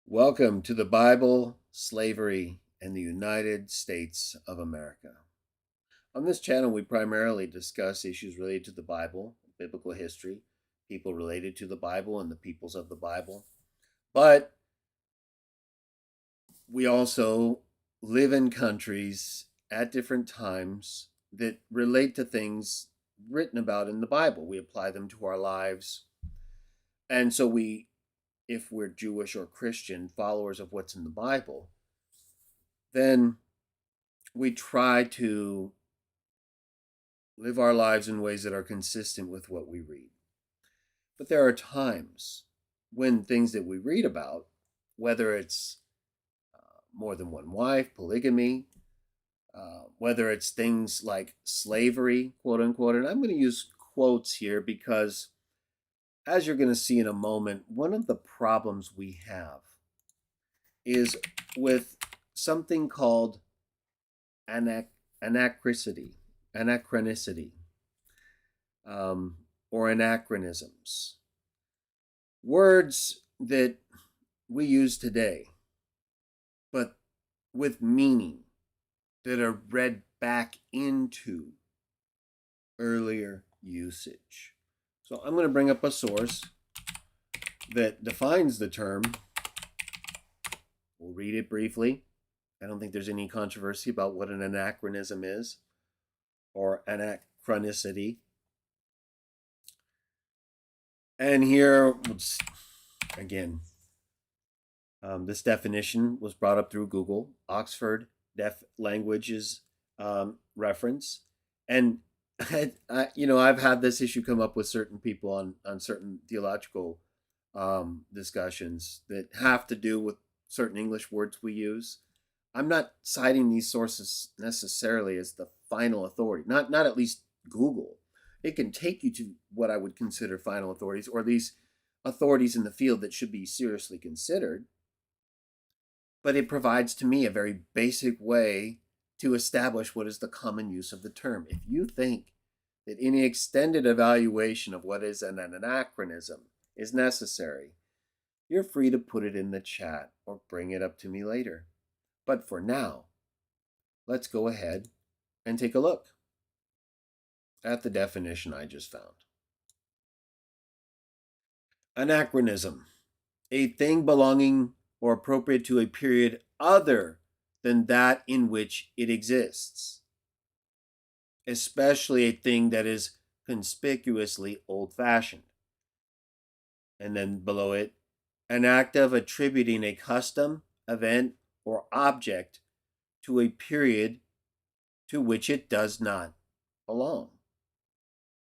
Welcome to the Bible, Slavery, and the United States of America. On this channel, we primarily discuss issues related to the Bible, biblical history, people related to the Bible, and the peoples of the Bible. But we also live in countries at different times that relate to things written about in the Bible. We apply them to our lives. And so if we're Jewish or Christian followers of what's in the Bible, then we try to live our lives in ways that are consistent with what we read. But there are times when things that we read about, whether it's more than one wife, polygamy, whether it's things like slavery, quote unquote, and I'm going to use quotes here because, as you're going to see in a moment, one of the problems we have is with something called anachronicity, or anachronisms. Words that we use today, but with meaning that are read back into earlier usage. So I'm going to bring up a source that defines the term. We'll read it briefly. I don't think there's any controversy about what an anachronism is or anachronicity. And here, again, this definition was brought up through Google, Oxford Deaf Languages reference. And I've had this issue come up with certain people on certain theological discussions that have to do with certain English words we use. I'm not citing these sources necessarily as the final authority, not at least Google. It can take you to what I would consider final authorities, or these authorities in the field that should be seriously considered. But it provides to me a very basic way to establish what is the common use of the term. If you think that any extended evaluation of what is an anachronism is necessary, you're free to put it in the chat or bring it up to me later. But for now, let's go ahead and take a look at the definition I just found. Anachronism, a thing belonging or appropriate to a period other than that in which it exists, especially a thing that is conspicuously old-fashioned. And then below it, an act of attributing a custom, event, or object to a period to which it does not belong.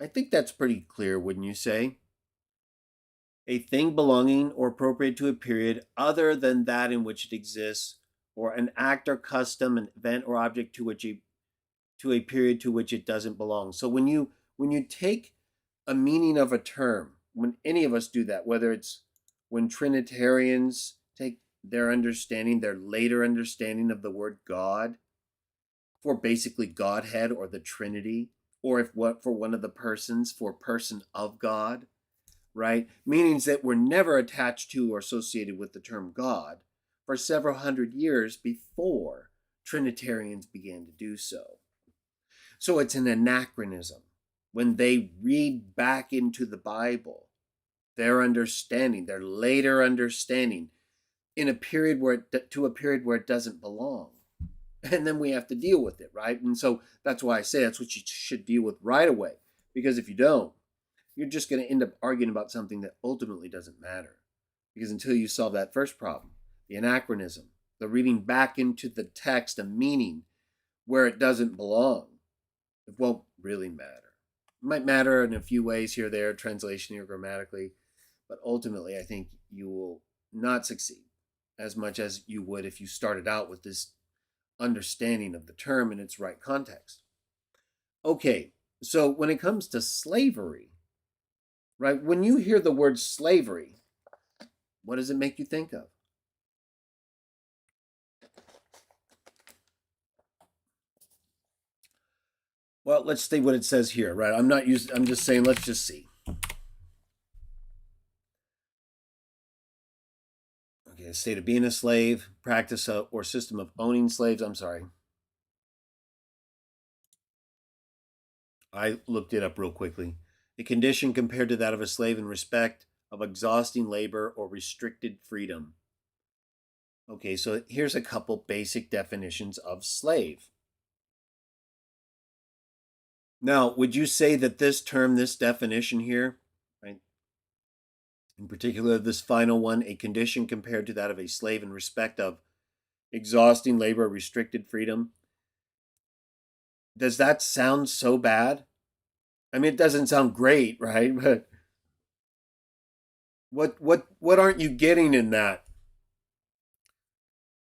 I think that's pretty clear, wouldn't you say? A thing belonging or appropriate to a period other than that in which it exists, or an act or custom, an event or object to a period to which it doesn't belong. So when you take a meaning of a term, when any of us do that, whether it's when Trinitarians take their later understanding of the word God for basically Godhead or the Trinity, or for one of the persons for person of God, right? Meanings that were never attached to or associated with the term God for several hundred years before Trinitarians began to do so. So it's an anachronism. When they read back into the Bible, their later understanding, in a period to a period where it doesn't belong. And then we have to deal with it, right? And so that's why I say that's what you should deal with right away. Because if you don't, you're just going to end up arguing about something that ultimately doesn't matter. Because until you solve that first problem, the anachronism, the reading back into the text a meaning where it doesn't belong, it won't really matter. It might matter in a few ways here or there, translation or grammatically, but ultimately I think you will not succeed as much as you would if you started out with this understanding of the term in its right context. Okay, so when it comes to slavery, right, when you hear the word slavery, what does it make you think of? Well, let's see what it says here, right? I'm just saying, let's just see. Okay, the state of being a slave, practice or system of owning slaves. I'm sorry. I looked it up real quickly. A condition compared to that of a slave in respect of exhausting labor or restricted freedom. Okay, so here's a couple basic definitions of slave. Now, would you say that this term, this definition here, right, in particular this final one, a condition compared to that of a slave in respect of exhausting labor or restricted freedom, does that sound so bad? I mean, it doesn't sound great, right? But what aren't you getting in that?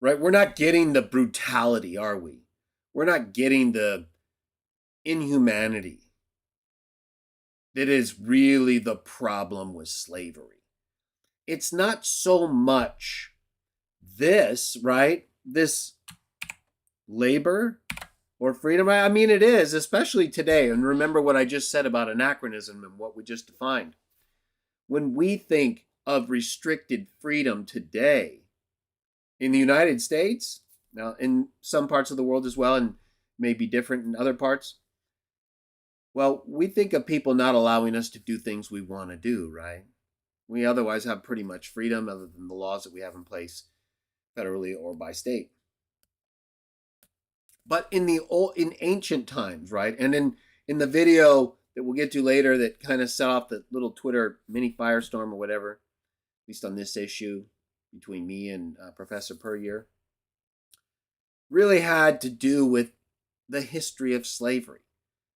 Right? We're not getting the brutality, are we? We're not getting the inhumanity that is really the problem with slavery. It's not so much this, right? This labor or freedom. I mean, it is, especially today. And remember what I just said about anachronism and what we just defined. When we think of restricted freedom today in the United States, now in some parts of the world as well, and may be different in other parts, well, we think of people not allowing us to do things we want to do, right? We otherwise have pretty much freedom other than the laws that we have in place federally or by state. But in ancient times, right? And in the video that we'll get to later that kind of set off the little Twitter mini firestorm or whatever, at least on this issue between me and Professor Puryear, really had to do with the history of slavery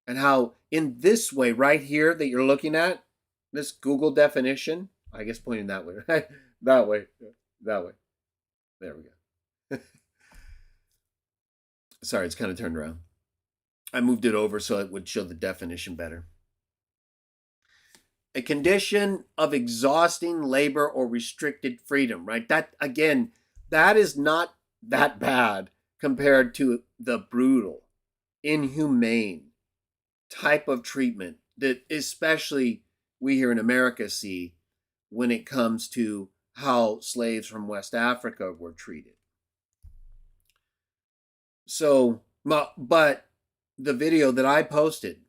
and how in this way right here that you're looking at, this Google definition, I guess pointing that way, right? That way. There we go. Sorry, it's kind of turned around. I moved it over so it would show the definition better. A condition of exhausting labor or restricted freedom, right? That, again, that is not that bad compared to the brutal, inhumane type of treatment that especially we here in America see when it comes to how slaves from West Africa were treated. So, but the video that I posted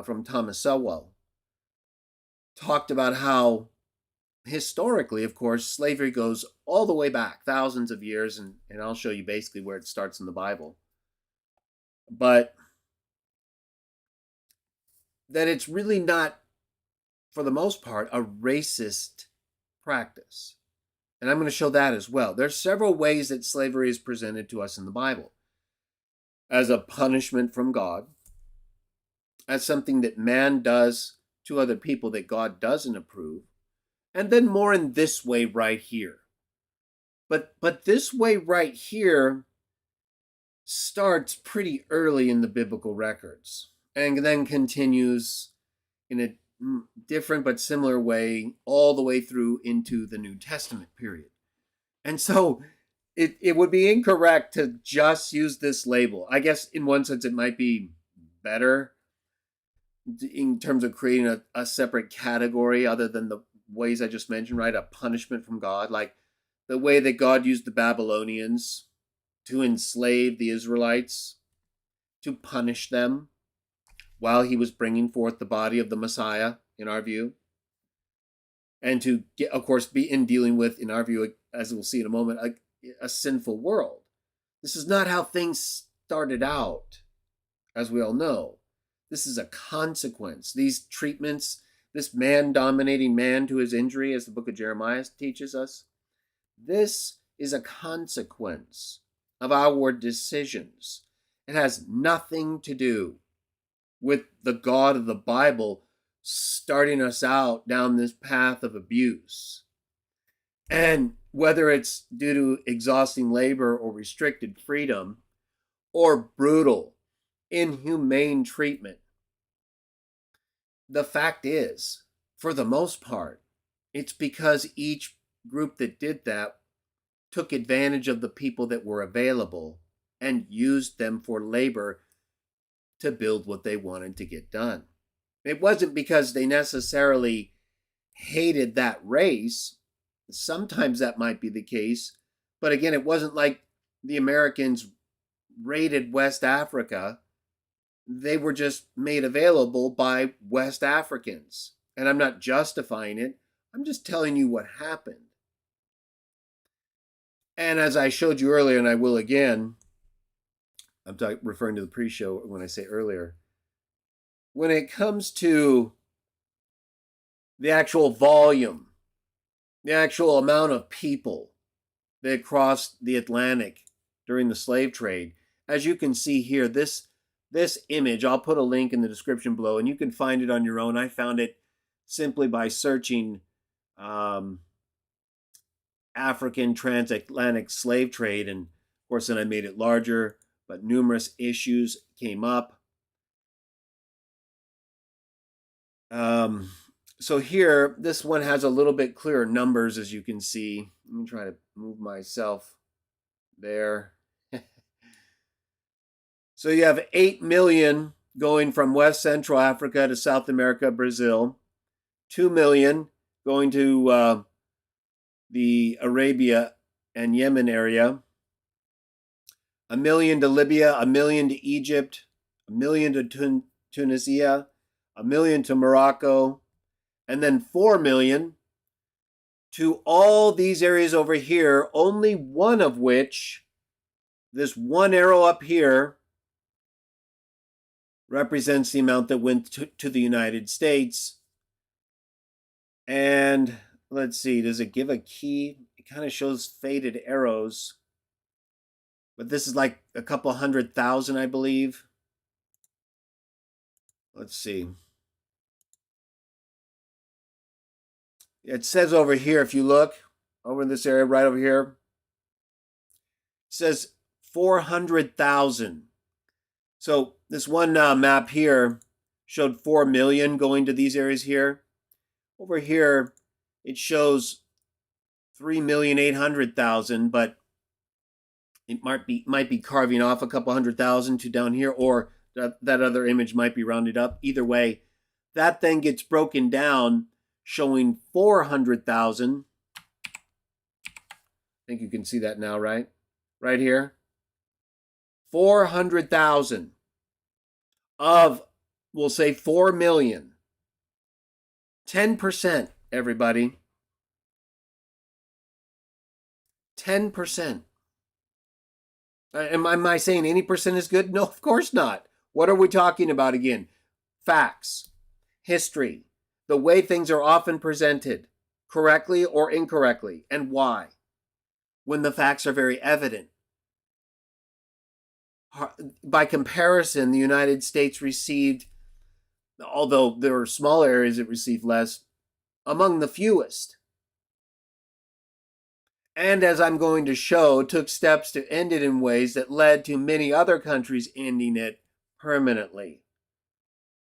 from Thomas Selwell talked about how historically, of course, slavery goes all the way back thousands of years, and I'll show you basically where it starts in the Bible. But that it's really not, for the most part, a racist practice. And I'm going to show that as well. There's several ways that slavery is presented to us in the Bible. As a punishment from God, as something that man does to other people that God doesn't approve, and then more in this way right here. But this way right here starts pretty early in the biblical records and then continues in a different but similar way all the way through into the New Testament period. And so it would be incorrect to just use this label. I guess in one sense it might be better in terms of creating a separate category other than the ways I just mentioned, right? A punishment from God, like the way that God used the Babylonians to enslave the Israelites, to punish them while he was bringing forth the body of the Messiah, in our view. And to get, of course, be in dealing with, in our view, as we'll see in a moment, a sinful world. This is not how things started out, as we all know. This is a consequence. These treatments, this man dominating man to his injury, as the book of Jeremiah teaches us, this is a consequence of our decisions. It has nothing to do with the God of the Bible starting us out down this path of abuse. And whether it's due to exhausting labor or restricted freedom or brutal, inhumane treatment, the fact is, for the most part, it's because each group that did that took advantage of the people that were available and used them for labor to build what they wanted to get done. It wasn't because they necessarily hated that race. sometimes that might be the case. But again, it wasn't like the Americans raided West Africa. They were just made available by West Africans. And I'm not justifying it. I'm just telling you what happened. And as I showed you earlier, and I will again, I'm referring to the pre-show when I say earlier, when it comes to the actual volume, the actual amount of people that crossed the Atlantic during the slave trade, as you can see here, this image, I'll put a link in the description below, and you can find it on your own. I found it simply by searching African transatlantic slave trade, and of course then I made it larger, but numerous issues came up. So here, this one has a little bit clearer numbers, as you can see. Let me try to move myself there. So you have 8 million going from West Central Africa to South America, Brazil. 2 million going to the Arabia and Yemen area. 1 million to Libya, 1 million to Egypt, 1 million to Tunisia, 1 million to Morocco, and then 4 million to all these areas over here, only one of which, this one arrow up here, represents the amount that went to the United States. And let's see, does it give a key? It kind of shows faded arrows. But this is like a couple 100,000, I believe. Let's see. It says over here, if you look over in this area right over here, it says 400,000. So this one map here showed 4 million going to these areas here. Over here, it shows 3,800,000, but it might be carving off a couple 100,000 to down here, or that other image might be rounded up. Either way, that then gets broken down, showing 400,000. I think you can see that now, right? Right here. 400,000 of, we'll say 4 million. 10%, everybody. 10%. Am I saying any percent is good? No, of course not. What are we talking about again? Facts, history, the way things are often presented, correctly or incorrectly, and why, when the facts are very evident. By comparison, the United States received, although there were small areas that received less, among the fewest. And as I'm going to show, took steps to end it in ways that led to many other countries ending it permanently.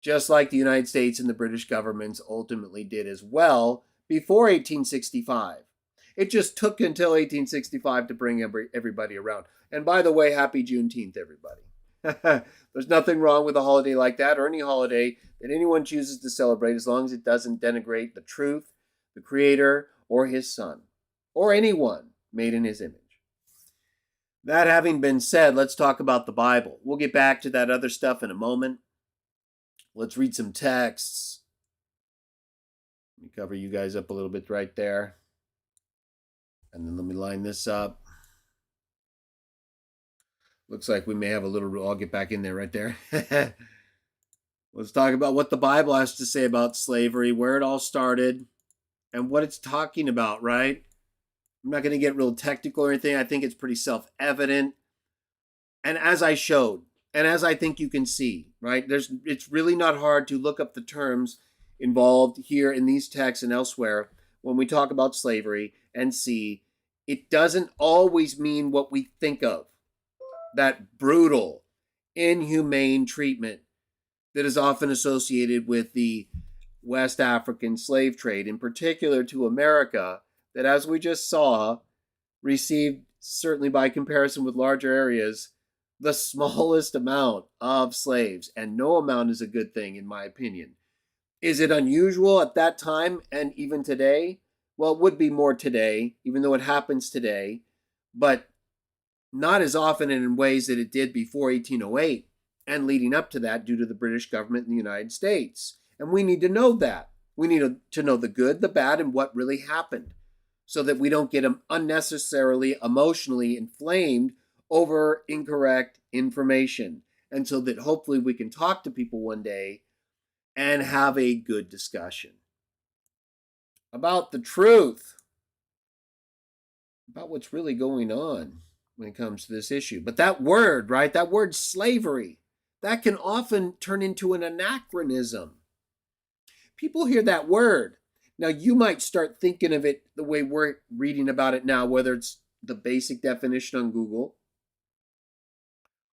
Just like the United States and the British governments ultimately did as well before 1865. It just took until 1865 to bring everybody around. And by the way, happy Juneteenth, everybody. There's nothing wrong with a holiday like that, or any holiday that anyone chooses to celebrate, as long as it doesn't denigrate the truth, the Creator, or His Son, or anyone made in His image. That having been said, let's talk about the Bible. We'll get back to that other stuff in a moment. Let's read some texts. Let me cover you guys up a little bit right there. And then let me line this up. Looks like we may have a little, I'll get back in there right there. Let's talk about what the Bible has to say about slavery, where it all started, and what it's talking about, right? I'm not going to get real technical or anything. I think it's pretty self-evident. And as I showed, and as I think you can see, right, it's really not hard to look up the terms involved here in these texts and elsewhere when we talk about slavery and see it doesn't always mean what we think of. That brutal, inhumane treatment that is often associated with the West African slave trade, in particular to America, that, as we just saw, received, certainly by comparison with larger areas, the smallest amount of slaves. And no amount is a good thing, in my opinion. Is it unusual at that time and even today? Well, it would be more today, even though it happens today, but not as often and in ways that it did before 1808 and leading up to that due to the British government in the United States. And we need to know that. We need to know the good, the bad, and what really happened so that we don't get unnecessarily emotionally inflamed over incorrect information. And so that hopefully we can talk to people one day and have a good discussion about the truth, about what's really going on when it comes to this issue. But that word, right, that word slavery, that can often turn into an anachronism. People hear that word. Now, you might start thinking of it the way we're reading about it now, whether it's the basic definition on Google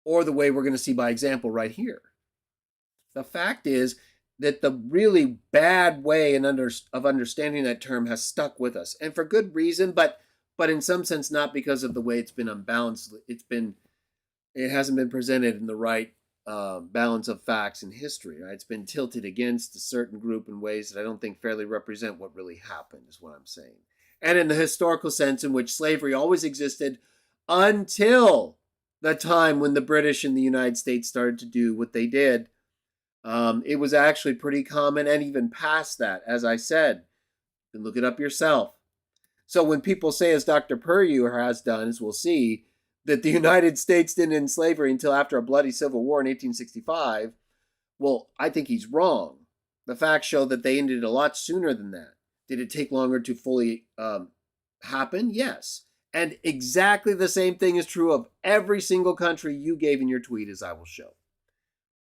or the way we're going to see by example right here. The fact is that the really bad way of understanding that term has stuck with us, and for good reason, but in some sense not because of the way it's been unbalanced. It hasn't been presented in the right balance of facts in history. Right? It's been tilted against a certain group in ways that I don't think fairly represent what really happened, is what I'm saying. And in the historical sense in which slavery always existed until the time when the British in the United States started to do what they did. It was actually pretty common, and even past that, as I said. You can look it up yourself. So when people say, as Dr. Puryew has done, as we'll see, that the United States didn't end slavery until after a bloody civil war in 1865, well, I think he's wrong. The facts show that they ended a lot sooner than that. Did it take longer to fully happen? Yes. And exactly the same thing is true of every single country you gave in your tweet, as I will show.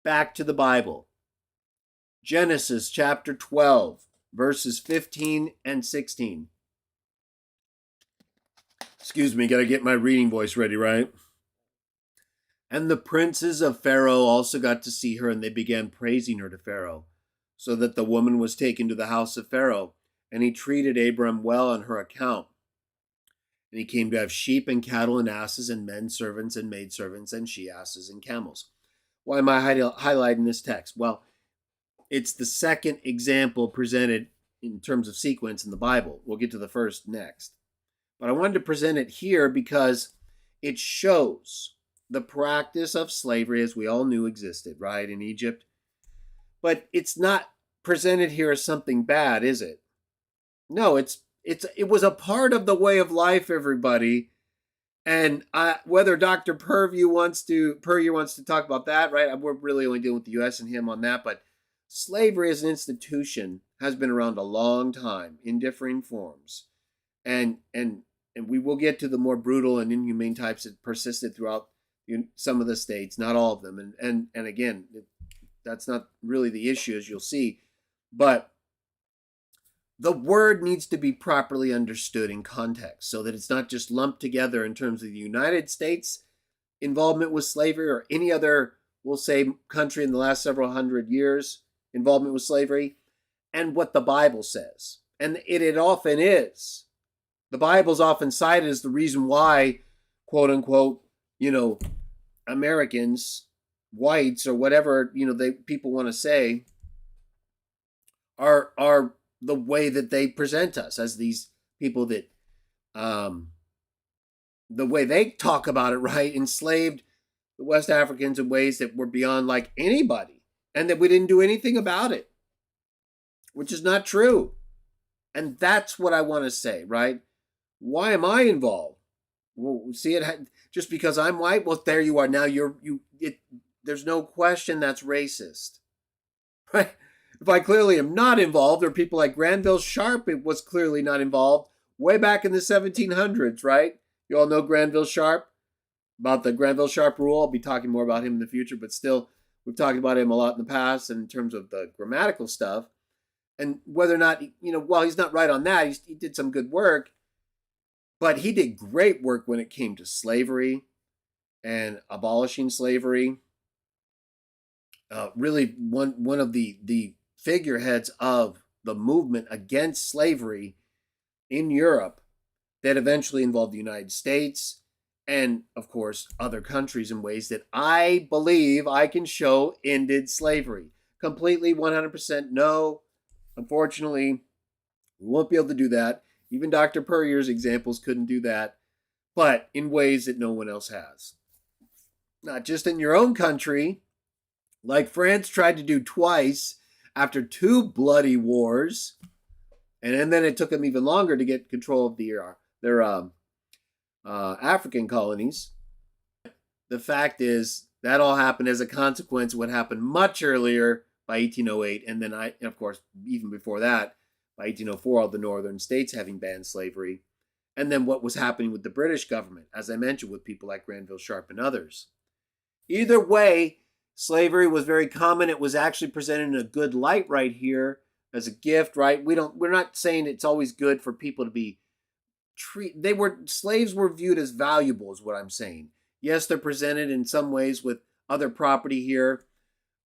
Back to the Bible. Genesis chapter 12, verses 15 and 16. Excuse me, got to get my reading voice ready, right? And the princes of Pharaoh also got to see her, and they began praising her to Pharaoh, so that the woman was taken to the house of Pharaoh, and he treated Abram well on her account. And he came to have sheep and cattle and asses and men servants and maidservants and she-asses and camels. Why am I highlighting this text? Well, it's the second example presented in terms of sequence in the Bible. We'll get to the first next. But I wanted to present it here because it shows the practice of slavery, as we all knew existed, right, in Egypt. But it's not presented here as something bad, is it? No, it was a part of the way of life, everybody. And whether Dr. Puryew wants to talk about that, right? We're really only dealing with the U.S. and him on that, but slavery as an institution has been around a long time in differing forms. And we will get to the more brutal and inhumane types that persisted throughout some of the states, not all of them. And again, that's not really the issue, as you'll see. But the word needs to be properly understood in context so that it's not just lumped together in terms of the United States involvement with slavery or any other, we'll say, country in the last several hundred years involvement with slavery, and what the Bible says. And it often is. The Bible's often cited as the reason why, quote unquote, Americans, whites, or whatever, people want to say, are the way that they present us as these people that, the way they talk about it, right, enslaved the West Africans in ways that were beyond like anybody, and that we didn't do anything about it, which is not true. And that's what I want to say, right? Why am I involved? Well, see it just because I'm white. Well, there you are. Now there's no question that's racist, right? If I clearly am not involved, or people like Granville Sharp, it was clearly not involved way back in the 1700s, right? You all know Granville Sharp, about the Granville Sharp rule. I'll be talking more about him in the future, but still, we've talked about him a lot in the past in terms of the grammatical stuff. And whether or not, while he's not right on that, he did some good work, but he did great work when it came to slavery and abolishing slavery. Really, one of the figureheads of the movement against slavery in Europe that eventually involved the United States and, of course, other countries in ways that I believe I can show ended slavery. Completely, 100% no. Unfortunately, we won't be able to do that. Even Dr. Puryear's examples couldn't do that, but in ways that no one else has. Not just in your own country, like France tried to do twice after 2 bloody wars, and then it took them even longer to get control of their African colonies. The fact is, that all happened as a consequence of what happened much earlier by 1808, and then, of course, even before that, by 1804, all the northern states having banned slavery, and then what was happening with the British government, as I mentioned, with people like Granville Sharp and others. Either way, slavery was very common. It was actually presented in a good light right here as a gift, right? We're not saying it's always good for people to be slaves were viewed as valuable, is what I'm saying. Yes, they're presented in some ways with other property here,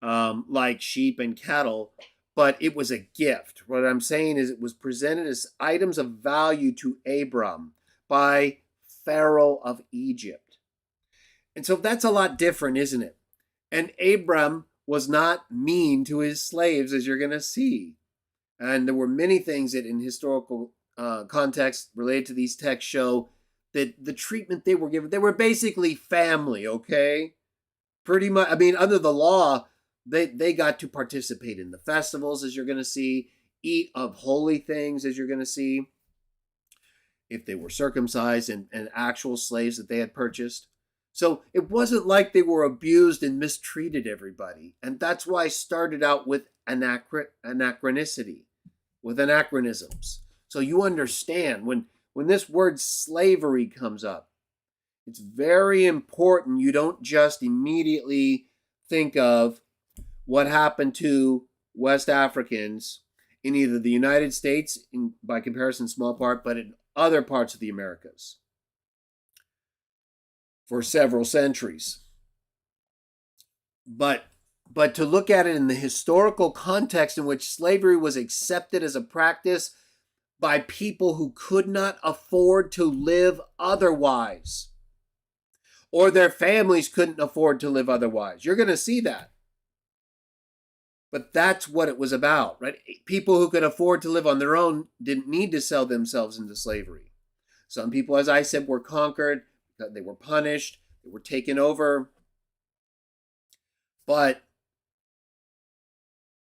like sheep and cattle, but it was a gift. What I'm saying is it was presented as items of value to Abram by Pharaoh of Egypt. And so that's a lot different, isn't it? And Abram was not mean to his slaves, as you're going to see. And there were many things that in historical context related to these texts show that the treatment they were given, they were basically family, okay? Pretty much, I mean, under the law, they got to participate in the festivals, as you're going to see, eat of holy things, as you're going to see, if they were circumcised and actual slaves that they had purchased. So it wasn't like they were abused and mistreated everybody. And that's why I started out with anachronicity, with anachronisms. So you understand when this word slavery comes up, it's very important you don't just immediately think of what happened to West Africans in either the United States, by comparison, small part, but in other parts of the Americas for several centuries. But to look at it in the historical context in which slavery was accepted as a practice by people who could not afford to live otherwise, or their families couldn't afford to live otherwise. You're going to see that. But that's what it was about, right? People who could afford to live on their own didn't need to sell themselves into slavery. Some people, as I said, were conquered, they were punished, they were taken over. But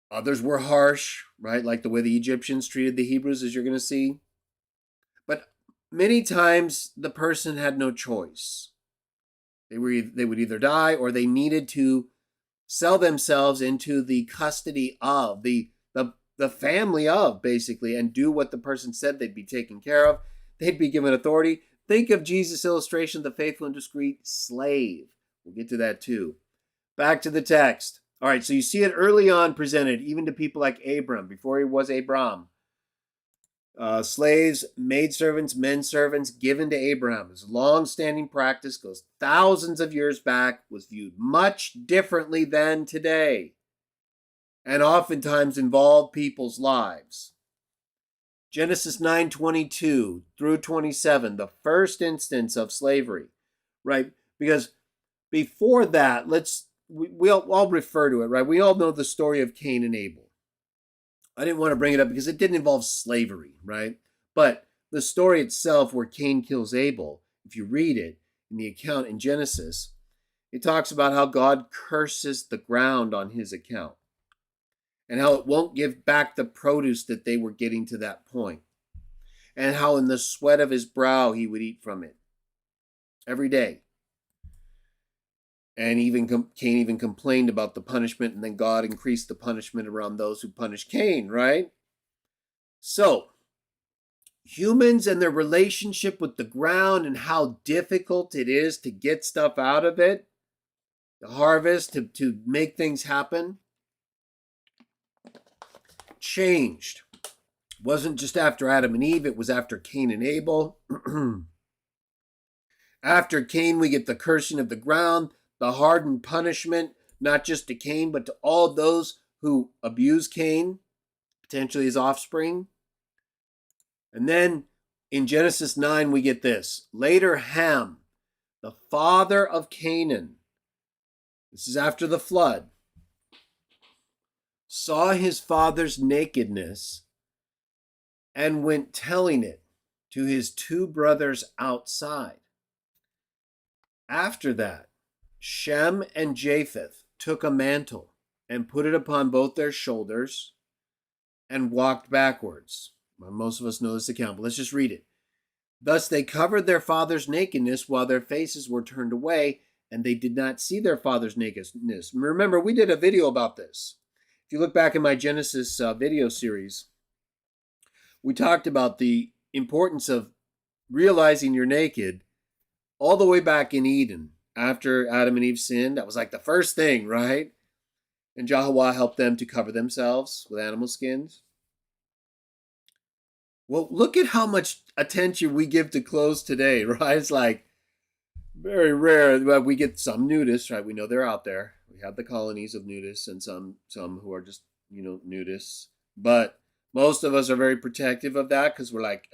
others were harsh, right? Like the way the Egyptians treated the Hebrews, as you're going to see. But many times the person had no choice. They would either die or they needed to sell themselves into the custody of the family of, basically, and do what the person said. They'd be taken care of. They'd be given authority. Think of Jesus' illustration of the faithful and discreet slave. We'll get to that too. Back to the text. All right, so you see it early on presented, even to people like Abram, before he was Abram. Slaves, maidservants, men servants given to Abraham. This long-standing practice goes thousands of years back, was viewed much differently than today, and oftentimes involved people's lives. Genesis 9:22 through 27, the first instance of slavery, right? Because before that, I'll refer to it, right? We all know the story of Cain and Abel. I didn't want to bring it up because it didn't involve slavery, right? But the story itself where Cain kills Abel, if you read it in the account in Genesis, it talks about how God curses the ground on his account and how it won't give back the produce that they were getting to that point, and how in the sweat of his brow he would eat from it every day. And Cain even complained about the punishment, and then God increased the punishment around those who punished Cain, right? So, humans and their relationship with the ground and how difficult it is to get stuff out of it, the harvest, to make things happen, changed. It wasn't just after Adam and Eve, it was after Cain and Abel. After Cain, we get the cursing of the ground, the hardened punishment, not just to Cain, but to all those who abuse Cain, potentially his offspring. And then in Genesis 9, we get this. Later, Ham, the father of Canaan, this is after the flood, saw his father's nakedness and went telling it. to his two brothers outside. After that, Shem and Japheth took a mantle and put it upon both their shoulders and walked backwards. Well, most of us know this account, but let's just read it. Thus they covered their father's nakedness while their faces were turned away, and they did not see their father's nakedness. Remember, we did a video about this. If you look back in my Genesis video series, we talked about the importance of realizing you're naked all the way back in Eden. After Adam and Eve sinned, that was like the first thing, right? And Yahweh helped them to cover themselves with animal skins. Well, look at how much attention we give to clothes today, right? It's like very rare that we get some nudists, right? We know they're out there. We have the colonies of nudists and some who are just, nudists. But most of us are very protective of that because we're like,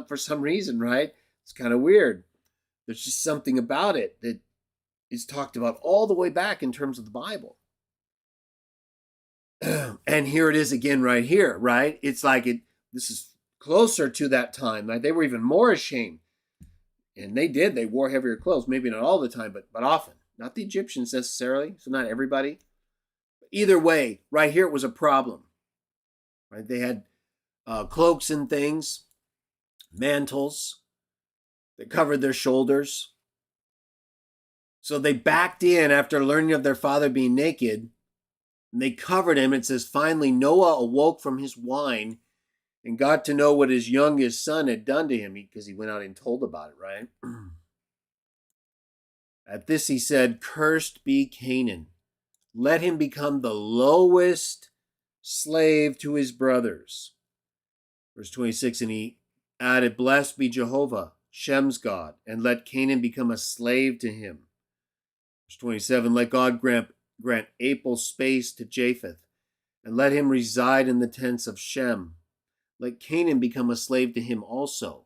for some reason, right? It's kind of weird. There's just something about it that is talked about all the way back in terms of the Bible. And here it is again right here, right? It's like this is closer to that time. Like they were even more ashamed. And they wore heavier clothes, maybe not all the time, but often. Not the Egyptians necessarily, so not everybody. But either way, right here it was a problem. Right? They had cloaks and things, mantles that covered their shoulders. So they backed in after learning of their father being naked, and they covered him. It says, finally Noah awoke from his wine and got to know what his youngest son had done to him, because he went out and told about it, right? At this he said, cursed be Canaan. Let him become the lowest slave to his brothers. Verse 26, and he added, blessed be Jehovah, Shem's God, and let Canaan become a slave to him. Verse 27, let God grant ample space to Japheth, and let him reside in the tents of Shem. Let Canaan become a slave to him also.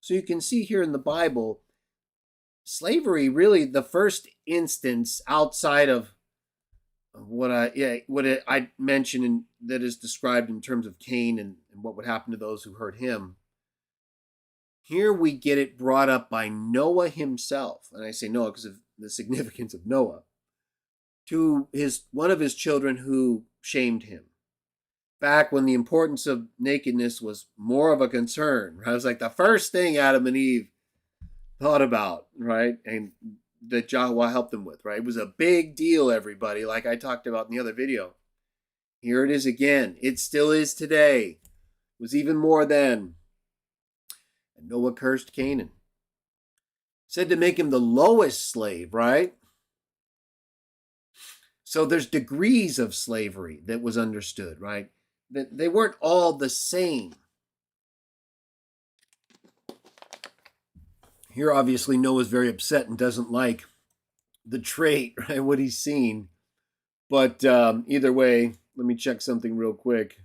So you can see here in the Bible, slavery really the first instance outside of what I mentioned that is described in terms of Cain and what would happen to those who hurt him. Here we get it brought up by Noah himself, and I say Noah because of the significance of Noah, to one of his children who shamed him. Back when the importance of nakedness was more of a concern. Right? It was like the first thing Adam and Eve thought about, right? And that Yahweh helped them with, right? It was a big deal, everybody, like I talked about in the other video. Here it is again. It still is today. It was even more then. And Noah cursed Canaan. Said to make him the lowest slave, right? So there's degrees of slavery that was understood, right? That they weren't all the same. Here, obviously, Noah's very upset and doesn't like the trait, right? What he's seen. But either way, let me check something real quick.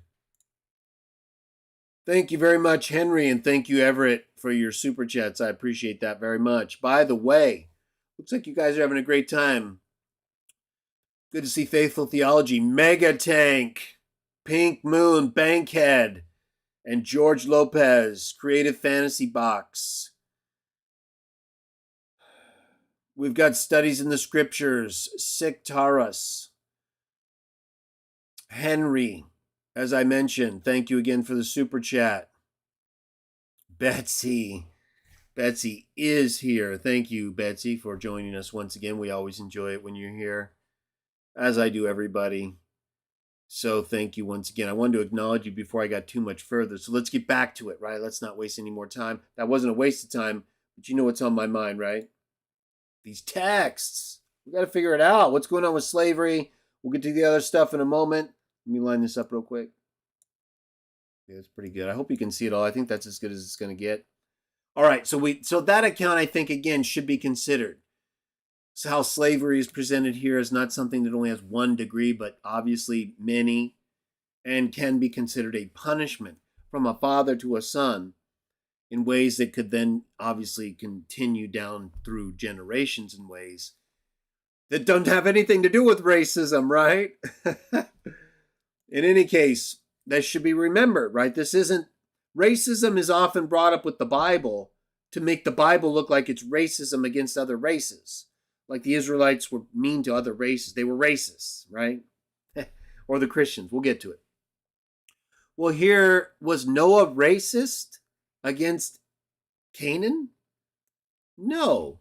Thank you very much, Henry, and thank you, Everett, for your super chats. I appreciate that very much. By the way, looks like you guys are having a great time. Good to see Faithful Theology, Mega Tank, Pink Moon, Bankhead, and George Lopez, Creative Fantasy Box. We've got Studies in the Scriptures, Sick Taurus, Henry, as I mentioned. Thank you again for the super chat. Betsy is here. Thank you, Betsy, for joining us once again. We always enjoy it when you're here, as I do everybody. So thank you once again. I wanted to acknowledge you before I got too much further. So let's get back to it, right? Let's not waste any more time. That wasn't a waste of time, but you know what's on my mind, right? These texts. We got to figure it out. What's going on with slavery? We'll get to the other stuff in a moment. Let me line this up real quick. Yeah, it's pretty good. I hope you can see it all. I think that's as good as it's going to get. All right, so that account, I think, again, should be considered. So how slavery is presented here is not something that only has one degree, but obviously many, and can be considered a punishment from a father to a son in ways that could then obviously continue down through generations in ways that don't have anything to do with racism, right? In any case, that should be remembered, right? This isn't Racism is often brought up with the Bible to make the Bible look like it's racism against other races. Like the Israelites were mean to other races. They were racists, right? Or the Christians. We'll get to it. Well, here, was Noah racist against Canaan? No.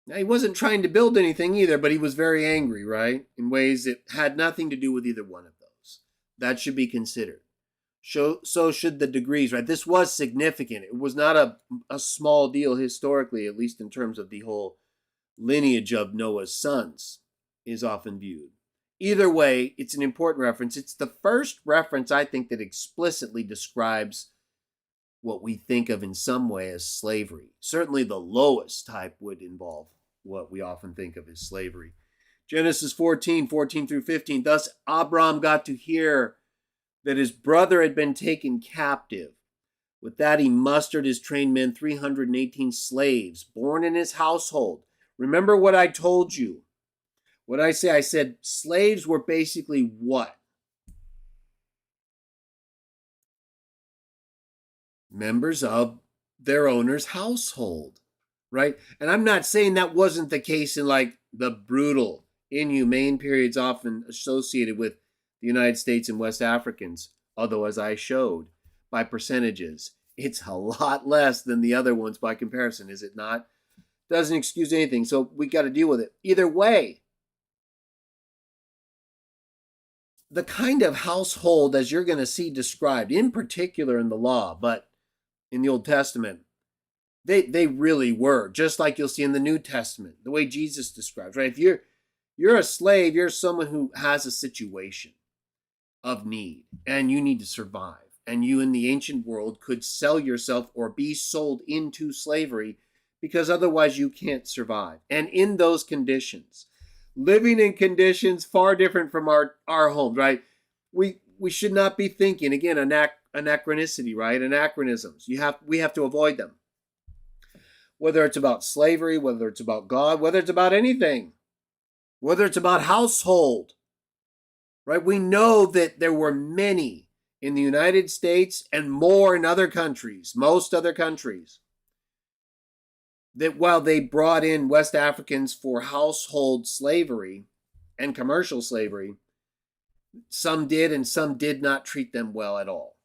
Now, he wasn't trying to build anything either, but he was very angry, right? In ways that had nothing to do with either one of those. That should be considered. So should the degrees, right? This was significant. It was not a small deal historically, at least in terms of the whole lineage of Noah's sons is often viewed. Either way, it's an important reference. It's the first reference, I think, that explicitly describes what we think of in some way as slavery. Certainly the lowest type would involve what we often think of as slavery. Genesis 14 through 15. Thus Abram got to hear that his brother had been taken captive. With that, he mustered his trained men, 318 slaves, born in his household. Remember what I told you. What I say? I said slaves were basically what? Members of their owner's household, right? And I'm not saying that wasn't the case in like the brutal, inhumane periods often associated with the United States and West Africans, although as I showed by percentages, it's a lot less than the other ones by comparison, is it not? Doesn't excuse anything, so we got to deal with it. Either way, the kind of household, as you're going to see described, in particular in the law, but in the Old Testament, they really were, just like you'll see in the New Testament, the way Jesus describes, right? If you're a slave, you're someone who has a situation of need, and you need to survive. And you in the ancient world could sell yourself or be sold into slavery because otherwise you can't survive. And in those conditions, living in conditions far different from our homes, right? We should not be thinking, again, anachronicity, right? Anachronisms. We have to avoid them. Whether it's about slavery, whether it's about God, whether it's about anything, whether it's about household, right? We know that there were many in the United States and more in other countries, most other countries, that while they brought in West Africans for household slavery and commercial slavery, some did and some did not treat them well at all.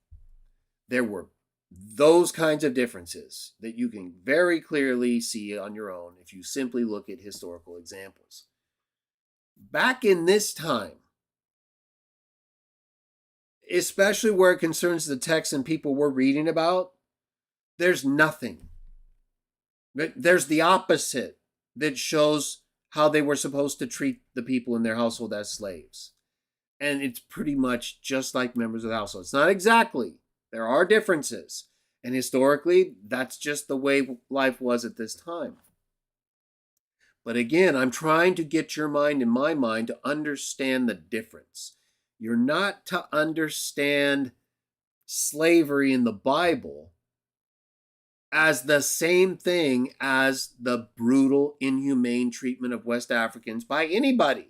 There were those kinds of differences that you can very clearly see on your own if you simply look at historical examples. Back in this time, especially where it concerns the text and people we're reading about, there's nothing. There's the opposite that shows how they were supposed to treat the people in their household as slaves. And it's pretty much just like members of the household. It's not exactly. There are differences. And historically, that's just the way life was at this time. But again, I'm trying to get your mind and my mind to understand the difference. You're not to understand slavery in the Bible as the same thing as the brutal, inhumane treatment of West Africans by anybody,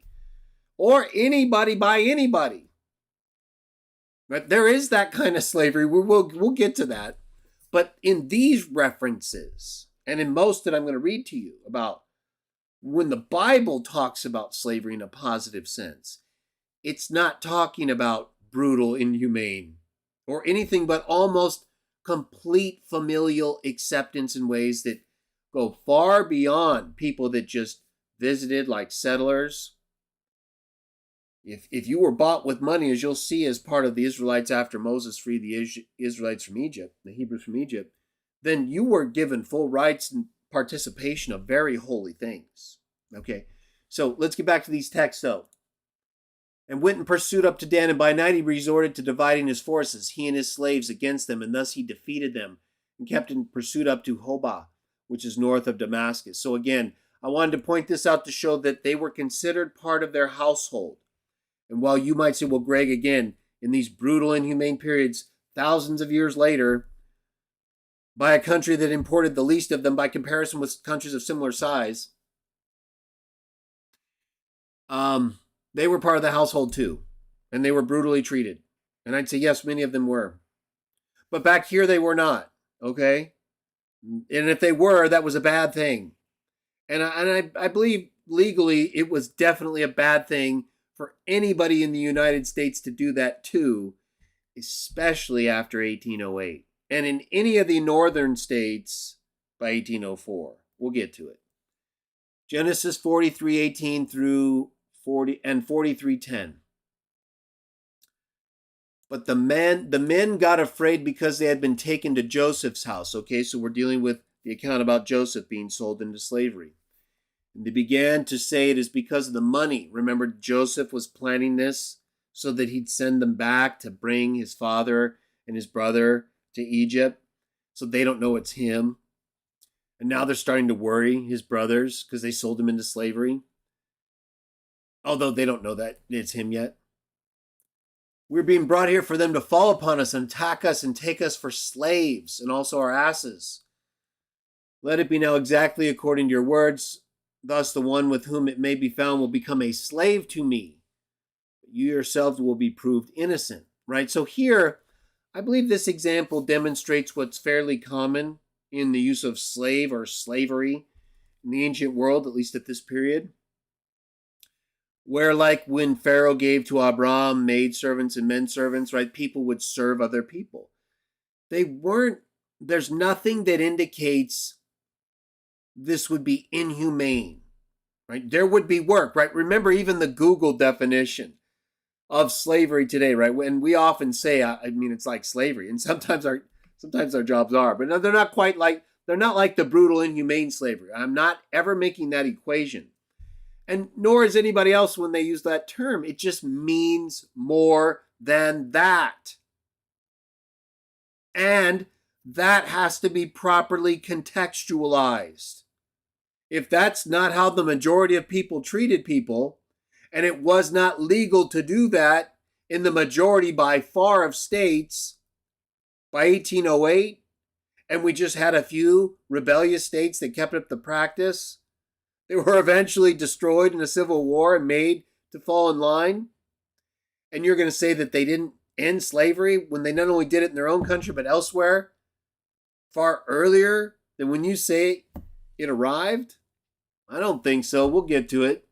or anybody by anybody. But there is that kind of slavery. We'll get to that. But in these references, and in most that I'm going to read to you about when the Bible talks about slavery in a positive sense, it's not talking about brutal, inhumane, or anything but almost complete familial acceptance in ways that go far beyond people that just visited like settlers. If you were bought with money, as you'll see as part of the Israelites after Moses freed the Israelites from Egypt, the Hebrews from Egypt, then you were given full rights and participation of very holy things. Okay, so let's get back to these texts though. And went and pursued up to Dan, and by night he resorted to dividing his forces, he and his slaves, against them, and thus he defeated them, and kept in pursuit up to Hobah, which is north of Damascus. So again, I wanted to point this out to show that they were considered part of their household. And while you might say, well, Greg, again, in these brutal, inhumane periods, thousands of years later, by a country that imported the least of them by comparison with countries of similar size, they were part of the household too, and they were brutally treated. And I'd say, yes, many of them were. But back here they were not, okay? And if they were, that was a bad thing. And I believe legally it was definitely a bad thing for anybody in the United States to do that too, especially after 1808. And in any of the northern states by 1804. We'll get to it. Genesis 43:18 through 40 and 43:10. But the men got afraid because they had been taken to Joseph's house. Okay, so we're dealing with the account about Joseph being sold into slavery. And they began to say it is because of the money. Remember, Joseph was planning this so that he'd send them back to bring his father and his brother to Egypt, so they don't know it's him. And now they're starting to worry, his brothers, because they sold him into slavery. Although they don't know that it's him yet. We're being brought here for them to fall upon us and attack us and take us for slaves and also our asses. Let it be now exactly according to your words. Thus the one with whom it may be found will become a slave to me. But you yourselves will be proved innocent. Right? So here, I believe this example demonstrates what's fairly common in the use of slave or slavery in the ancient world, at least at this period. Where, like when Pharaoh gave to Abraham maidservants and menservants, right, people would serve other people. There's nothing that indicates this would be inhumane, right? There would be work, right? Remember even the Google definition of slavery today, right? When we often say, it's like slavery, and sometimes our jobs are, but they're not like the brutal, inhumane slavery. I'm not ever making that equation. And nor is anybody else when they use that term. It just means more than that. And that has to be properly contextualized. If that's not how the majority of people treated people, and it was not legal to do that in the majority by far of states by 1808, and we just had a few rebellious states that kept up the practice, they were eventually destroyed in a civil war and made to fall in line. And you're going to say that they didn't end slavery when they not only did it in their own country, but elsewhere far earlier than when you say it arrived? I don't think so. We'll get to it.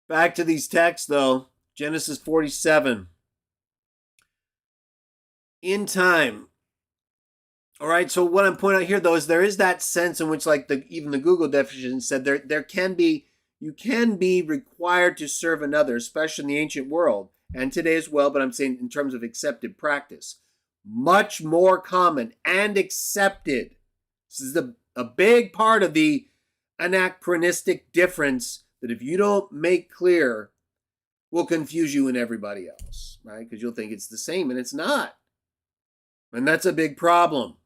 Back to these texts, though. Genesis 47. In time. All right, so what I'm pointing out here, though, is there is that sense in which, like even the Google definition said, you can be required to serve another, especially in the ancient world, and today as well, but I'm saying in terms of accepted practice. Much more common and accepted. This is a big part of the anachronistic difference that if you don't make clear, will confuse you and everybody else, right? Because you'll think it's the same, and it's not. And that's a big problem.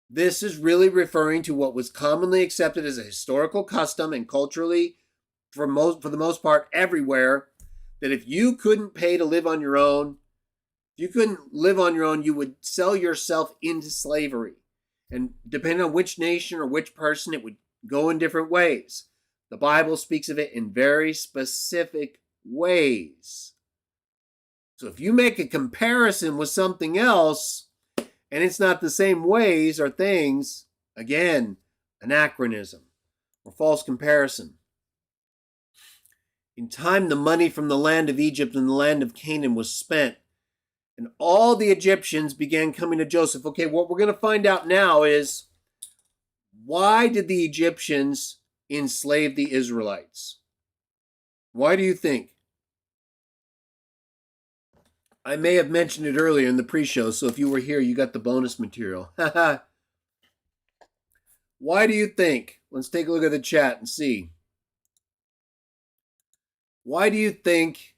This is really referring to what was commonly accepted as a historical custom and culturally, for the most part, everywhere, that if you couldn't pay to live on your own, you would sell yourself into slavery. And depending on which nation or which person, it would go in different ways. The Bible speaks of it in very specific ways. So if you make a comparison with something else, and it's not the same ways or things, again, anachronism or false comparison. In time, the money from the land of Egypt and the land of Canaan was spent, and all the Egyptians began coming to Joseph. Okay, what we're going to find out now is, why did the Egyptians enslave the Israelites? Why do you think? I may have mentioned it earlier in the pre-show, so if you were here, you got the bonus material. Why do you think? Let's take a look at the chat and see. Why do you think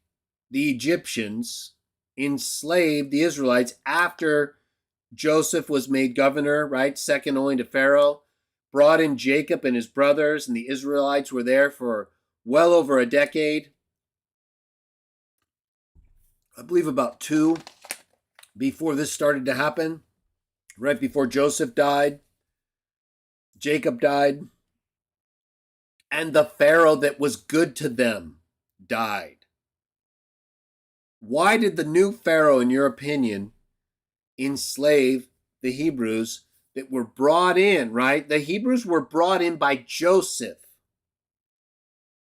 the Egyptians enslaved the Israelites after Joseph was made governor, right? Second only to Pharaoh, brought in Jacob and his brothers, and the Israelites were there for well over a decade. I believe about 2 before this started to happen, right before Joseph died, Jacob died, and the Pharaoh that was good to them died. Why did the new Pharaoh, in your opinion, enslave the Hebrews that were brought in, right? The Hebrews were brought in by Joseph.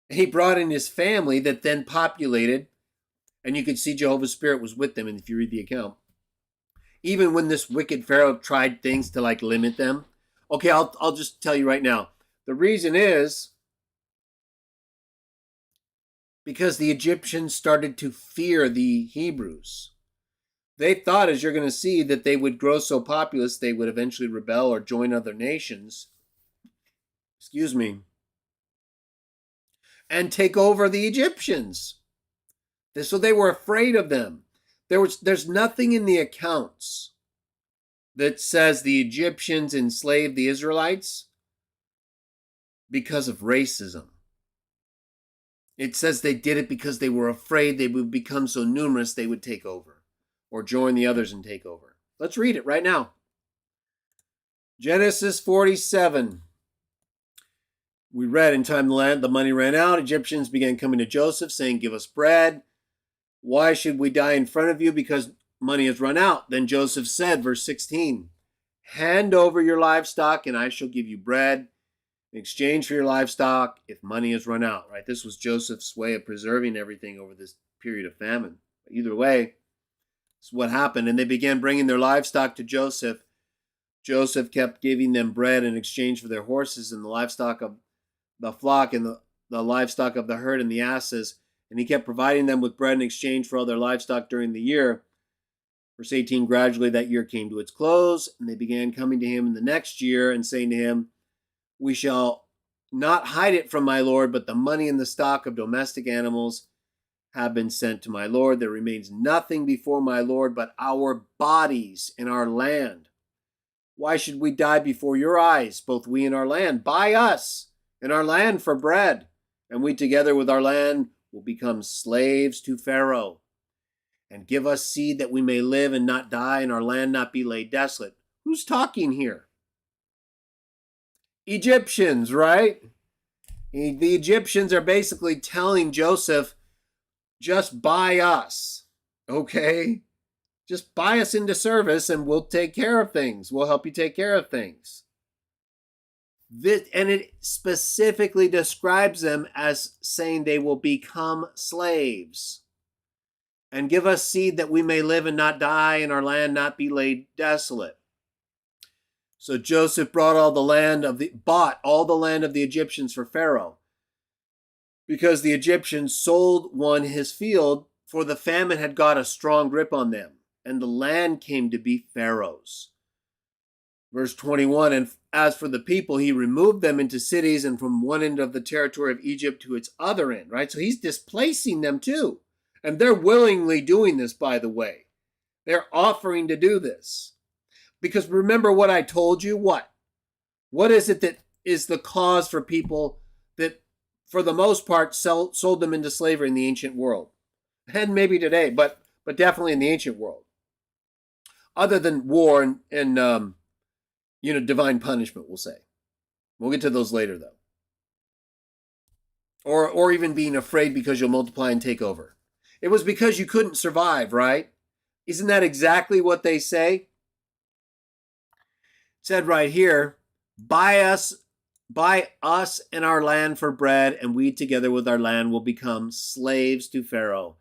He brought in his family that then populated, and you can see Jehovah's Spirit was with them, and if you read the account. Even when this wicked Pharaoh tried things to like limit them. Okay, I'll just tell you right now. The reason is because the Egyptians started to fear the Hebrews. They thought, as you're going to see, that they would grow so populous they would eventually rebel or join other nations. Excuse me. And take over the Egyptians. So they were afraid of them. There's nothing in the accounts that says the Egyptians enslaved the Israelites because of racism. It says they did it because they were afraid they would become so numerous they would take over or join the others and take over. Let's read it right now. Genesis 47. We read, in time the money ran out. Egyptians began coming to Joseph saying, give us bread. Why should we die in front of you? Because money has run out. Then Joseph said, verse 16, hand over your livestock and I shall give you bread in exchange for your livestock if money has run out. Right? This was Joseph's way of preserving everything over this period of famine. Either way, this is what happened. And they began bringing their livestock to Joseph. Joseph kept giving them bread in exchange for their horses and the livestock of the flock and the livestock of the herd and the asses. And he kept providing them with bread in exchange for all their livestock during the year. Verse 18, gradually that year came to its close, and they began coming to him in the next year and saying to him, we shall not hide it from my lord, but the money and the stock of domestic animals have been sent to my lord. There remains nothing before my lord but our bodies and our land. Why should we die before your eyes, both we and our land? Buy us and our land for bread, and we together with our land will become slaves to Pharaoh. And give us seed that we may live and not die, and our land not be laid desolate. Who's talking here? Egyptians, right? The Egyptians are basically telling Joseph, just buy us, okay? Just buy us into service and we'll take care of things. We'll help you take care of things. And it specifically describes them as saying they will become slaves. And give us seed that we may live and not die, and our land not be laid desolate. So Joseph bought all the land of the Egyptians for Pharaoh, because the Egyptians sold one his field, for the famine had got a strong grip on them, and the land came to be Pharaoh's. Verse 21, and as for the people, he removed them into cities and from one end of the territory of Egypt to its other end, right? So he's displacing them too. And they're willingly doing this, by the way. They're offering to do this. Because remember what I told you? What? What is it that is the cause for people that, for the most part, sold them into slavery in the ancient world? And maybe today, but definitely in the ancient world. Other than war and divine punishment, we'll say. We'll get to those later, though. Or even being afraid because you'll multiply and take over. It was because you couldn't survive, right? Isn't that exactly what they say? It said right here, buy us and our land for bread, and we together with our land will become slaves to Pharaoh.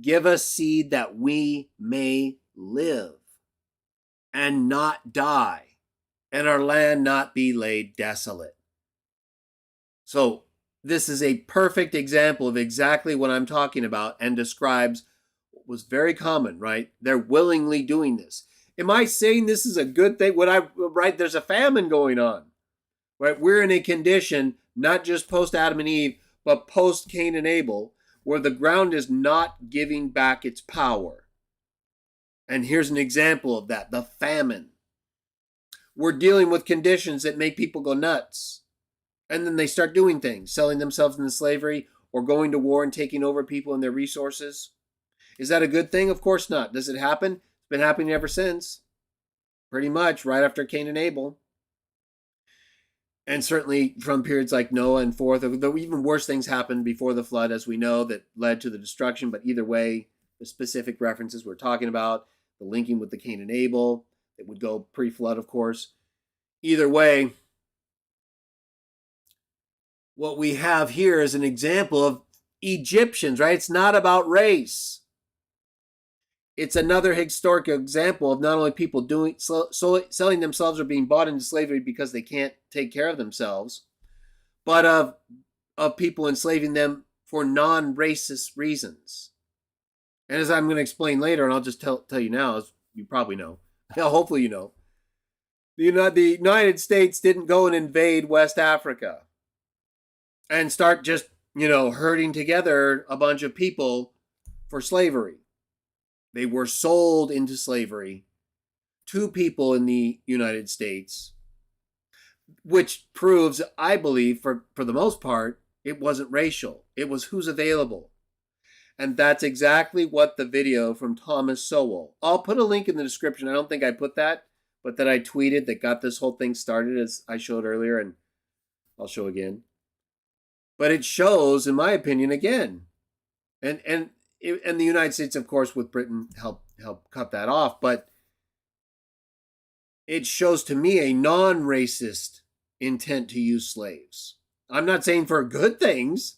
Give us seed that we may live and not die, and our land not be laid desolate. So this is a perfect example of exactly what I'm talking about and describes what was very common, right? They're willingly doing this. Am I saying this is a good thing? Right? There's a famine going on, right? We're in a condition, not just post Adam and Eve, but post Cain and Abel, where the ground is not giving back its power. And here's an example of that, the famine. We're dealing with conditions that make people go nuts. And then they start doing things, selling themselves into slavery or going to war and taking over people and their resources. Is that a good thing? Of course not. Does it happen? It's been happening ever since. Pretty much right after Cain and Abel. And certainly from periods like Noah and forth, though even worse things happened before the flood, as we know, that led to the destruction. But either way, the specific references we're talking about, the linking with the Cain and Abel. It would go pre-flood, of course. Either way, what we have here is an example of Egyptians, right? It's not about race. It's another historic example of not only people selling themselves or being bought into slavery because they can't take care of themselves, but of people enslaving them for non-racist reasons. And as I'm going to explain later, and I'll just tell you now, as you probably know, hopefully you know, the United States didn't go and invade West Africa and start just, herding together a bunch of people for slavery. They were sold into slavery to people in the United States, which proves, I believe, for the most part, it wasn't racial. It was who's available. And that's exactly what the video from Thomas Sowell. I'll put a link in the description. I don't think I put that, but that I tweeted that got this whole thing started, as I showed earlier, and I'll show again. But it shows, in my opinion, again, and the United States, of course, with Britain, help cut that off. But it shows to me a non-racist intent to use slaves. I'm not saying for good things.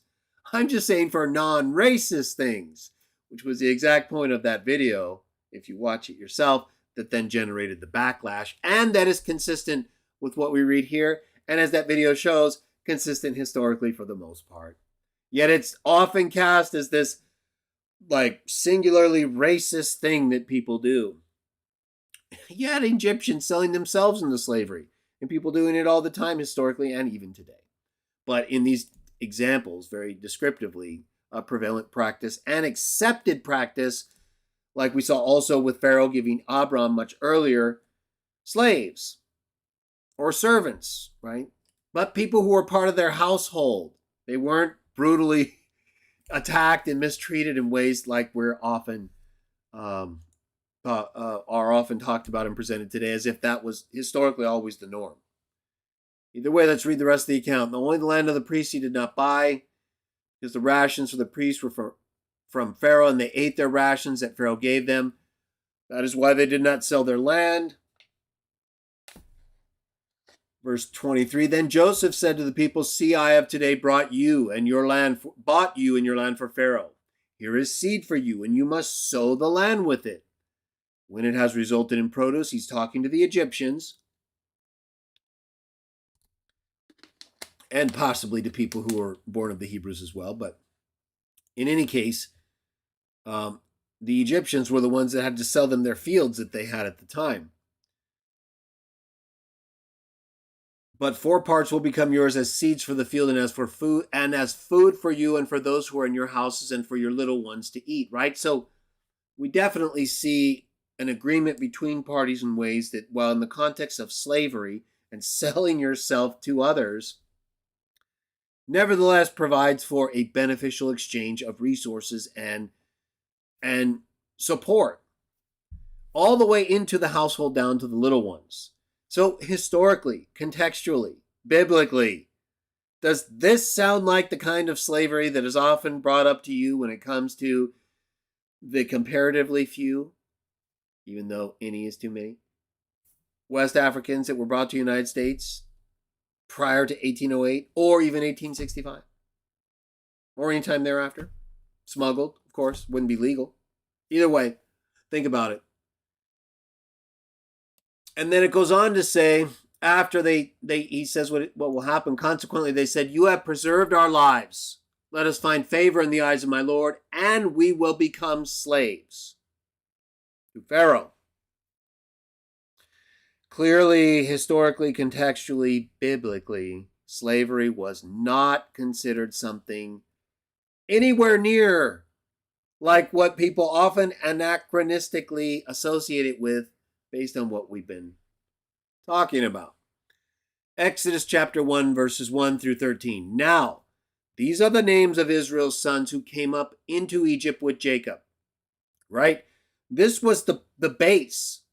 I'm just saying for non-racist things, which was the exact point of that video, if you watch it yourself, that then generated the backlash. And that is consistent with what we read here. And as that video shows, consistent historically for the most part. Yet it's often cast as this singularly racist thing that people do. You had Egyptians selling themselves into slavery, and people doing it all the time historically and even today. But in these examples, very descriptively, a prevalent practice and accepted practice, like we saw also with Pharaoh giving Abram much earlier, slaves or servants, right? But people who were part of their household. They weren't brutally attacked and mistreated in ways like we're often are often talked about and presented today, as if that was historically always the norm. Either way, let's read the rest of the account. Only the land of the priests he did not buy, because the rations for the priests were from Pharaoh, and they ate their rations that Pharaoh gave them. That is why they did not sell their land. Verse 23, then Joseph said to the people, see, I have today bought you and your land for Pharaoh. Here is seed for you, and you must sow the land with it. When it has resulted in produce, he's talking to the Egyptians, and possibly to people who were born of the Hebrews as well. But in any case, the Egyptians were the ones that had to sell them their fields that they had at the time. But 4 parts will become yours as seeds for the field, and as food for you and for those who are in your houses and for your little ones to eat, right? So we definitely see an agreement between parties in ways that, while in the context of slavery and selling yourself to others, nevertheless provides for a beneficial exchange of resources and support, all the way into the household down to the little ones. So historically, contextually, biblically, does this sound like the kind of slavery that is often brought up to you when it comes to the comparatively few, even though any is too many, West Africans that were brought to the United States prior to 1808 or even 1865 or any time thereafter? Smuggled, of course, wouldn't be legal. Either way, think about it. And then it goes on to say, after he says what will happen. Consequently, they said, you have preserved our lives. Let us find favor in the eyes of my Lord, and we will become slaves to Pharaoh. Clearly, historically, contextually, biblically, slavery was not considered something anywhere near like what people often anachronistically associate it with, based on what we've been talking about. Exodus chapter 1, verses 1 through 13. Now, these are the names of Israel's sons who came up into Egypt with Jacob. Right? This was the base,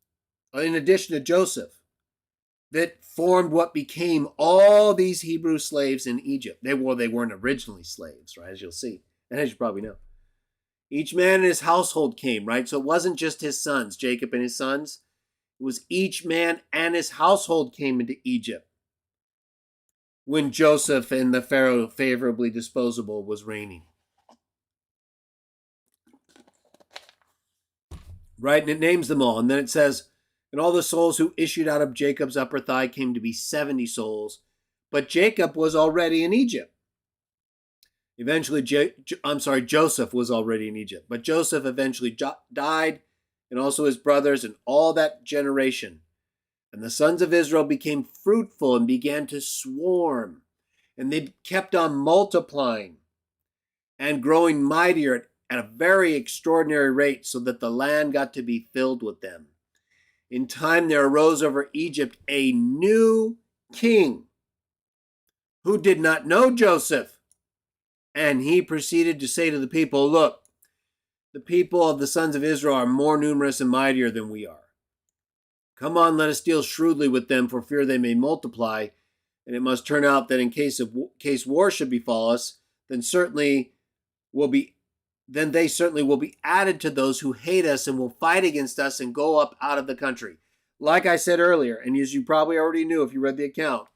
in addition to Joseph, that formed what became all these Hebrew slaves in Egypt. They weren't originally slaves, right? As you'll see, and as you probably know. Each man and his household came, right? So it wasn't just his sons, Jacob and his sons. It was each man and his household came into Egypt when Joseph and the Pharaoh favorably disposable was reigning. Right? And it names them all. And then it says, and all the souls who issued out of Jacob's upper thigh came to be 70 souls. But Jacob was already in Egypt. Eventually, Joseph was already in Egypt. But Joseph eventually died, and also his brothers and all that generation. And the sons of Israel became fruitful and began to swarm. And they kept on multiplying and growing mightier at a very extraordinary rate, so that the land got to be filled with them. In time there arose over Egypt a new king who did not know Joseph. And he proceeded to say to the people, look, the people of the sons of Israel are more numerous and mightier than we are. Come on, let us deal shrewdly with them, for fear they may multiply. And it must turn out that in case war should befall us, then they certainly will be added to those who hate us and will fight against us and go up out of the country. Like I said earlier, and as you probably already knew if you read the account,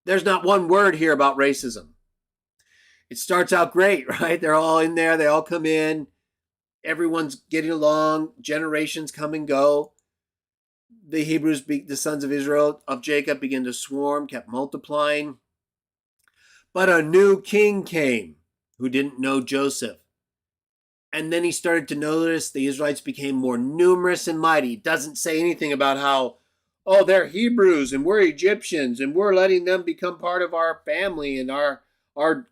there's not one word here about racism. It starts out great, right? They're all in there. They all come in. Everyone's getting along. Generations come and go. The Hebrews, the sons of Israel, of Jacob, began to swarm, kept multiplying. But a new king came who didn't know Joseph. And then he started to notice the Israelites became more numerous and mighty. It doesn't say anything about how, oh, they're Hebrews and we're Egyptians and we're letting them become part of our family and our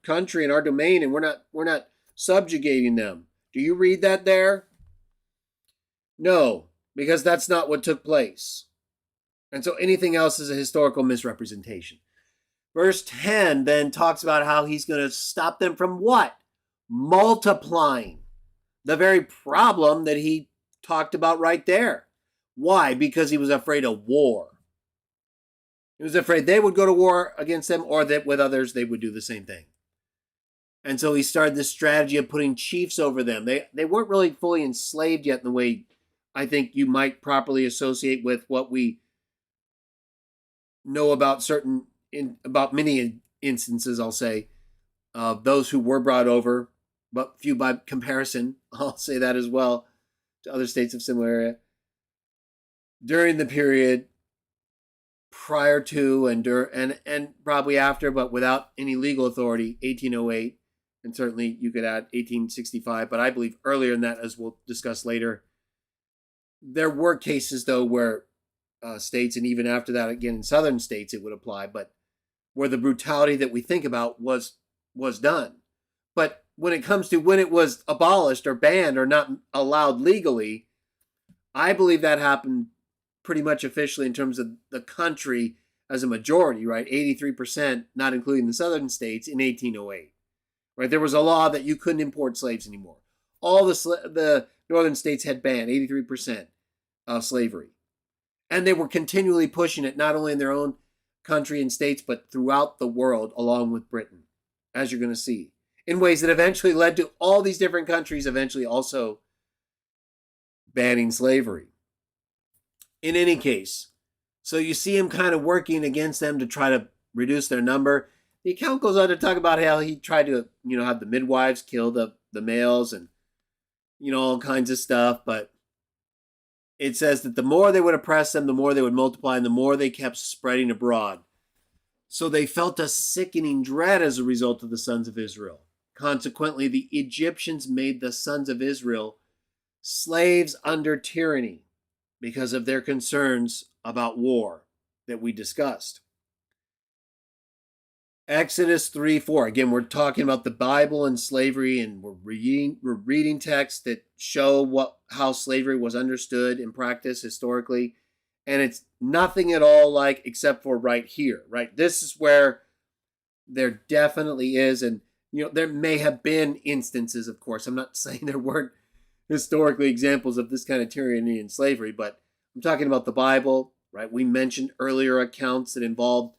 country and our domain, and we're not subjugating them. Do you read that there? No, because that's not what took place. And so anything else is a historical misrepresentation. Verse 10 then talks about how he's going to stop them from what? Multiplying. The very problem that he talked about right there. Why? Because he was afraid of war. He was afraid they would go to war against them, or that with others they would do the same thing. And so he started this strategy of putting chiefs over them. They weren't really fully enslaved yet in the way I think you might properly associate with what we know about about many instances, I'll say, of those who were brought over, but few by comparison. I'll say that as well to other states of similar area. During the period prior to and probably after, but without any legal authority, 1808, and certainly you could add 1865, but I believe earlier than that, as we'll discuss later. There were cases, though, where states, and even after that, again, in southern states, it would apply, but where the brutality that we think about was done. But when it comes to when it was abolished or banned or not allowed legally, I believe that happened pretty much officially in terms of the country as a majority, right? 83%, not including the southern states, in 1808. Right? There was a law that you couldn't import slaves anymore. All the northern states had banned 83% of slavery. And they were continually pushing it, not only in their own country and states, but throughout the world, along with Britain, as you're going to see, in ways that eventually led to all these different countries eventually also banning slavery. In any case, so you see him kind of working against them to try to reduce their number. The account goes on to talk about how he tried to, have the midwives kill the males and, all kinds of stuff. But it says that the more they would oppress them, the more they would multiply, and the more they kept spreading abroad. So they felt a sickening dread as a result of the sons of Israel. Consequently, the Egyptians made the sons of Israel slaves under tyranny because of their concerns about war that we discussed. Exodus 3:4. Again, we're talking about the Bible and slavery, and we're reading texts that show how slavery was understood in practice historically. And it's nothing at all like, except for right here, right? This is where there definitely is. And, there may have been instances, of course. I'm not saying there weren't historically examples of this kind of tyranny and slavery, but I'm talking about the Bible, right? We mentioned earlier accounts that involved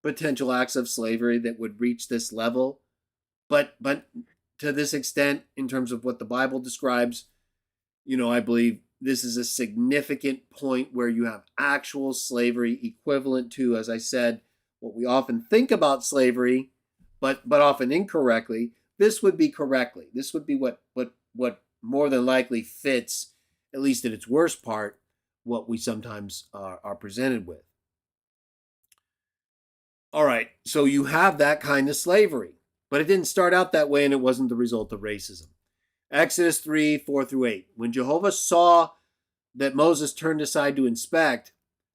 potential acts of slavery that would reach this level. But to this extent in terms of what the Bible describes, I believe this is a significant point where you have actual slavery equivalent to, as I said, what we often think about slavery, but often incorrectly. This would be correctly. This would be what more than likely fits, at least in its worst part, what we sometimes are presented with. All right, so you have that kind of slavery, but it didn't start out that way, and it wasn't the result of racism. Exodus 3, 4 through 8. When Jehovah saw that Moses turned aside to inspect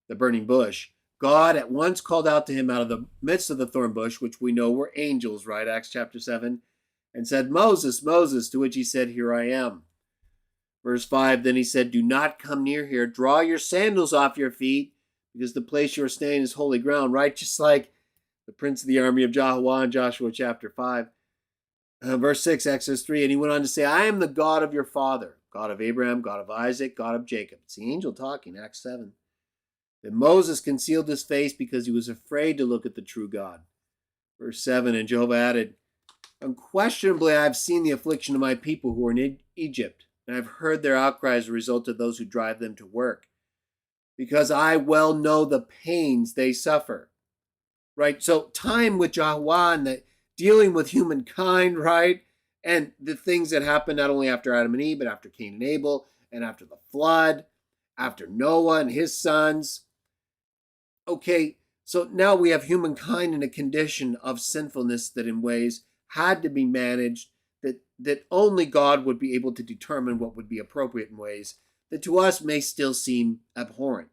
the burning bush, God at once called out to him out of the midst of the thorn bush, which we know were angels, right? Acts chapter 7, and said, Moses, Moses, to which he said, Here I am. Verse 5, then he said, Do not come near here. Draw your sandals off your feet, because the place you are staying is holy ground, right? Just like the prince of the army of Jehovah in Joshua chapter 5. Verse 6, Exodus 3, and he went on to say, I am the God of your father, God of Abraham, God of Isaac, God of Jacob. It's the angel talking, Acts 7. Then Moses concealed his face because he was afraid to look at the true God. Verse 7, and Jehovah added, Unquestionably I have seen the affliction of my people who are in Egypt, and I have heard their outcry as a result of those who drive them to work, because I well know the pains they suffer. Right? So time with Jehovah and the dealing with humankind, right? And the things that happened not only after Adam and Eve, but after Cain and Abel, and after the flood, after Noah and his sons. Okay, so now we have humankind in a condition of sinfulness that in ways had to be managed, that only God would be able to determine what would be appropriate in ways that to us may still seem abhorrent,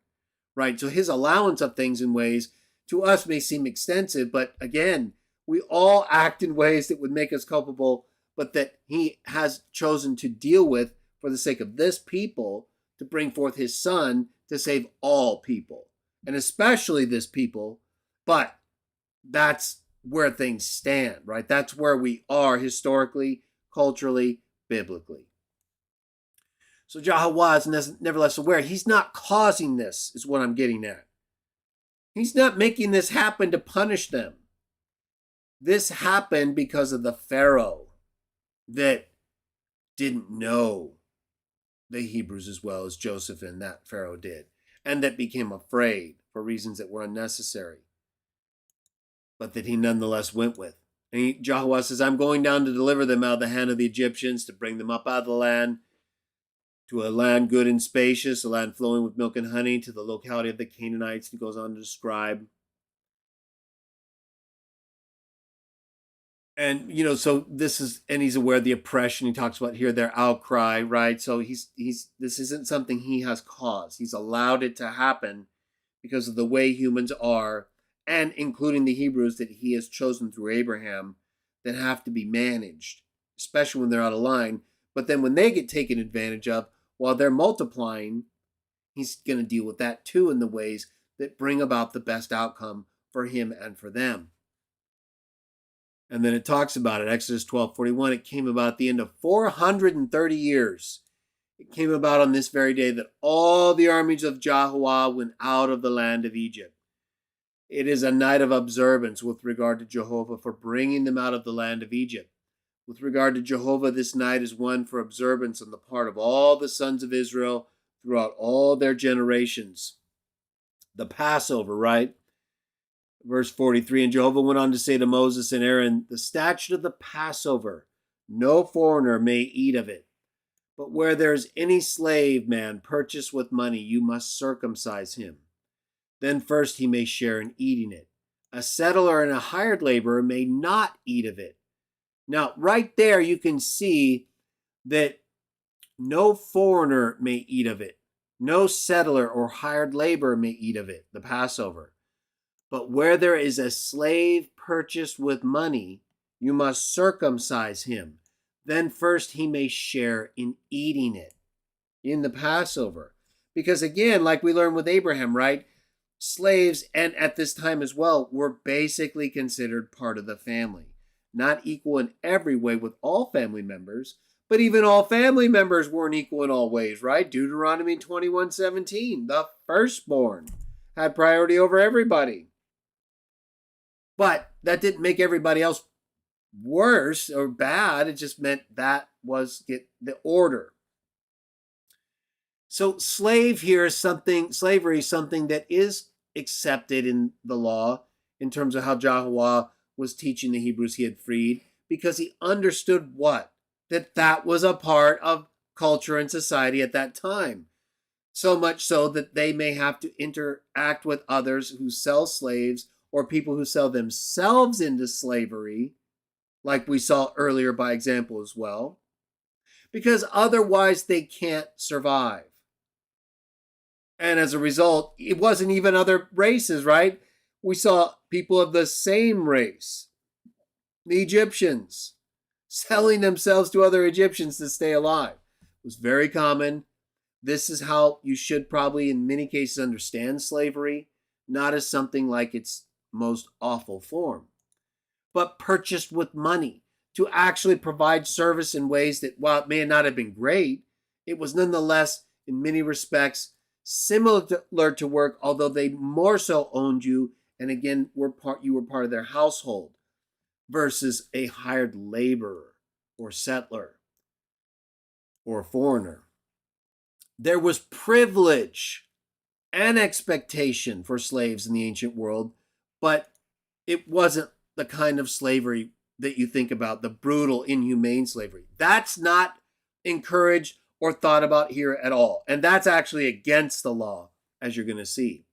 right? So his allowance of things in ways to us may seem extensive, but again, we all act in ways that would make us culpable, but that he has chosen to deal with for the sake of this people to bring forth his son to save all people, and especially this people. But that's where things stand, right? That's where we are historically, culturally, biblically. So Jehovah is nevertheless aware. He's not causing this, is what I'm getting at. He's not making this happen to punish them. This happened because of the Pharaoh that didn't know the Hebrews as well as Joseph and that Pharaoh did, and that became afraid for reasons that were unnecessary, but that he nonetheless went with. And Jehovah says, I'm going down to deliver them out of the hand of the Egyptians, to bring them up out of the land, to a land good and spacious, a land flowing with milk and honey, to the locality of the Canaanites. He goes on to describe. And, so this is, and he's aware of the oppression. He talks about here their outcry, right? So this isn't something he has caused. He's allowed it to happen because of the way humans are, and including the Hebrews that he has chosen through Abraham, that have to be managed, especially when they're out of line. But then when they get taken advantage of, while they're multiplying, he's going to deal with that too in the ways that bring about the best outcome for him and for them. And then it talks about it, Exodus 12:41, it came about at the end of 430 years. It came about on this very day that all the armies of Jehovah went out of the land of Egypt. It is a night of observance with regard to Jehovah for bringing them out of the land of Egypt. With regard to Jehovah, this night is one for observance on the part of all the sons of Israel throughout all their generations. The Passover, right? Verse 43, and Jehovah went on to say to Moses and Aaron, the statute of the Passover, no foreigner may eat of it. But where there is any slave man purchased with money, you must circumcise him. Then first he may share in eating it. A settler and a hired laborer may not eat of it. Now, right there you can see that no foreigner may eat of it. No settler or hired laborer may eat of it, the Passover. But where there is a slave purchased with money, you must circumcise him. Then first he may share in eating it, in the Passover. Because again, like we learned with Abraham, right? Slaves, and at this time as well, were basically considered part of the family. Not equal in every way with all family members, but even all family members weren't equal in all ways, right? Deuteronomy 21:17, the firstborn had priority over everybody. But that didn't make everybody else worse or bad. It just meant that was the order. So slavery is something that is accepted in the law in terms of how Yahweh was teaching the Hebrews he had freed, because he understood what? That was a part of culture and society at that time. So much so that they may have to interact with others who sell slaves or people who sell themselves into slavery, like we saw earlier by example as well, because otherwise they can't survive. And as a result, it wasn't even other races, right? We saw people of the same race, the Egyptians, selling themselves to other Egyptians to stay alive. It was very common. This is how you should probably, in many cases, understand slavery, not as something like its most awful form, but purchased with money to actually provide service in ways that, while it may not have been great, it was nonetheless, in many respects, similar to work, although they more so owned you, and again, you were part of their household, versus a hired laborer or settler or foreigner. There was privilege and expectation for slaves in the ancient world, but it wasn't the kind of slavery that you think about, the brutal, inhumane slavery. That's not encouraged or thought about here at all. And that's actually against the law, as you're going to see.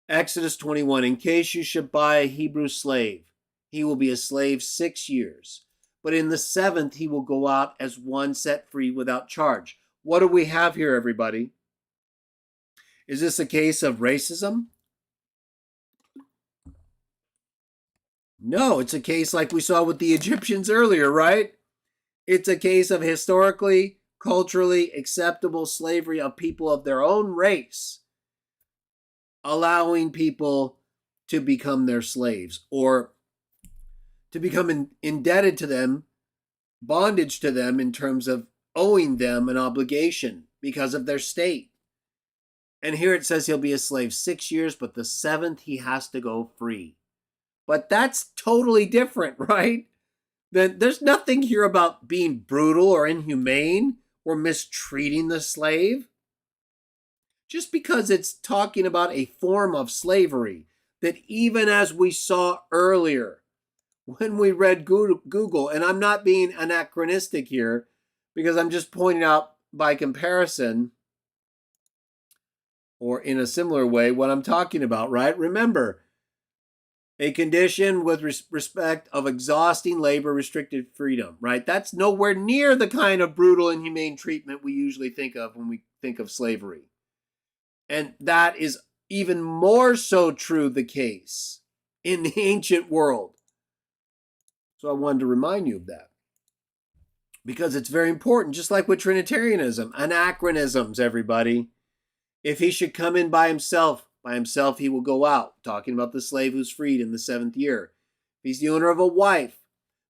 Exodus 21, in case you should buy a Hebrew slave, he will be a slave 6 years. But in the 7th, he will go out as one set free without charge. What do we have here, everybody? Is this a case of racism? No, it's a case like we saw with the Egyptians earlier, right? It's a case of historically, culturally acceptable slavery of people of their own race, allowing people to become their slaves or to become indebted to them, bondage to them in terms of owing them an obligation because of their state. And here it says he'll be a slave 6 years, but the 7th he has to go free. But that's totally different, right? There's nothing here about being brutal or inhumane or mistreating the slave. Just because it's talking about a form of slavery that, even as we saw earlier when we read Google, and I'm not being anachronistic here because I'm just pointing out by comparison or in a similar way what I'm talking about, right? Remember, a condition with respect of exhausting labor, restricted freedom, right? That's nowhere near the kind of brutal and inhumane treatment we usually think of when we think of slavery. And that is even more so true the case in the ancient world. So I wanted to remind you of that, because it's very important, just like with Trinitarianism, anachronisms, everybody. If he should come in by himself he will go out, talking about the slave who's freed in the 7th year. If he's the owner of a wife,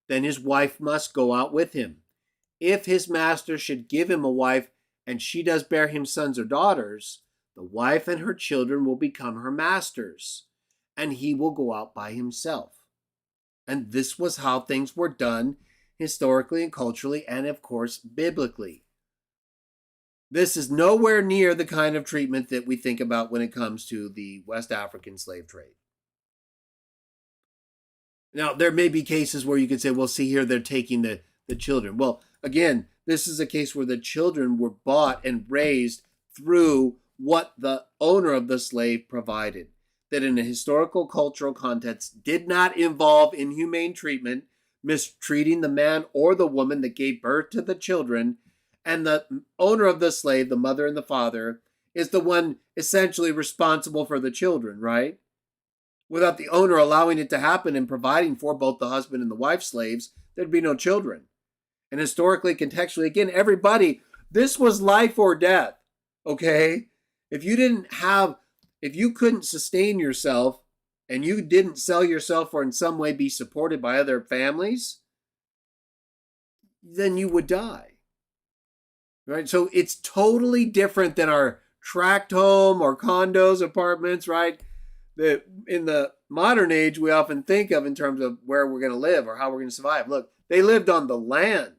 then his wife must go out with him. If his master should give him a wife and she does bear him sons or daughters, the wife and her children will become her masters, and he will go out by himself. And this was how things were done historically and culturally, and of course, biblically. This is nowhere near the kind of treatment that we think about when it comes to the West African slave trade. Now, there may be cases where you could say, well, see here, they're taking the children. Well, again, this is a case where the children were bought and raised through what the owner of the slave provided, that in a historical cultural context did not involve inhumane treatment, mistreating the man or the woman that gave birth to the children, and the owner of the slave, the mother and the father, is the one essentially responsible for the children, right? Without the owner allowing it to happen and providing for both the husband and the wife slaves, there'd be no children. And historically, contextually, again, everybody, this was life or death, okay? If you couldn't sustain yourself and you didn't sell yourself or in some way be supported by other families, then you would die. Right? So it's totally different than our tract home or condos, apartments, right? In the modern age we often think of in terms of where we're going to live or how we're going to survive. Look, they lived on the land.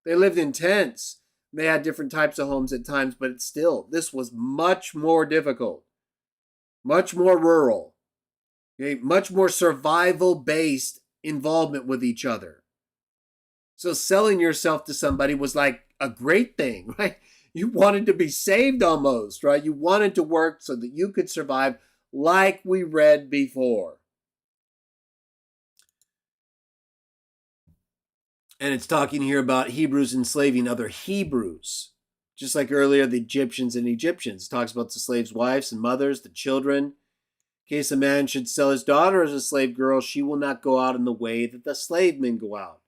They lived in tents. They had different types of homes at times, but still, this was much more difficult, much more rural, okay? Much more survival-based involvement with each other. So selling yourself to somebody was like a great thing, right? You wanted to be saved almost, right? You wanted to work so that you could survive, like we read before. And it's talking here about Hebrews enslaving other Hebrews. Just like earlier, the Egyptians and Egyptians. It talks about the slaves' wives and mothers, the children. In case a man should sell his daughter as a slave girl, she will not go out in the way that the slave men go out.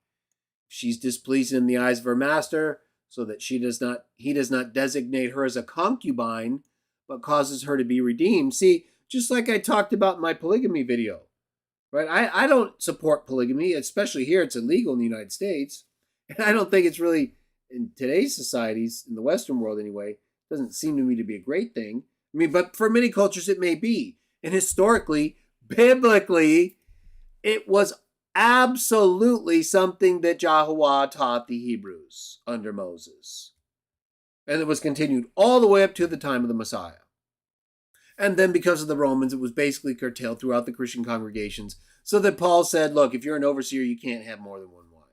If she's displeasing in the eyes of her master, so that he does not designate her as a concubine, but causes her to be redeemed. See, just like I talked about in my polygamy video, right? I don't support polygamy, especially here. It's illegal in the United States. And I don't think it's really, in today's societies, in the Western world anyway, doesn't seem to me to be a great thing. I mean, but for many cultures it may be. And historically, biblically, it was absolutely something that Yahuwah taught the Hebrews under Moses. And it was continued all the way up to the time of the Messiah. And then because of the Romans, it was basically curtailed throughout the Christian congregations, so that Paul said, look, if you're an overseer, you can't have more than one wife.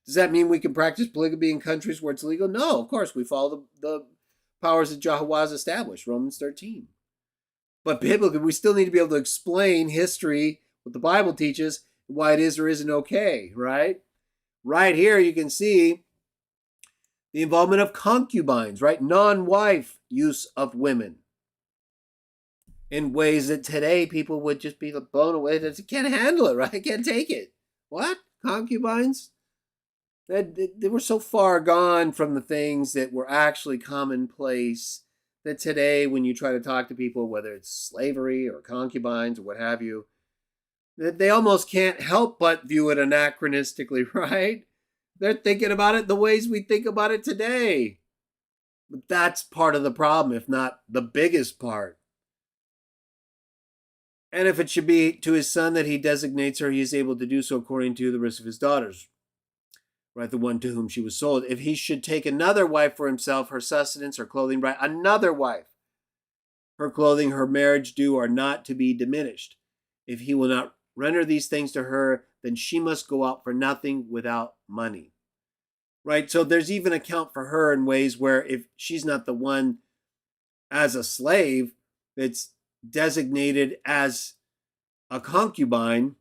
Does that mean we can practice polygamy in countries where it's legal? No, of course, we follow the powers that Yahuwah has established, Romans 13. But biblically, we still need to be able to explain history, what the Bible teaches, why it is or isn't okay, right? Right here, you can see the involvement of concubines, right? Non-wife use of women in ways that today people would just be blown away that they can't handle it, right? I can't take it. What? Concubines? They were so far gone from the things that were actually commonplace that today, when you try to talk to people, whether it's slavery or concubines or what have you, that they almost can't help but view it anachronistically, right? They're thinking about it the ways we think about it today. But that's part of the problem, if not the biggest part. And if it should be to his son that he designates her, he is able to do so according to the risk of his daughters, right? The one to whom she was sold. If he should take another wife for himself, her sustenance, her clothing, right? Another wife. Her clothing, her marriage due are not to be diminished. If he will not render these things to her, then she must go out for nothing without money, right? So there's even account for her in ways where if she's not the one as a slave that's designated as a concubine,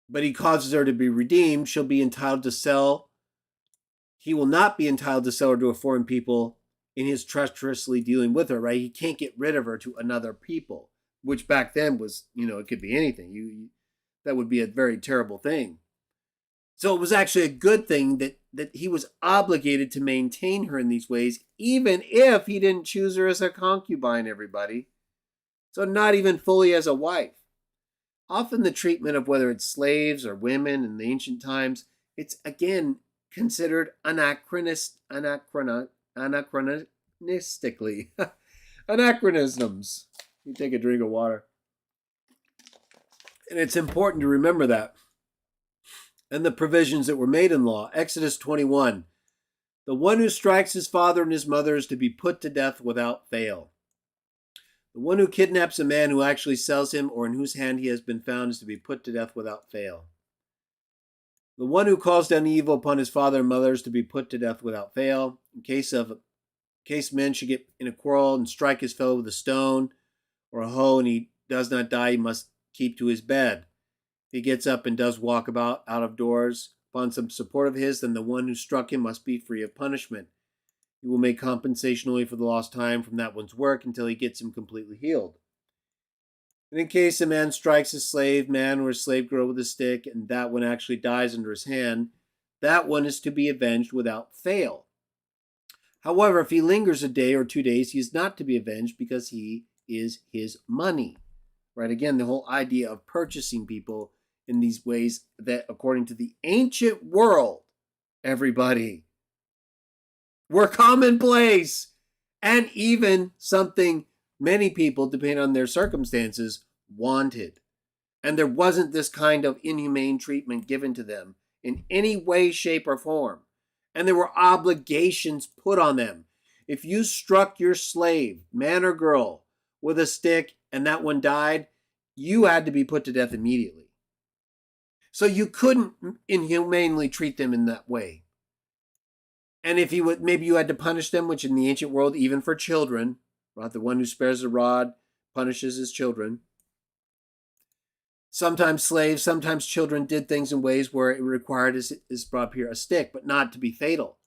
but he causes her to be redeemed, she'll be entitled to sell. He will not be entitled to sell her to a foreign people in his treacherously dealing with her, right? He can't get rid of her to another people, which back then was, it could be anything. That would be a very terrible thing. So it was actually a good thing that he was obligated to maintain her in these ways, even if he didn't choose her as a concubine, everybody. So not even fully as a wife. Often the treatment of whether it's slaves or women in the ancient times, it's again considered anachronistically. Anachronisms. You take a drink of water. And it's important to remember that. And the provisions that were made in law. Exodus 21. The one who strikes his father and his mother is to be put to death without fail. The one who kidnaps a man who actually sells him or in whose hand he has been found is to be put to death without fail. The one who calls down evil upon his father and mother is to be put to death without fail. In case men should get in a quarrel and strike his fellow with a stone or a hoe and he does not die, he must keep to his bed. If he gets up and does walk about out of doors upon some support of his, then the one who struck him must be free of punishment. He will make compensation only for the lost time from that one's work until he gets him completely healed. And in case a man strikes a slave man or a slave girl with a stick, and that one actually dies under his hand, that one is to be avenged without fail. However, if he lingers a day or 2 days, he is not to be avenged because he is his money. Right? Again, the whole idea of purchasing people in these ways that, according to the ancient world, everybody, were commonplace and even something many people, depending on their circumstances, wanted. And there wasn't this kind of inhumane treatment given to them in any way, shape, or form. And there were obligations put on them. If you struck your slave, man or girl, with a stick and that one died, you had to be put to death immediately. So you couldn't inhumanely treat them in that way. And if you would, maybe you had to punish them, which in the ancient world, even for children, right? The one who spares the rod punishes his children. Sometimes slaves, sometimes children did things in ways where it required, is brought up here, a stick, but not to be fatal.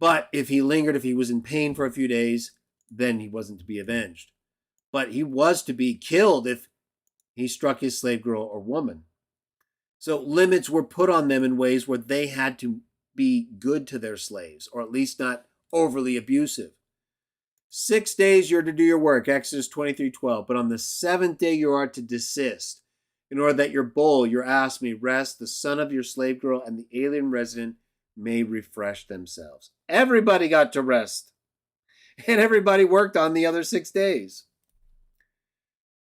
But if he lingered, if he was in pain for a few days, then he wasn't to be avenged. But he was to be killed if he struck his slave girl or woman. So limits were put on them in ways where they had to be good to their slaves, or at least not overly abusive. 6 days you're to do your work, Exodus 23:12. But on the seventh day you are to desist, in order that your bull, your ass may rest, the son of your slave girl, and the alien resident may refresh themselves. Everybody got to rest. And everybody worked on the other 6 days.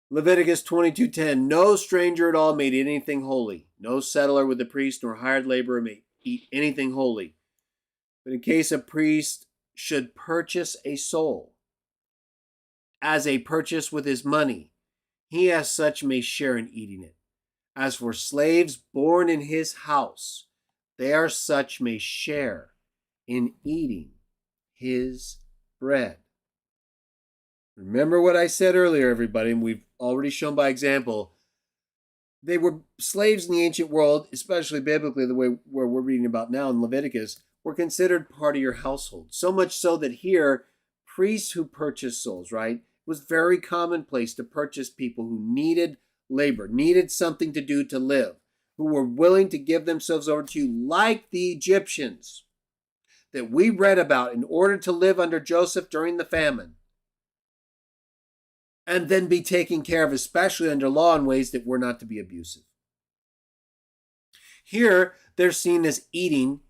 Leviticus 22:10. No stranger at all may eat anything holy. No settler with a priest nor hired laborer may eat anything holy. But in case a priest should purchase a soul, as a purchase with his money, he as such may share in eating it. As for slaves born in his house, they are such may share in eating his bread. Remember what I said earlier, everybody, and we've already shown by example. They were slaves in the ancient world, especially biblically, the way where we're reading about now in Leviticus, were considered part of your household. So much so that here, priests who purchased souls, right? It was very commonplace to purchase people who needed labor, needed something to do to live, who were willing to give themselves over to you, like the Egyptians that we read about in order to live under Joseph during the famine, and then be taken care of, especially under law, in ways that were not to be abusive. Here, they're seen as eating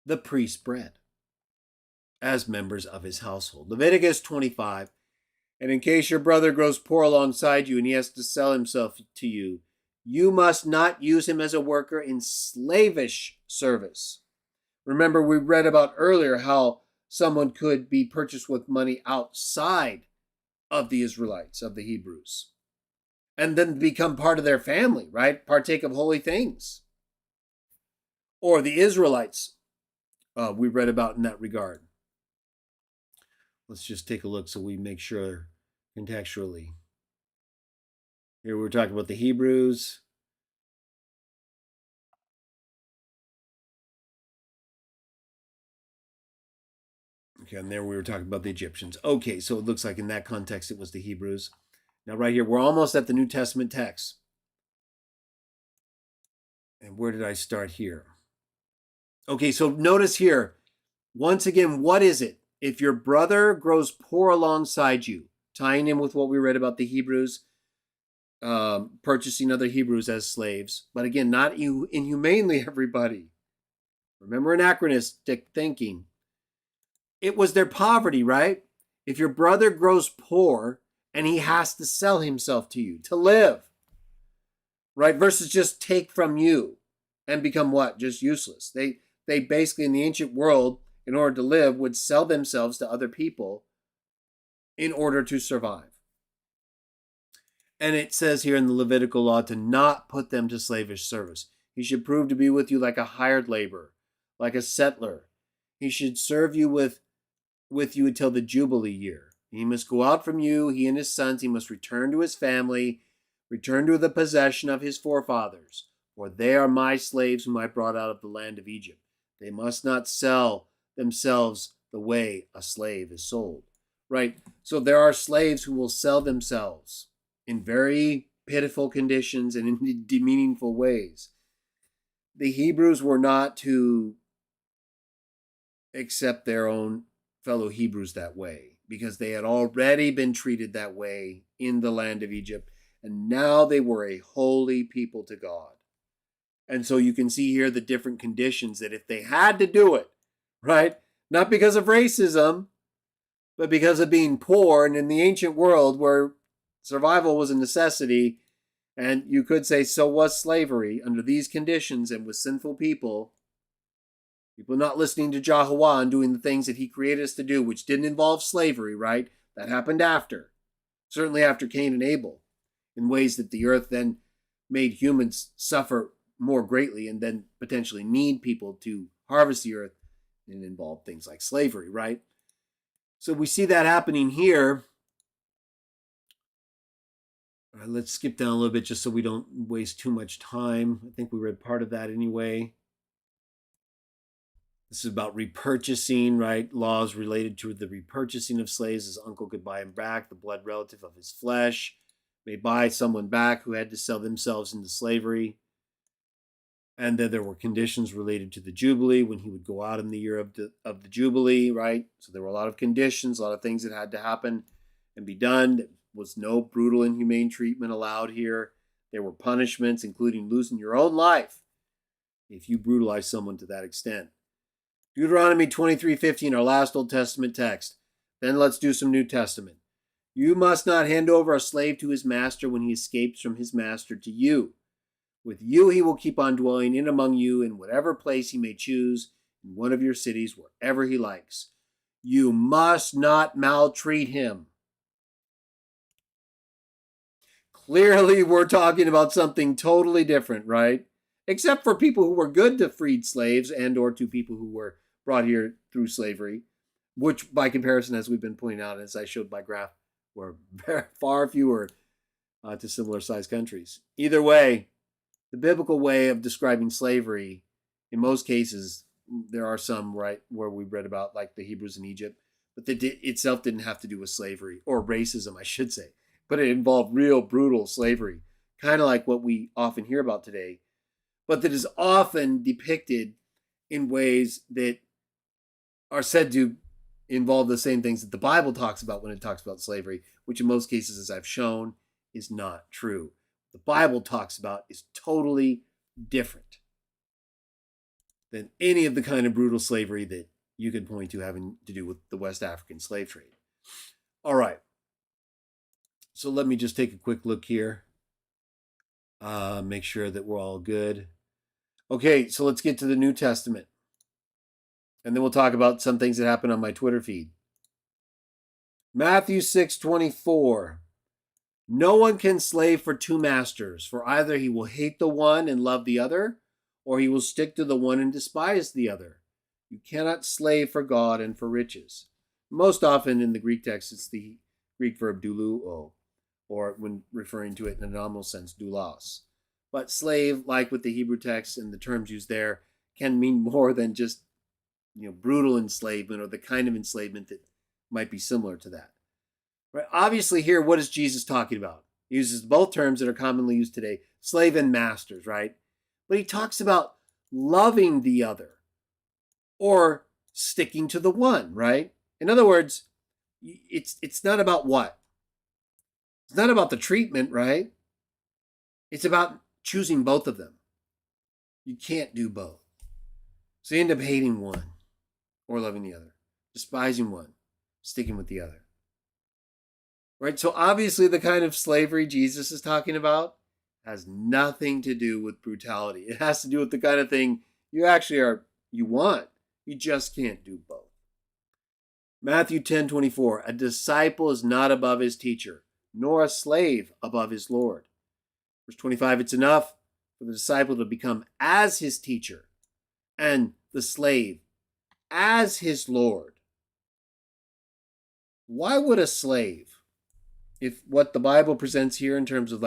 the priest's bread as members of his household. Leviticus 25. And in case your brother grows poor alongside you and he has to sell himself to you, you must not use him as a worker in slavish service. Remember, we read about earlier how someone could be purchased with money outside of the Israelites, of the Hebrews, and then become part of their family, right? Partake of holy things. Or the Israelites, we read about in that regard. Let's just take a look so we make sure contextually. Here we're talking about the Hebrews. Okay, and there we were talking about the Egyptians. Okay, so it looks like in that context it was the Hebrews. Now right here, we're almost at the New Testament text. And where did I start here? Okay, so notice here, once again, what is it? If your brother grows poor alongside you, tying in with what we read about the Hebrews, purchasing other Hebrews as slaves, but again, not inhumanely, everybody. Remember anachronistic thinking. It was their poverty, right? If your brother grows poor and he has to sell himself to you to live, right? Versus just take from you and become what? Just useless. They basically, in the ancient world, in order to live, would sell themselves to other people in order to survive. And it says here in the Levitical law to not put them to slavish service. He should prove to be with you like a hired laborer, like a settler. He should serve you with you until the Jubilee year. He must go out from you, he and his sons. He must return to his family, return to the possession of his forefathers. For they are my slaves whom I brought out of the land of Egypt. They must not sell themselves the way a slave is sold. Right? So there are slaves who will sell themselves in very pitiful conditions and in meaningful ways. The Hebrews were not to accept their own fellow Hebrews that way, because they had already been treated that way in the land of Egypt, and now they were a holy people to God. And so you can see here the different conditions that if they had to do it, right, not because of racism, but because of being poor, and in the ancient world where survival was a necessity, and you could say so was slavery under these conditions and with sinful people not listening to Jehovah and doing the things that he created us to do, which didn't involve slavery, right? That happened after, certainly after Cain and Abel, in ways that the earth then made humans suffer more greatly and then potentially need people to harvest the earth, and involved things like slavery, right? So we see that happening here. All right, let's skip down a little bit just so we don't waste too much time. I think we read part of that anyway. This is about repurchasing, right? Laws related to the repurchasing of slaves. His uncle could buy him back. The blood relative of his flesh may buy someone back who had to sell themselves into slavery. And then there were conditions related to the Jubilee when he would go out in the year of the Jubilee, right? So there were a lot of conditions, a lot of things that had to happen and be done. There was no brutal, inhumane treatment allowed here. There were punishments, including losing your own life if you brutalize someone to that extent. Deuteronomy 23:15, our last Old Testament text. Then let's do some New Testament. You must not hand over a slave to his master when he escapes from his master to you. With you he will keep on dwelling in among you in whatever place he may choose, in one of your cities, wherever he likes. You must not maltreat him. Clearly, we're talking about something totally different, right? Except for people who were good to freed slaves and or to people who were brought here through slavery, which by comparison, as we've been pointing out, as I showed by graph, were far fewer to similar sized countries. Either way, the biblical way of describing slavery, in most cases, there are some, right, where we read about, like the Hebrews in Egypt, but that itself didn't have to do with slavery, or racism, I should say, but it involved real brutal slavery, kind of like what we often hear about today, but that is often depicted in ways that are said to involve the same things that the Bible talks about when it talks about slavery, which in most cases, as I've shown, is not true. The Bible talks about is totally different than any of the kind of brutal slavery that you could point to having to do with the West African slave trade. All right. So let me just take a quick look here. Make sure that we're all good. Okay, so let's get to the New Testament. And then we'll talk about some things that happen on my Twitter feed. Matthew 6:24. No one can slave for two masters, for either he will hate the one and love the other, or he will stick to the one and despise the other. You cannot slave for God and for riches. Most often in the Greek text, it's the Greek verb doulouo, or when referring to it in a nominal sense, doulos. But slave, like with the Hebrew text and the terms used there, can mean more than just brutal enslavement or the kind of enslavement that might be similar to that. Right? Obviously here, what is Jesus talking about? He uses both terms that are commonly used today, slave and masters, right? But he talks about loving the other or sticking to the one, right? In other words, it's not about what? It's not about the treatment, right? It's about choosing both of them. You can't do both. So you end up hating one or loving the other, despising one, sticking with the other. Right? So obviously the kind of slavery Jesus is talking about has nothing to do with brutality. It has to do with the kind of thing you want. You just can't do both. Matthew 10:24. A disciple is not above his teacher, nor a slave above his Lord. Verse 25. It's enough for the disciple to become as his teacher and the slave as his Lord. Why would a slave, if what the Bible presents here in terms of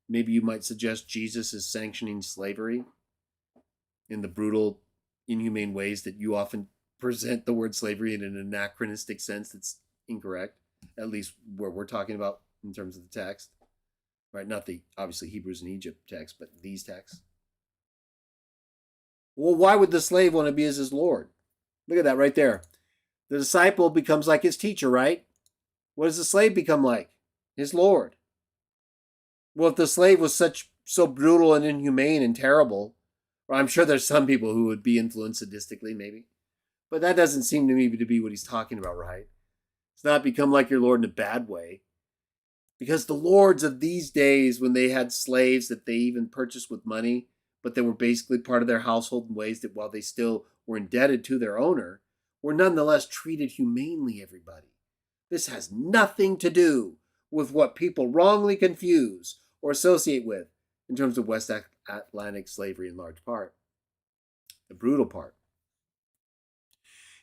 maybe you might suggest Jesus is sanctioning slavery in the brutal, inhumane ways that you often present the word slavery in an anachronistic sense that's incorrect, at least where we're talking about in terms of the text, right? Not the, obviously, Hebrews and Egypt text, but these texts. Well, why would the slave want to be as his Lord? Look at that right there. The disciple becomes like his teacher, right? What does the slave become like? His Lord. Well, if the slave was so brutal and inhumane and terrible, well, I'm sure there's some people who would be influenced sadistically, maybe. But that doesn't seem to me to be what he's talking about, right? It's not become like your Lord in a bad way. Because the lords of these days, when they had slaves that they even purchased with money, but they were basically part of their household in ways that while they still were indebted to their owner, were nonetheless treated humanely, everybody. This has nothing to do with what people wrongly confuse or associate with in terms of West Atlantic slavery in large part. The brutal part.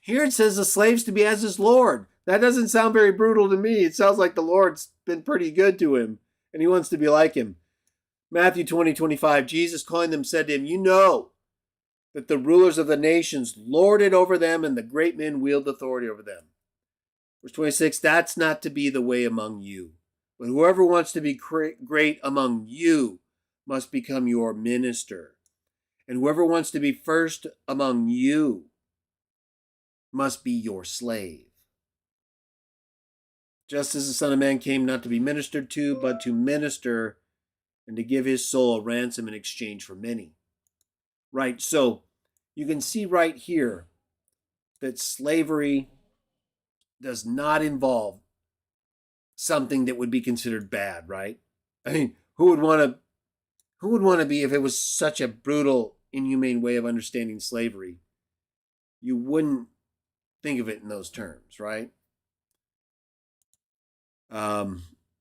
Here it says the slave's to be as his Lord. That doesn't sound very brutal to me. It sounds like the Lord's been pretty good to him, and he wants to be like him. Matthew 20:25, Jesus calling them said to him, you know that the rulers of the nations lord it over them, and the great men wield authority over them. Verse 26, that's not to be the way among you. But whoever wants to be great among you must become your minister. And whoever wants to be first among you must be your slave. Just as the Son of Man came not to be ministered to, but to minister and to give his soul a ransom in exchange for many. Right, so you can see right here that slavery does not involve something that would be considered bad, right? I mean, who would want to be, if it was such a brutal, inhumane way of understanding slavery? You wouldn't think of it in those terms, right?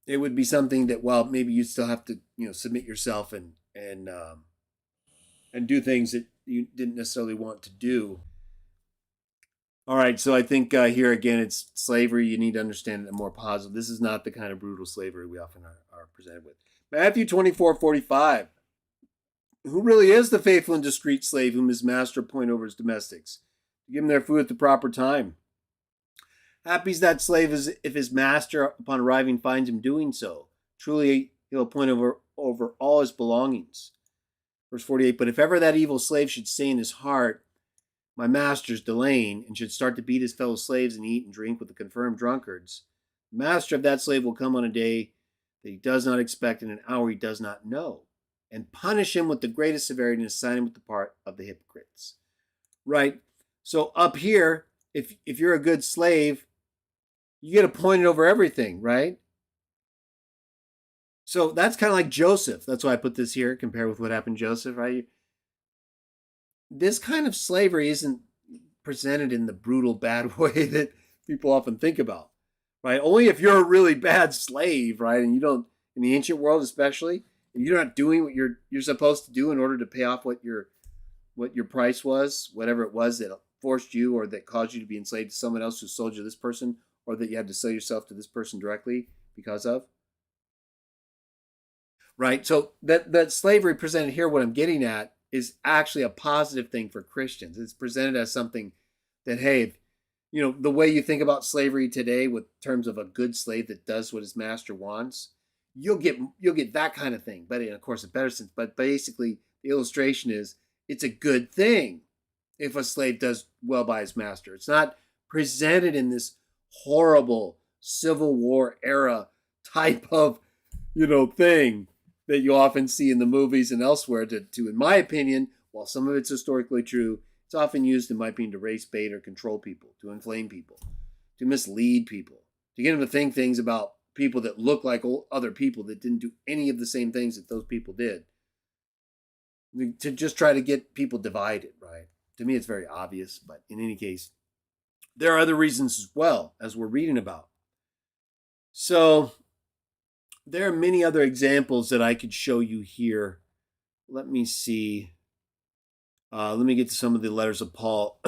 It would be something that, well, maybe you'd still have to, submit yourself and do things that you didn't necessarily want to do. All right, so I think here again, it's slavery. You need to understand it more positive. This is not the kind of brutal slavery we often are presented with. Matthew 24:45. Who really is the faithful and discreet slave whom his master appoint over his domestics? Give them their food at the proper time. Happy is that slave if his master, upon arriving, finds him doing so. Truly, he'll appoint over all his belongings. Verse 48, but if ever that evil slave should say in his heart, my master's delaying, and should start to beat his fellow slaves and eat and drink with the confirmed drunkards, the master of that slave will come on a day that he does not expect, in an hour he does not know, and punish him with the greatest severity and assign him with the part of the hypocrites. Right? So up here, if you're a good slave, you get appointed over everything, right? So that's kind of like Joseph. That's why I put this here, compared with what happened to Joseph, right? This kind of slavery isn't presented in the brutal, bad way that people often think about, right? Only if you're a really bad slave, right? And you don't, in the ancient world especially, if you're not doing what you're supposed to do in order to pay off what your price was, whatever it was that forced you or that caused you to be enslaved to someone else who sold you this person, or that you had to sell yourself to this person directly because of. Right? So that slavery presented here, what I'm getting at, is actually a positive thing for Christians. It's presented as something that, hey, the way you think about slavery today with terms of a good slave that does what his master wants, you'll get that kind of thing. But in, of course, a better sense. But basically, the illustration is it's a good thing if a slave does well by his master. It's not presented in this horrible Civil War era type of, thing that you often see in the movies and elsewhere to, in my opinion, while some of it's historically true, it's often used, in my opinion, to race bait or control people, to inflame people, to mislead people, to get them to think things about people that look like other people that didn't do any of the same things that those people did, to just try to get people divided, right? To me, it's very obvious, but in any case, there are other reasons as well, as we're reading about. So there are many other examples that I could show you here. Let me see. Let me get to some of the letters of Paul.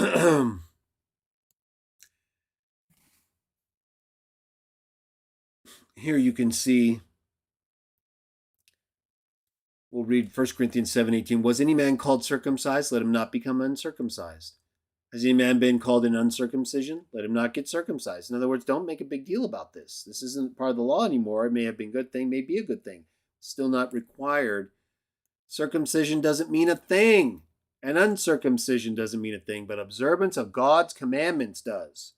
Here you can see, we'll read 1 Corinthians 7:18. Was any man called circumcised? Let him not become uncircumcised. Has any man been called in uncircumcision? Let him not get circumcised. In other words, don't make a big deal about this. This isn't part of the law anymore. It may have been a good thing, may be a good thing. It's still not required. Circumcision doesn't mean a thing, and uncircumcision doesn't mean a thing, but observance of God's commandments does.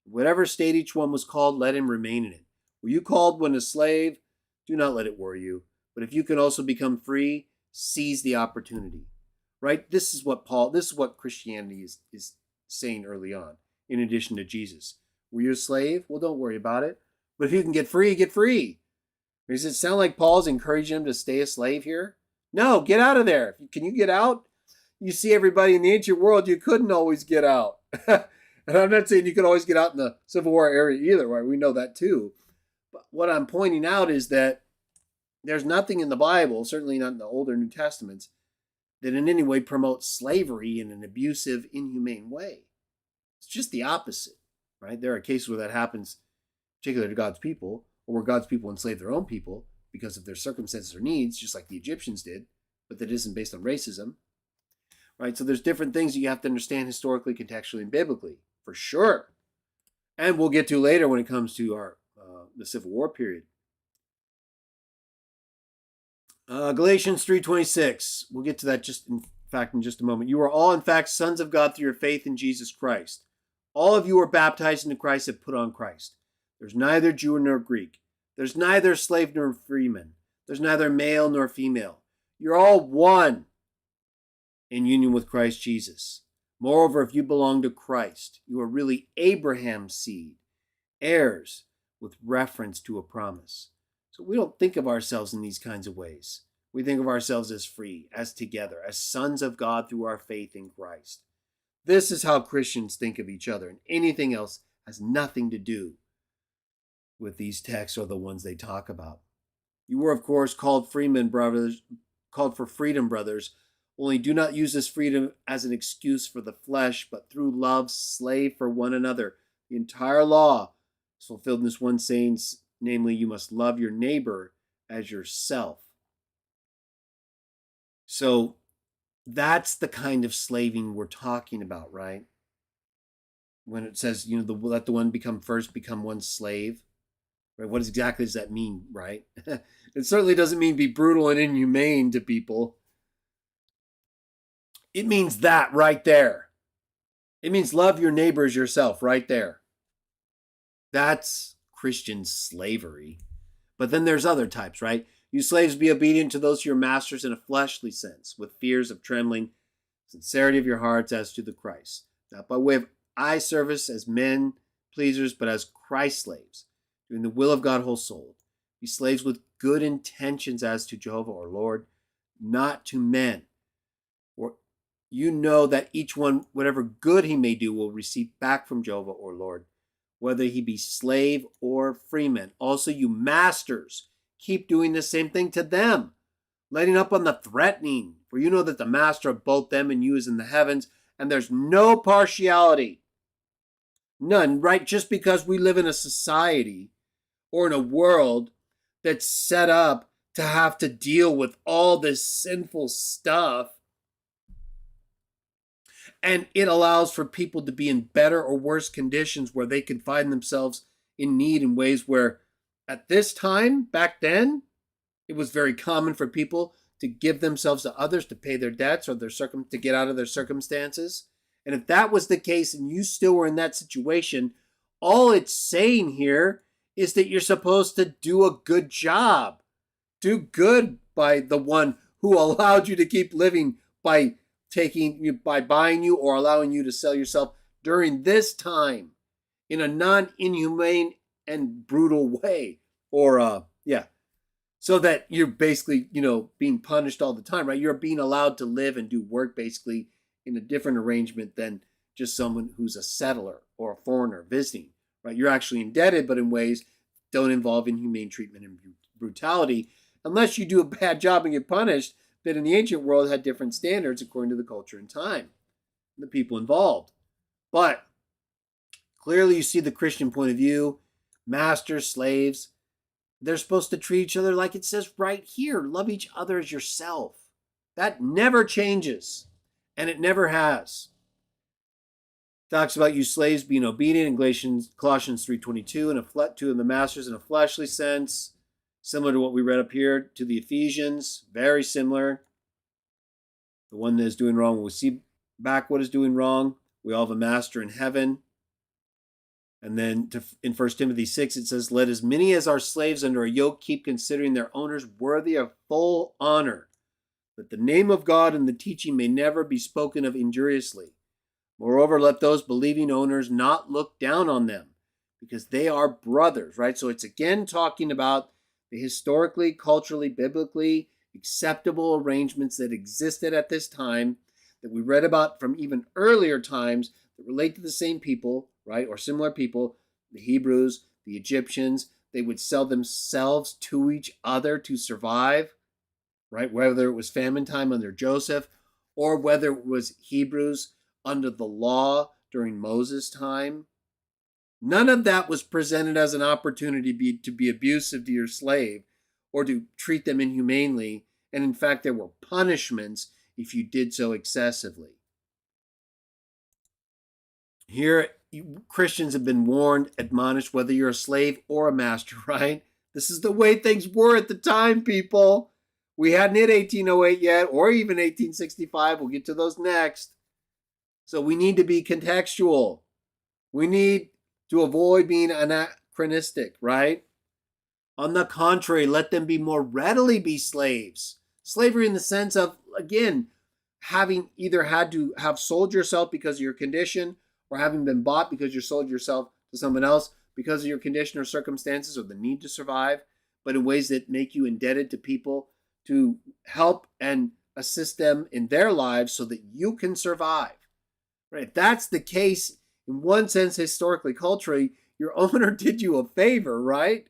Whatever state each one was called, let him remain in it. Were you called when a slave? Do not let it worry you. But if you can also become free, seize the opportunity. Right? This is what Christianity is saying early on, in addition to Jesus. Were you a slave? Well, don't worry about it. But if you can get free, get free. Does it sound like Paul's encouraging him to stay a slave here? No, get out of there. Can you get out? You see everybody in the ancient world, you couldn't always get out. And I'm not saying you could always get out in the Civil War area either, right? We know that too. But what I'm pointing out is that there's nothing in the Bible, certainly not in the Old or New Testaments, that in any way promotes slavery in an abusive, inhumane way. It's just the opposite, right? There are cases where that happens, particularly to God's people, or where God's people enslave their own people because of their circumstances or needs, just like the Egyptians did, but that isn't based on racism, right? So there's different things that you have to understand historically, contextually, and biblically, for sure. And we'll get to later when it comes to our the Civil War period. Galatians 3:26. We'll get to that in just a moment. You are all, in fact, sons of God through your faith in Jesus Christ. All of you are baptized into Christ and put on Christ. There's neither Jew nor Greek. There's neither slave nor freeman. There's neither male nor female. You're all one in union with Christ Jesus. Moreover, if you belong to Christ, you are really Abraham's seed, heirs with reference to a promise. So we don't think of ourselves in these kinds of ways. We think of ourselves as free, as together, as sons of God through our faith in Christ. This is how Christians think of each other, and anything else has nothing to do with these texts or the ones they talk about. You were, of course, called freemen, brothers, called for freedom, brothers. Only do not use this freedom as an excuse for the flesh, but through love, slave for one another. The entire law is fulfilled in this one saying, namely, you must love your neighbor as yourself. So that's the kind of slaving we're talking about, right? When it says, let the one become first, become one's slave. Right? What exactly does that mean, right? It certainly doesn't mean be brutal and inhumane to people. It means that right there. It means love your neighbor as yourself right there. That's Christian slavery. But then there's other types, right? You slaves, be obedient to those of your masters in a fleshly sense, with fears of trembling, sincerity of your hearts as to the Christ. Not by way of eye service as men pleasers, but as Christ slaves, doing the will of God whole soul. Be slaves with good intentions as to Jehovah or Lord, not to men. For you know that each one, whatever good he may do, will receive back from Jehovah or Lord, whether he be slave or freeman. Also, you masters, keep doing the same thing to them, letting up on the threatening. For you know that the master of both them and you is in the heavens, and there's no partiality. None, right? Just because we live in a society or in a world that's set up to have to deal with all this sinful stuff, and it allows for people to be in better or worse conditions where they can find themselves in need in ways where at this time, back then, it was very common for people to give themselves to others to pay their debts or to get out of their circumstances. And if that was the case and you still were in that situation, all it's saying here is that you're supposed to do a good job. Do good by the one who allowed you to keep living by buying you or allowing you to sell yourself during this time in a non-inhumane and brutal way. So that you're basically, being punished all the time, right? You're being allowed to live and do work basically in a different arrangement than just someone who's a settler or a foreigner visiting, right? You're actually indebted, but in ways don't involve inhumane treatment and brutality, unless you do a bad job and get punished. That in the ancient world had different standards according to the culture and time, and the people involved. But clearly you see the Christian point of view. Masters, slaves, they're supposed to treat each other like it says right here. Love each other as yourself. That never changes, and it never has. Talks about you slaves being obedient in Colossians 3:22, and to the masters in a fleshly sense, similar to what we read up here to the Ephesians, very similar. The one that is doing wrong will see back what is doing wrong. We all have a master in heaven. And then in 1 Timothy 6, it says, let as many as are slaves under a yoke keep considering their owners worthy of full honor, that the name of God and the teaching may never be spoken of injuriously. Moreover, let those believing owners not look down on them, because they are brothers, right? So it's again talking about the historically, culturally, biblically acceptable arrangements that existed at this time that we read about from even earlier times that relate to the same people, right? Or similar people, the Hebrews, the Egyptians. They would sell themselves to each other to survive, right? Whether it was famine time under Joseph or whether it was Hebrews under the law during Moses' time. None of that was presented as an opportunity to be abusive to your slave or to treat them inhumanely. And in fact, there were punishments if you did so excessively. Here, Christians have been warned, admonished, whether you're a slave or a master, right? This is the way things were at the time, people. We hadn't hit 1808 yet, or even 1865. We'll get to those next. So we need to be contextual. We need to avoid being anachronistic, right? On the contrary, let them be more readily be slaves. Slavery in the sense of, again, having either had to have sold yourself because of your condition or having been bought because you sold yourself to someone else because of your condition or circumstances or the need to survive, but in ways that make you indebted to people to help and assist them in their lives so that you can survive. Right? If that's the case, in one sense, historically, culturally, your owner did you a favor, right?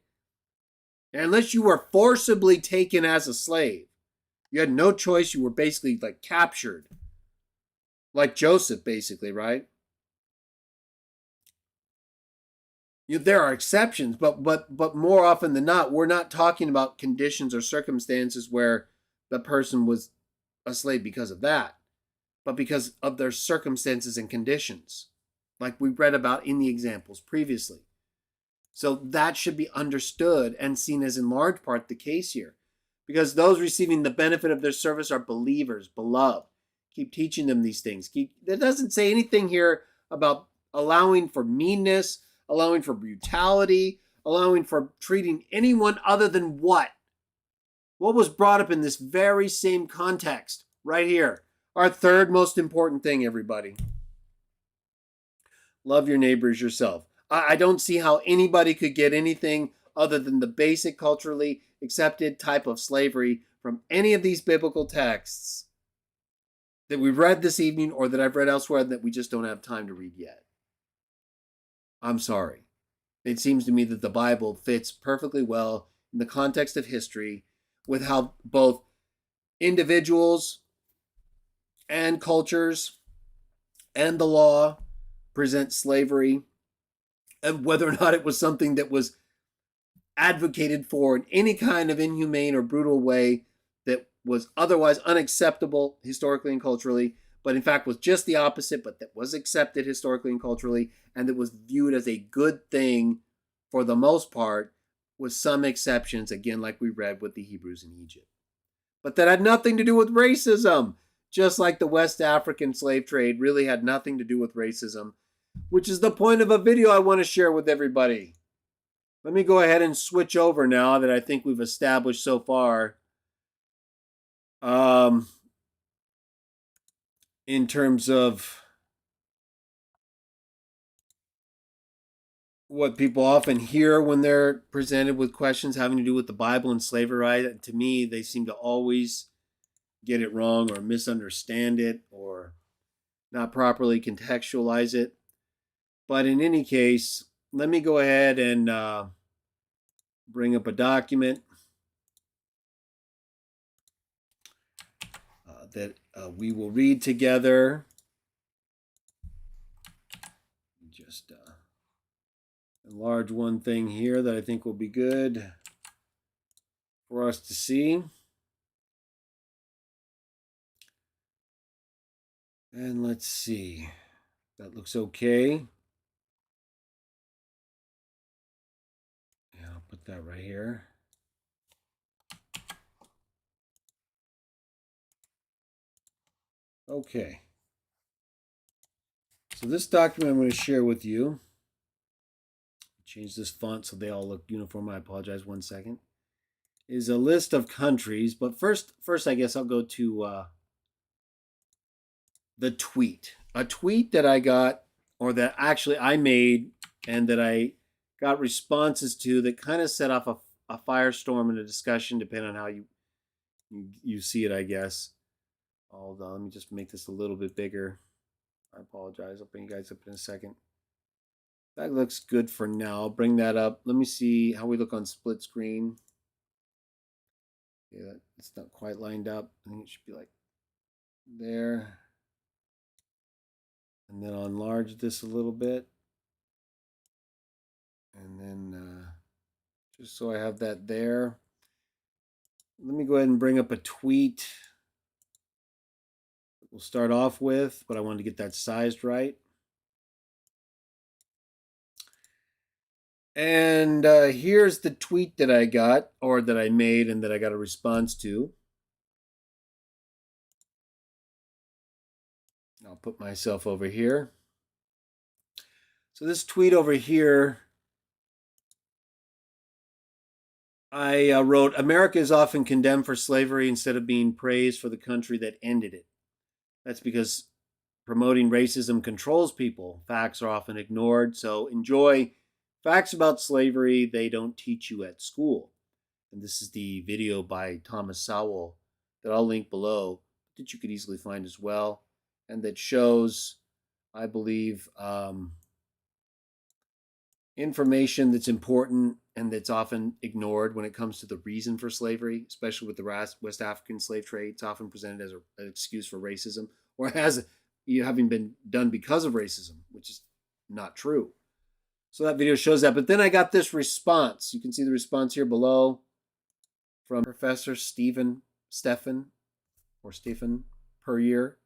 And unless you were forcibly taken as a slave, you had no choice. You were basically like captured, like Joseph, basically, right? There are exceptions, but more often than not, we're not talking about conditions or circumstances where the person was a slave because of that, but because of their circumstances and conditions, like we read about in the examples previously. So that should be understood and seen as in large part the case here, because those receiving the benefit of their service are believers, beloved. Keep teaching them these things. It doesn't say anything here about allowing for meanness, allowing for brutality, allowing for treating anyone other than what? What was brought up in this very same context right here? Our third most important thing, everybody. Love your neighbors yourself. I don't see how anybody could get anything other than the basic culturally accepted type of slavery from any of these biblical texts that we've read this evening or that I've read elsewhere that we just don't have time to read yet. I'm sorry. It seems to me that the Bible fits perfectly well in the context of history with how both individuals and cultures and the law present slavery, and whether or not it was something that was advocated for in any kind of inhumane or brutal way that was otherwise unacceptable historically and culturally, but in fact was just the opposite, but that was accepted historically and culturally, and that was viewed as a good thing for the most part, with some exceptions, again, like we read with the Hebrews in Egypt. But that had nothing to do with racism, just like the West African slave trade really had nothing to do with racism, which is the point of a video I want to share with everybody. Let me go ahead and switch over now that I think we've established so far. In terms of what people often hear when they're presented with questions having to do with the Bible and slavery, right? To me, they seem to always get it wrong or misunderstand it or not properly contextualize it. But in any case, let me go ahead and bring up a document that we will read together. Just enlarge one thing here that I think will be good for us to see. And let's see. That looks okay. Yeah, I'll put that right here. Okay. So this document I'm going to share with you. Change this font so they all look uniform. I apologize. 1 second. Is a list of countries, but first I guess I'll go to the tweet. A tweet that I got, or that actually I made, and that I got responses to that kind of set off a firestorm in a discussion, depending on how you see it, I guess. Hold on, let me just make this a little bit bigger. I apologize. I'll bring you guys up in a second. That looks good for now. I'll bring that up. Let me see how we look on split screen. Yeah, it's not quite lined up. I think it should be like there. And then I'll enlarge this a little bit. And then just so I have that there. Let me go ahead and bring up a tweet. We'll start off with, but I wanted to get that sized right. And here's the tweet that I got, or that I made, and that I got a response to. I'll put myself over here. So this tweet over here, I wrote, America is often condemned for slavery instead of being praised for the country that ended it. That's because promoting racism controls people. Facts are often ignored, so enjoy facts about slavery they don't teach you at school. And this is the video by Thomas Sowell that I'll link below, that you could easily find as well, and that shows, I believe, information that's important and that's often ignored when it comes to the reason for slavery, especially with the West African slave trade. It's often presented as an excuse for racism, or as having been done because of racism, which is not true. So that video shows that. But then I got this response. You can see the response here below from Professor Stephen Puryear.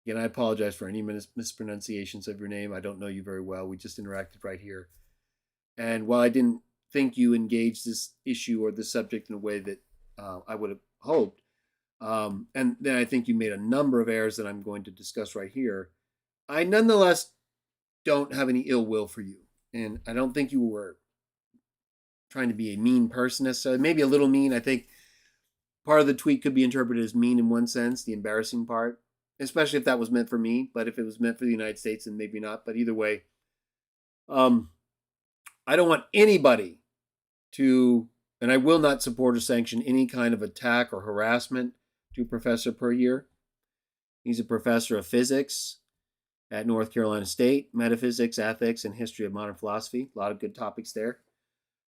Again, I apologize for any mispronunciations of your name. I don't know you very well. We just interacted right here. And while I didn't think you engaged this issue or this subject in a way that I would have hoped, and then I think you made a number of errors that I'm going to discuss right here, I nonetheless don't have any ill will for you. And I don't think you were trying to be a mean person necessarily. Maybe a little mean. I think part of the tweet could be interpreted as mean in one sense, the embarrassing part, especially if that was meant for me. But if it was meant for the United States, then maybe not. But either way, I don't want anybody to, and I will not support or sanction any kind of attack or harassment to Professor Puryear. He's a professor of physics at North Carolina State, metaphysics, ethics, and history of modern philosophy. A lot of good topics there.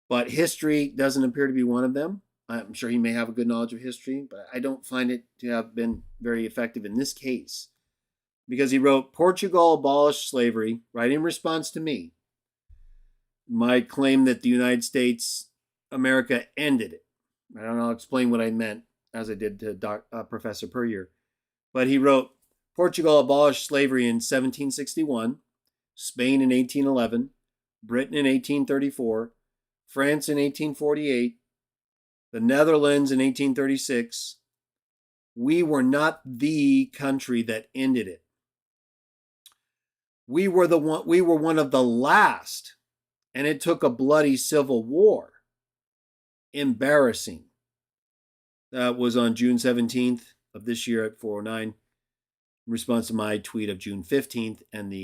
But history doesn't appear to be one of them. I'm sure he may have a good knowledge of history, but I don't find it to have been very effective in this case. Because he wrote, Portugal abolished slavery, right in response to me. My claim that the United States, America, ended it. I don't know, I'll explain what I meant, as I did to Professor Puryear. But he wrote, Portugal abolished slavery in 1761, Spain in 1811, Britain in 1834, France in 1848, the Netherlands in 1836. We were not the country that ended it. We were one of the last, and it took a bloody civil war. Embarrassing. That was on June 17th of this year at 4:09. In response to my tweet of June 15th and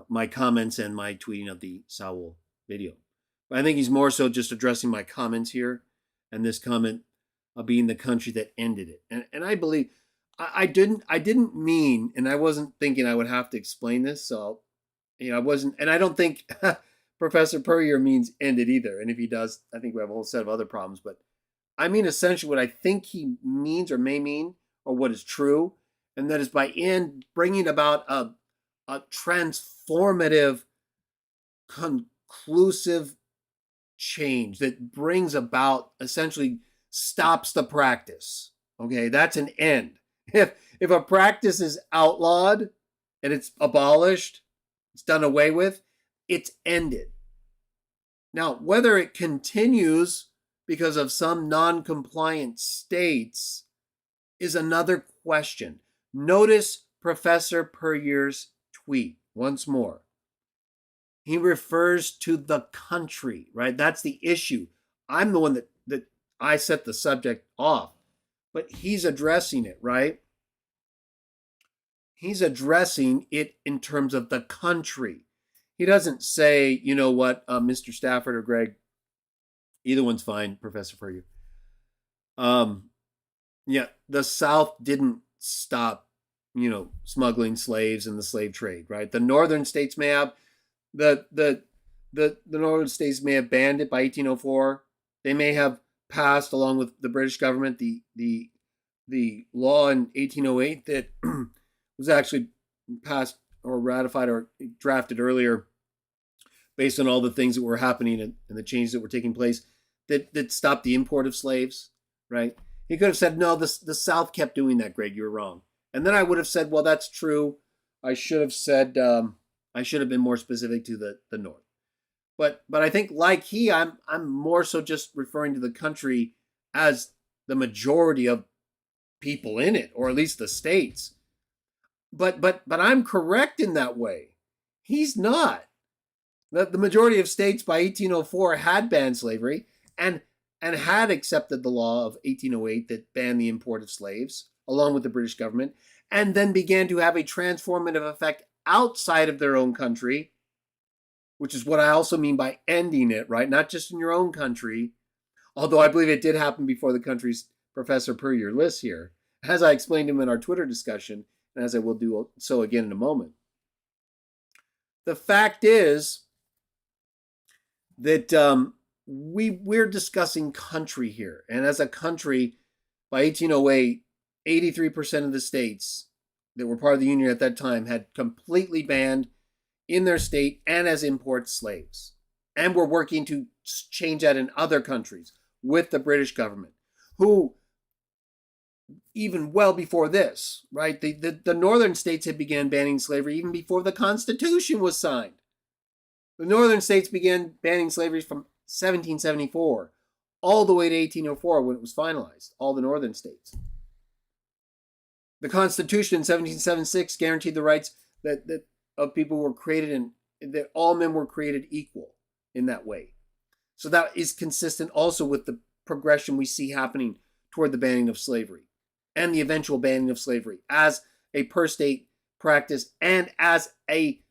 my comments and my tweeting of the Sowell video. But I think he's more so just addressing my comments here, and this comment of being the country that ended it. And I believe I didn't mean, and I wasn't thinking I would have to explain this. So, I wasn't, and I don't think Professor Puryear means ended either. And if he does, I think we have a whole set of other problems. But I mean essentially what I think he means or may mean, or what is true, and that is by bringing about a transformative, conclusive change that brings about, essentially stops the practice. Okay, that's an end. If a practice is outlawed and it's abolished, it's done away with, it's ended. Now, whether it continues because of some non-compliant states is another question. Notice Professor Puryear's tweet once more. He refers to the country, right? That's the issue. I'm the one that I set the subject off, but he's addressing it, right? He's addressing it in terms of the country. he doesn't say, you know what, Mr. Stafford or Greg, either one's fine, Professor for you. Yeah, the South didn't stop, smuggling slaves in the slave trade, right? The northern states may have the northern states may have banned it by 1804. They may have passed, along with the British government, the law in 1808 that was actually passed or ratified or drafted earlier, based on all the things that were happening and the changes that were taking place, that stopped the import of slaves, right? He could have said, no, the South kept doing that, Greg, you're wrong. And then I would have said, well, that's true. I should have said, I should have been more specific to the North. But I think, like I'm more so just referring to the country as the majority of people in it, or at least the states. But I'm correct in that way. He's not. The majority of states by 1804 had banned slavery and had accepted the law of 1808 that banned the import of slaves, along with the British government, and then began to have a transformative effect outside of their own country, which is what I also mean by ending it, right? Not just in your own country, although I believe it did happen before the countries, Professor, per your list here, as I explained him in our Twitter discussion, and as I will do so again in a moment. The fact is that we're discussing country here. And as a country, by 1808, 83% of the states that were part of the Union at that time had completely banned in their state and as import slaves. And were working to change that in other countries with the British government, who, even well before this, right, the northern states had began banning slavery even before the Constitution was signed. The northern states began banning slavery from 1774 all the way to 1804 when it was finalized, all the northern states. The Constitution in 1776 guaranteed the rights that of people who were created, and that all men were created equal in that way. So that is consistent also with the progression we see happening toward the banning of slavery and the eventual banning of slavery as a per state practice and as a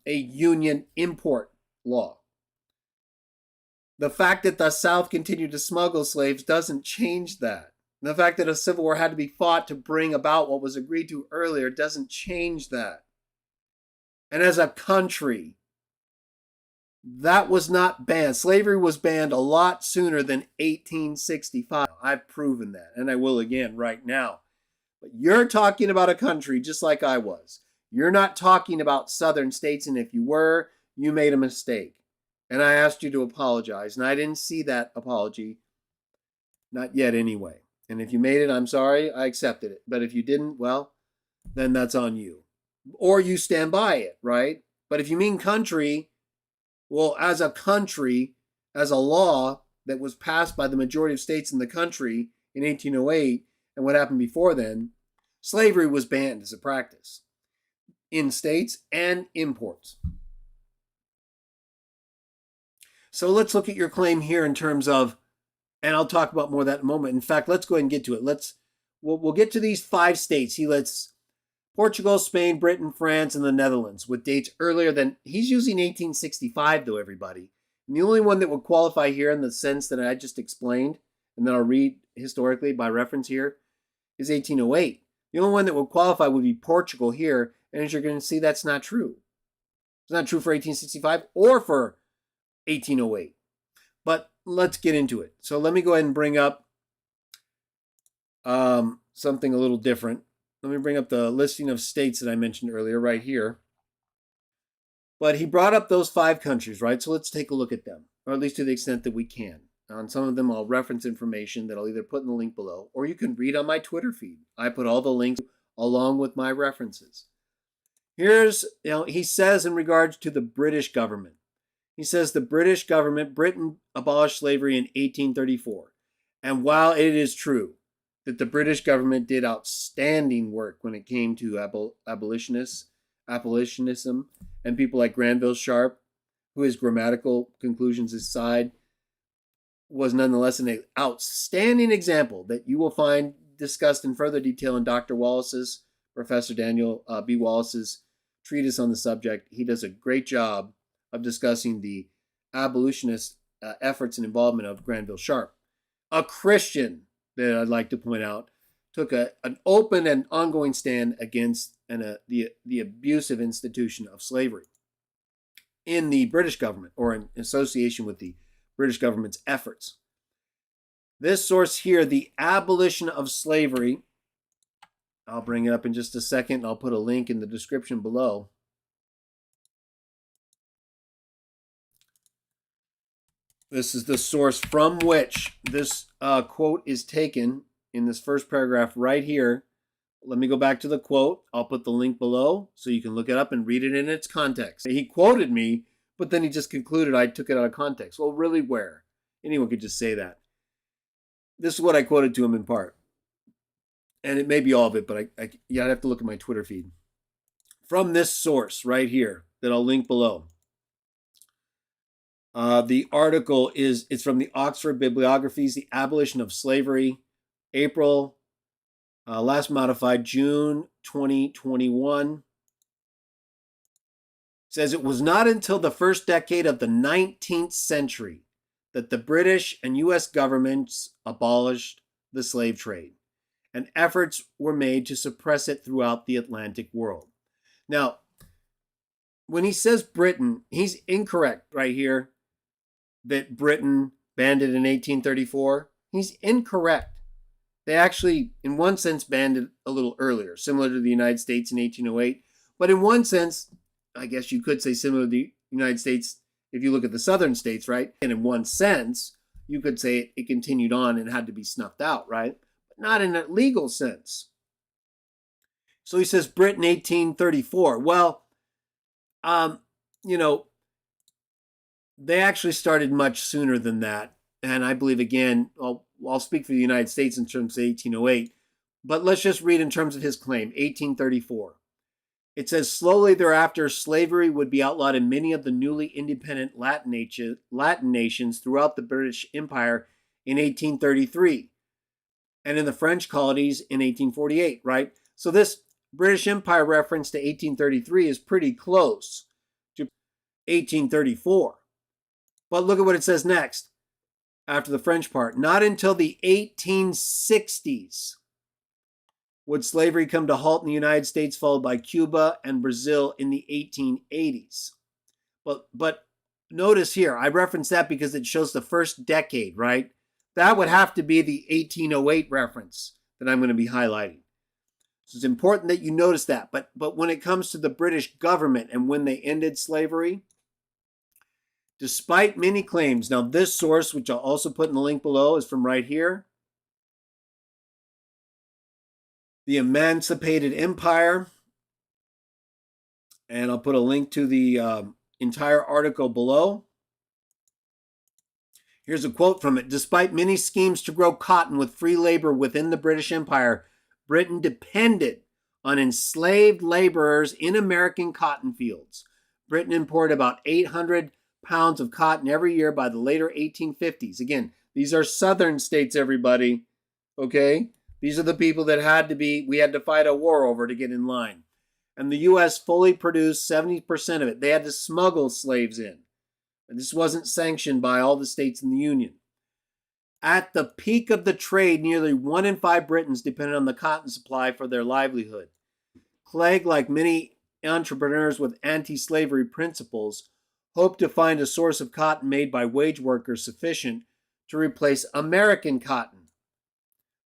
union import law. The fact that the South continued to smuggle slaves doesn't change that. And the fact that a civil war had to be fought to bring about what was agreed to earlier doesn't change that. And as a country, that was not banned. Slavery was banned a lot sooner than 1865. I've proven that, and I will again right now. But you're talking about a country just like I was. You're not talking about southern states, and if you were, you made a mistake. And I asked you to apologize, and I didn't see that apology. Not yet anyway. And if you made it, I'm sorry, I accepted it. But if you didn't, well, then that's on you. Or you stand by it, right? But if you mean country, well, as a country, as a law that was passed by the majority of states in the country in 1808, and what happened before then, slavery was banned as a practice in states and imports. So let's look at your claim here in terms of, and I'll talk about more of that in a moment. In fact, let's go ahead and get to it. We'll get to these 5 states. He lets Portugal, Spain, Britain, France, and the Netherlands with dates earlier than, he's using 1865 though, everybody. And the only one that would qualify here in the sense that I just explained, and then I'll read historically by reference here, is 1808. The only one that would qualify would be Portugal here, and as you're going to see, that's not true. It's not true for 1865 or for 1808. But let's get into it. So let me go ahead and bring up something a little different. Let me bring up the listing of states that I mentioned earlier right here. But he brought up those 5 countries, right? So let's take a look at them, or at least to the extent that we can. On some of them, I'll reference information that I'll either put in the link below, or you can read on my Twitter feed. I put all the links along with my references. Here's, he says in regards to the British government. He says the British government, Britain abolished slavery in 1834. And while it is true that the British government did outstanding work when it came to abolitionism, and people like Granville Sharp, who his grammatical conclusions aside, was nonetheless an outstanding example that you will find discussed in further detail in Dr. Wallace's, Professor Daniel B. Wallace's treatise on the subject. He does a great job of discussing the abolitionist efforts and involvement of Granville Sharp. A Christian, that I'd like to point out, took an open and ongoing stand against the abusive institution of slavery in the British government, or in association with the British government's efforts. This source here, The Abolition of Slavery, I'll bring it up in just a second. I'll put a link in the description below. This is the source from which this quote is taken in this first paragraph right here. Let me go back to the quote. I'll put the link below so you can look it up and read it in its context. He quoted me, but then he just concluded I took it out of context. Well, really, where? Anyone could just say that. This is what I quoted to him in part. And it may be all of it, but I'd have to look at my Twitter feed. From this source right here that I'll link below. The article it's from the Oxford Bibliographies, The Abolition of Slavery, April, last modified June 2021. It says it was not until the first decade of the 19th century that the British and U.S. governments abolished the slave trade, and efforts were made to suppress it throughout the Atlantic world. Now, when he says Britain, he's incorrect right here that Britain banned it in 1834. He's incorrect. They actually, in one sense, banned it a little earlier, similar to the United States in 1808. But in one sense, I guess you could say similar to the United States if you look at the southern states, right? And in one sense, you could say it continued on and had to be snuffed out, right? But not in a legal sense. So he says Britain 1834. Well, they actually started much sooner than that. And I believe, again, I'll speak for the United States in terms of 1808, but let's just read in terms of his claim, 1834. It says, slowly thereafter, slavery would be outlawed in many of the newly independent Latin nations throughout the British Empire in 1833, and in the French colonies in 1848, right? So this British Empire reference to 1833 is pretty close to 1834. But look at what it says next, after the French part. Not until the 1860s would slavery come to halt in the United States, followed by Cuba and Brazil in the 1880s. But notice here, I reference that because it shows the first decade, right? That would have to be the 1808 reference that I'm going to be highlighting. So it's important that you notice that. But when it comes to the British government and when they ended slavery, despite many claims, now this source, which I'll also put in the link below, is from right here, The Emancipated Empire, and I'll put a link to the entire article below. Here's a quote from it. Despite many schemes to grow cotton with free labor within the British Empire, Britain depended on enslaved laborers in American cotton fields. Britain imported about 800 pounds of cotton every year by the later 1850s. Again, these are southern states, everybody. Okay? These are the people that we had to fight a war over to get in line. And the U.S. fully produced 70% of it. They had to smuggle slaves in. And this wasn't sanctioned by all the states in the Union. At the peak of the trade, nearly 1 in 5 Britons depended on the cotton supply for their livelihood. Clegg, like many entrepreneurs with anti-slavery principles, hoped to find a source of cotton made by wage workers sufficient to replace American cotton.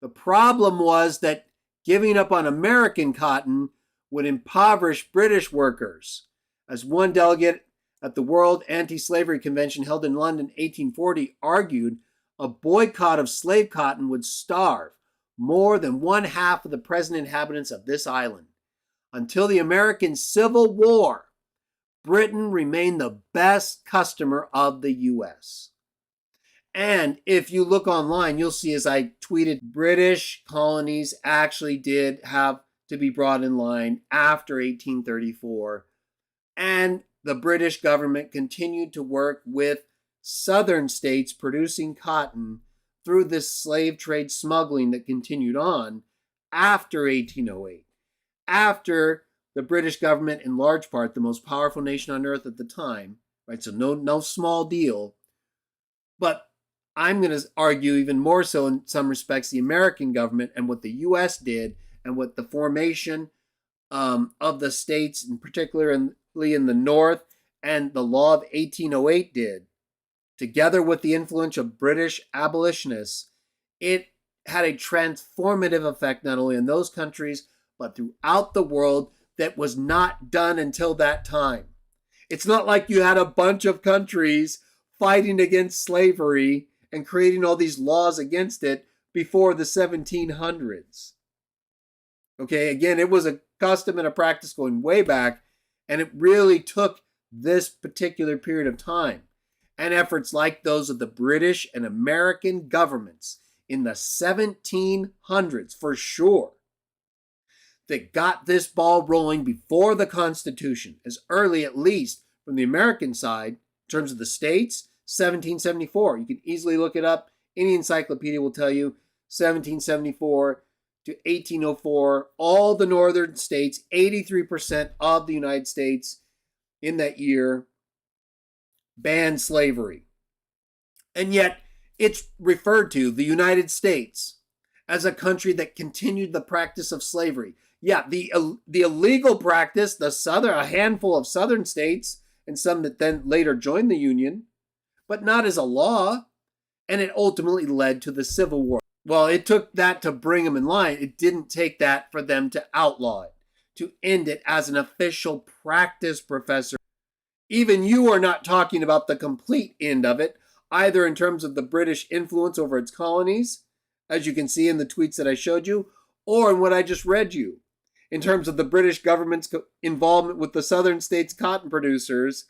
The problem was that giving up on American cotton would impoverish British workers. As one delegate at the World Anti-Slavery Convention held in London in 1840 argued, a boycott of slave cotton would starve more than 1/2 of the present inhabitants of this island. Until the American Civil War, Britain remained the best customer of the U.S. And if you look online, you'll see, as I tweeted, British colonies actually did have to be brought in line after 1834. And the British government continued to work with southern states producing cotton through this slave trade smuggling that continued on after 1808. After the British government, in large part, the most powerful nation on earth at the time, right? So no small deal. But I'm going to argue even more so in some respects the American government and what the U.S. did and what the formation of the states, in particularly in the North, and the law of 1808 did, together with the influence of British abolitionists, it had a transformative effect not only in those countries, but throughout the world that was not done until that time. It's not like you had a bunch of countries fighting against slavery and creating all these laws against it before the 1700s. Okay, again, it was a custom and a practice going way back, and it really took this particular period of time and efforts like those of the British and American governments in the 1700s, for sure, that got this ball rolling before the Constitution, as early at least from the American side, in terms of the states, 1774. You can easily look it up. Any encyclopedia will tell you 1774 to 1804, all the northern states, 83% of the United States in that year banned slavery. And yet it's referred to, the United States, as a country that continued the practice of slavery. Yeah, the illegal practice, a handful of southern states, and some that then later joined the Union, but not as a law, and it ultimately led to the Civil War. Well, it took that to bring them in line. It didn't take that for them to outlaw it, to end it as an official practice, Professor. Even you are not talking about the complete end of it, either in terms of the British influence over its colonies, as you can see in the tweets that I showed you, or in what I just read you, in terms of the British government's involvement with the southern states' cotton producers,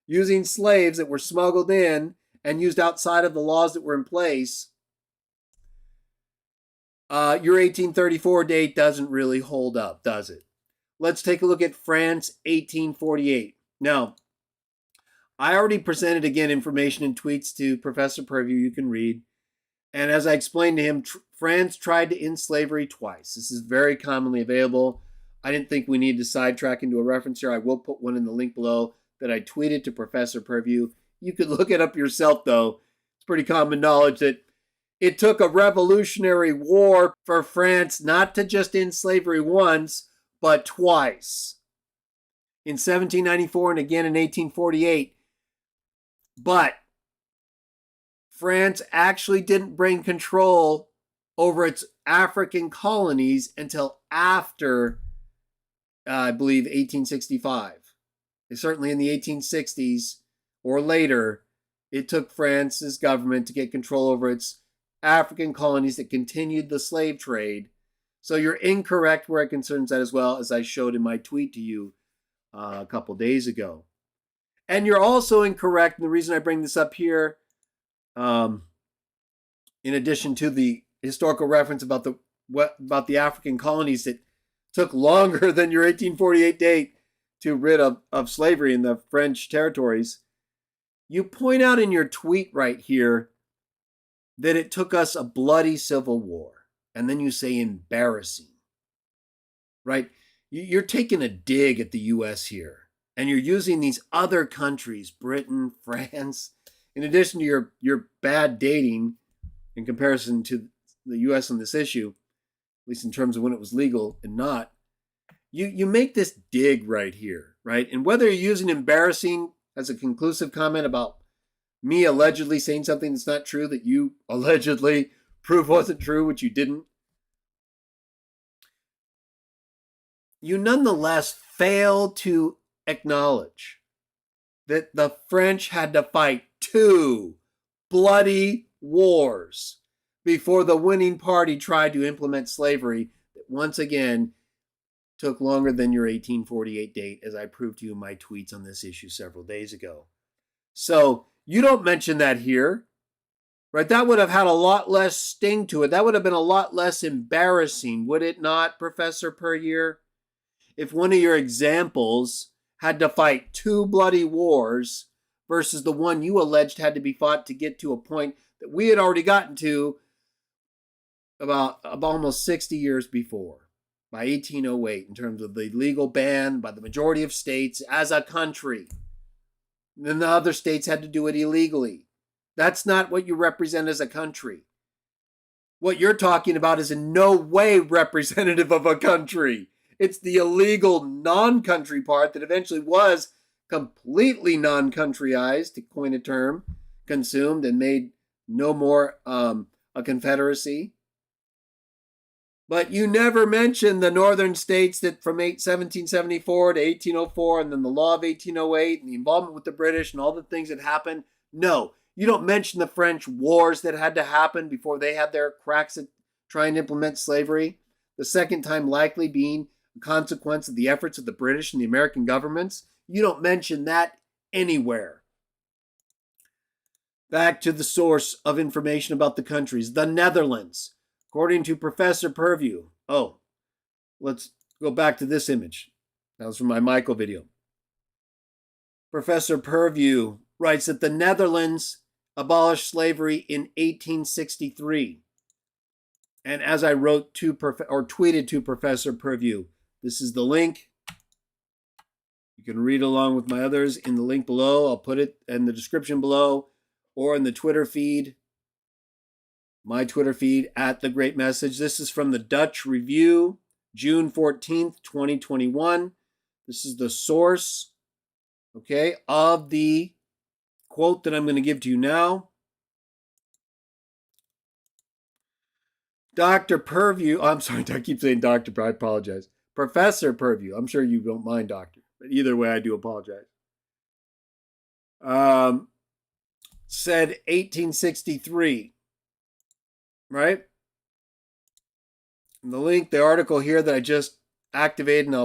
using slaves that were smuggled in and used outside of the laws that were in place. Your 1834 date doesn't really hold up, does it? Let's take a look at France, 1848. Now, I already presented, again, information in tweets to Professor Purview you can read. And as I explained to him, France tried to end slavery twice. This is very commonly available. I didn't think we needed to sidetrack into a reference here. I will put one in the link below that I tweeted to Professor Purview. You could look it up yourself, though. It's pretty common knowledge that it took a revolutionary war for France not to just end slavery once, but twice. In 1794 and again in 1848. But France actually didn't bring control over its African colonies until after, I believe, 1865. And certainly in the 1860s or later, it took France's government to get control over its African colonies that continued the slave trade. So you're incorrect where it concerns that, as well, as I showed in my tweet to you a couple days ago. And you're also incorrect, and the reason I bring this up here, in addition to the historical reference about the African colonies that took longer than your 1848 date to rid of slavery in the French territories, you point out in your tweet right here that it took us a bloody civil war, and then you say embarrassing, right? You're taking a dig at the U.S. here, and you're using these other countries, Britain, France, in addition to your bad dating in comparison to the U.S. on this issue, at least in terms of when it was legal and not. You make this dig right here, right? And whether you're using embarrassing as a conclusive comment about me allegedly saying something that's not true, that you allegedly prove wasn't true, which you didn't, you nonetheless fail to acknowledge that the French had to fight 2 bloody wars before the winning party tried to implement slavery that once again took longer than your 1848 date, as I proved to you in my tweets on this issue several days ago. So you don't mention that here, right? That would have had a lot less sting to it. That would have been a lot less embarrassing, would it not, Professor Puryear? If one of your examples had to fight 2 bloody wars versus the one you alleged had to be fought to get to a point that we had already gotten to about almost 60 years before, by 1808 in terms of the legal ban by the majority of states as a country. And then the other states had to do it illegally. That's not what you represent as a country. What you're talking about is in no way representative of a country. It's the illegal non-country part that eventually was completely non-countryized, to coin a term, consumed and made no more a confederacy. But you never mention the northern states that from 1774 to 1804 and then the law of 1808 and the involvement with the British and all the things that happened. No, you don't mention the French wars that had to happen before they had their cracks at trying to implement slavery. The second time likely being a consequence of the efforts of the British and the American governments. You don't mention that anywhere. Back to the source of information about the countries, the Netherlands. According to Professor Purview. Oh, let's go back to this image. That was from my Michael video. Professor Purview writes that the Netherlands abolished slavery in 1863. And as I wrote to tweeted to Professor Purview, this is the link. You can read along with my others in the link below. I'll put it in the description below or in the Twitter feed. My Twitter feed at The Great Message. This is from the Dutch Review, June 14th, 2021. This is the source, okay, of the quote that I'm going to give to you now. Dr. Purview, I'm sorry, I keep saying doctor, but I apologize. Professor Purview, I'm sure you don't mind doctor, but either way, I do apologize. Said 1863. Right? And the link, the article here that I just activated, and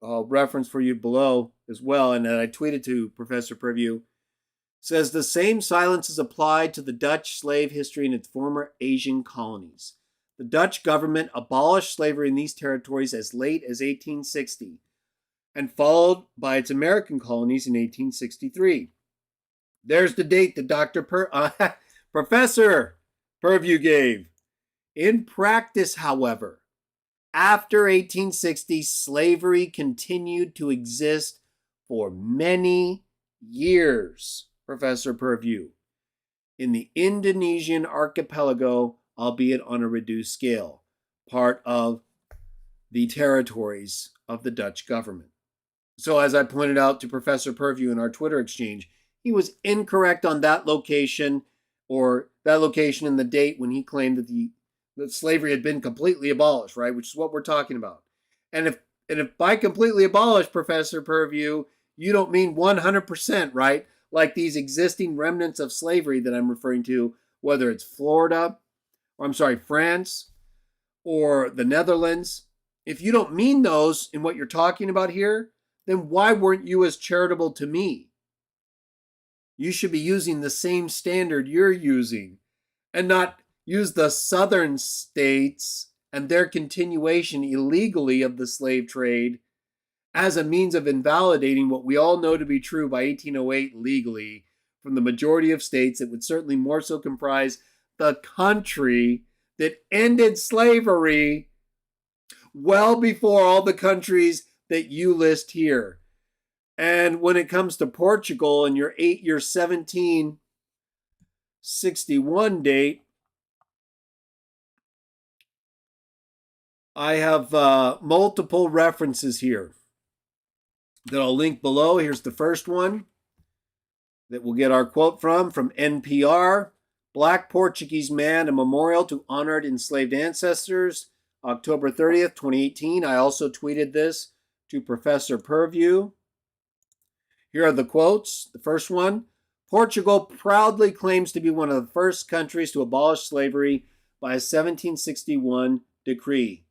I'll reference for you below as well, and that I tweeted to Professor Purview, says the same silence is applied to the Dutch slave history in its former Asian colonies. The Dutch government abolished slavery in these territories as late as 1860, and followed by its American colonies in 1863. There's the date that Professor Purview gave. In practice, however, after 1860, slavery continued to exist for many years, Professor Purview, in the Indonesian archipelago, albeit on a reduced scale, part of the territories of the Dutch government. So as I pointed out to Professor Purview in our Twitter exchange, he was incorrect on that location, or that location and the date when he claimed that slavery had been completely abolished, right? Which is what we're talking about. And if by completely abolished, Professor Purview, you don't mean 100%, right? Like these existing remnants of slavery that I'm referring to, whether it's France, or the Netherlands. If you don't mean those in what you're talking about here, then why weren't you as charitable to me? You should be using the same standard you're using and not use the southern states and their continuation illegally of the slave trade as a means of invalidating what we all know to be true by 1808 legally from the majority of states that would certainly more so comprise the country that ended slavery well before all the countries that you list here. And when it comes to Portugal and your 1761 date, I have multiple references here that I'll link below. Here's the first one that we'll get our quote from NPR. Black Portuguese Man, a memorial to honored enslaved ancestors, October 30th, 2018. I also tweeted this to Professor Purview. Here are the quotes. The first one, Portugal proudly claims to be one of the first countries to abolish slavery by a 1761 decree.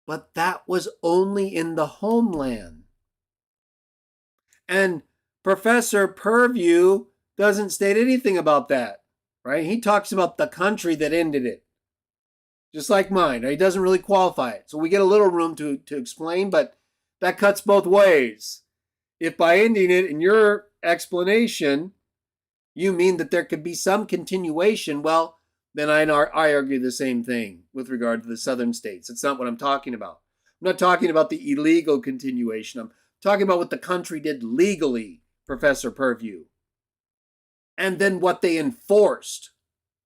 But that was only in the homeland. And Professor Purview doesn't state anything about that, right? He talks about the country that ended it, just like mine. Right? He doesn't really qualify it. So we get a little room to explain, but that cuts both ways. If by ending it in your explanation, you mean that there could be some continuation, well, then I argue the same thing with regard to the southern states. It's not what I'm talking about. I'm not talking about the illegal continuation. I'm talking about what the country did legally, Professor Purview, and then what they enforced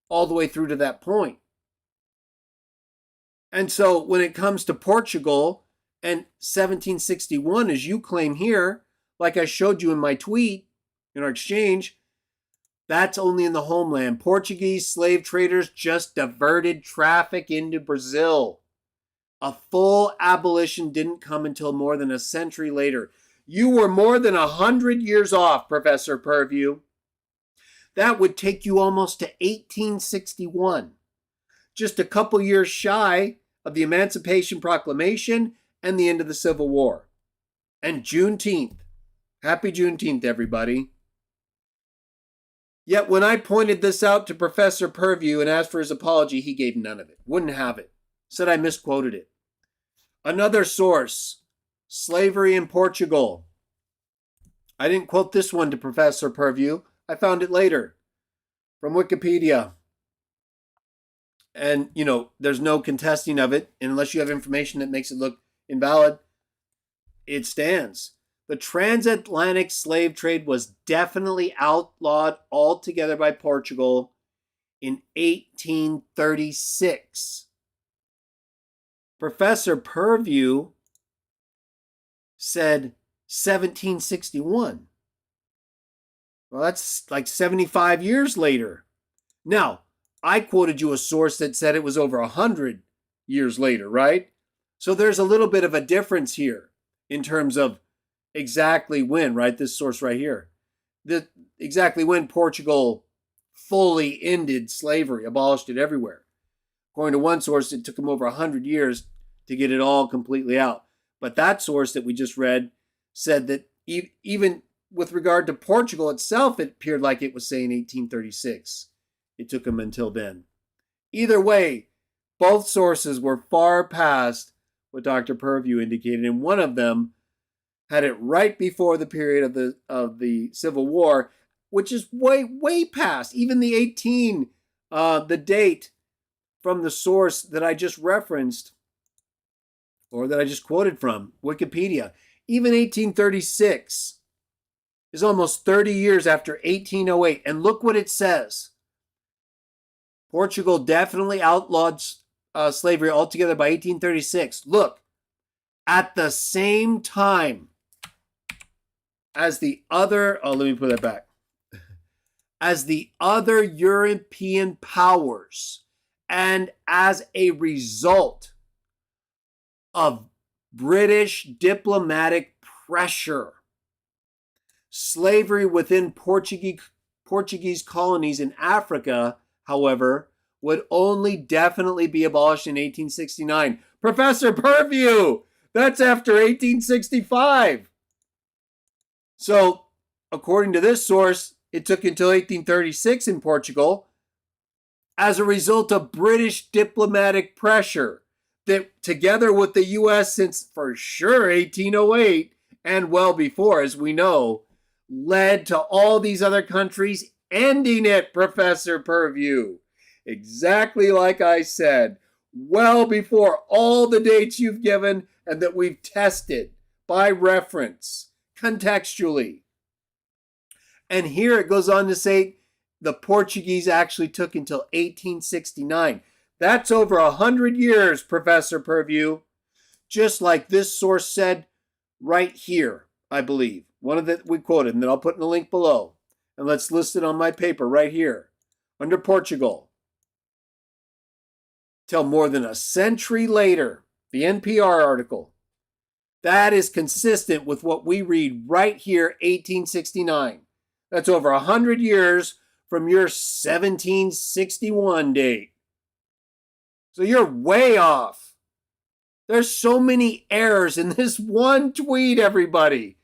all the way through to that point. And so when it comes to Portugal and 1761, as you claim here, like I showed you in my tweet, in our exchange, that's only in the homeland. Portuguese slave traders just diverted traffic into Brazil. A full abolition didn't come until more than a century later. You were more than 100 years off, Professor Purview. That would take you almost to 1861. Just a couple years shy of the Emancipation Proclamation and the end of the Civil War. And Juneteenth. Happy Juneteenth, everybody. Yet when I pointed this out to Professor Purview and asked for his apology, he gave none of it. Wouldn't have it. Said I misquoted it. Another source, slavery in Portugal. I didn't quote this one to Professor Purview. I found it later from Wikipedia. And, there's no contesting of it. And unless you have information that makes it look invalid, it stands. The transatlantic slave trade was definitely outlawed altogether by Portugal in 1836. Professor Purview said 1761. Well, that's like 75 years later. Now, I quoted you a source that said it was over 100 years later, right? So there's a little bit of a difference here in terms of exactly when, right? This source right here. Exactly when Portugal fully ended slavery, abolished it everywhere. According to one source, it took them over 100 years to get it all completely out. But that source that we just read said that even with regard to Portugal itself, it appeared like it was saying 1836. It took them until then. Either way, both sources were far past what Dr. Purview indicated, and one of them had it right before the period of the Civil War, which is way past even the the date from the source that I just referenced, or that I just quoted from, Wikipedia. Even 1836 is almost 30 years after 1808. And look what it says. Portugal definitely outlawed slavery altogether by 1836. Look, at the same time as the other, let me put that back. As the other European powers, and as a result of British diplomatic pressure, slavery within Portuguese colonies in Africa, however, would only definitely be abolished in 1869. Professor Purview, that's after 1865. So, according to this source, it took until 1836 in Portugal as a result of British diplomatic pressure that, together with the U.S. since for sure 1808 and well before, as we know, led to all these other countries ending it, Professor Purview. Exactly like I said, well before all the dates you've given and that we've tested by reference, contextually. And here it goes on to say the Portuguese actually took until 1869. That's over 100 years, Professor Purview. Just like this source said right here, I believe. One of that we quoted, and then I'll put in the link below. And let's list it on my paper right here. Under Portugal. Till more than a century later, the NPR article. That is consistent with what we read right here, 1869. That's over 100 years from your 1761 date. So you're way off. There's so many errors in this one tweet, everybody.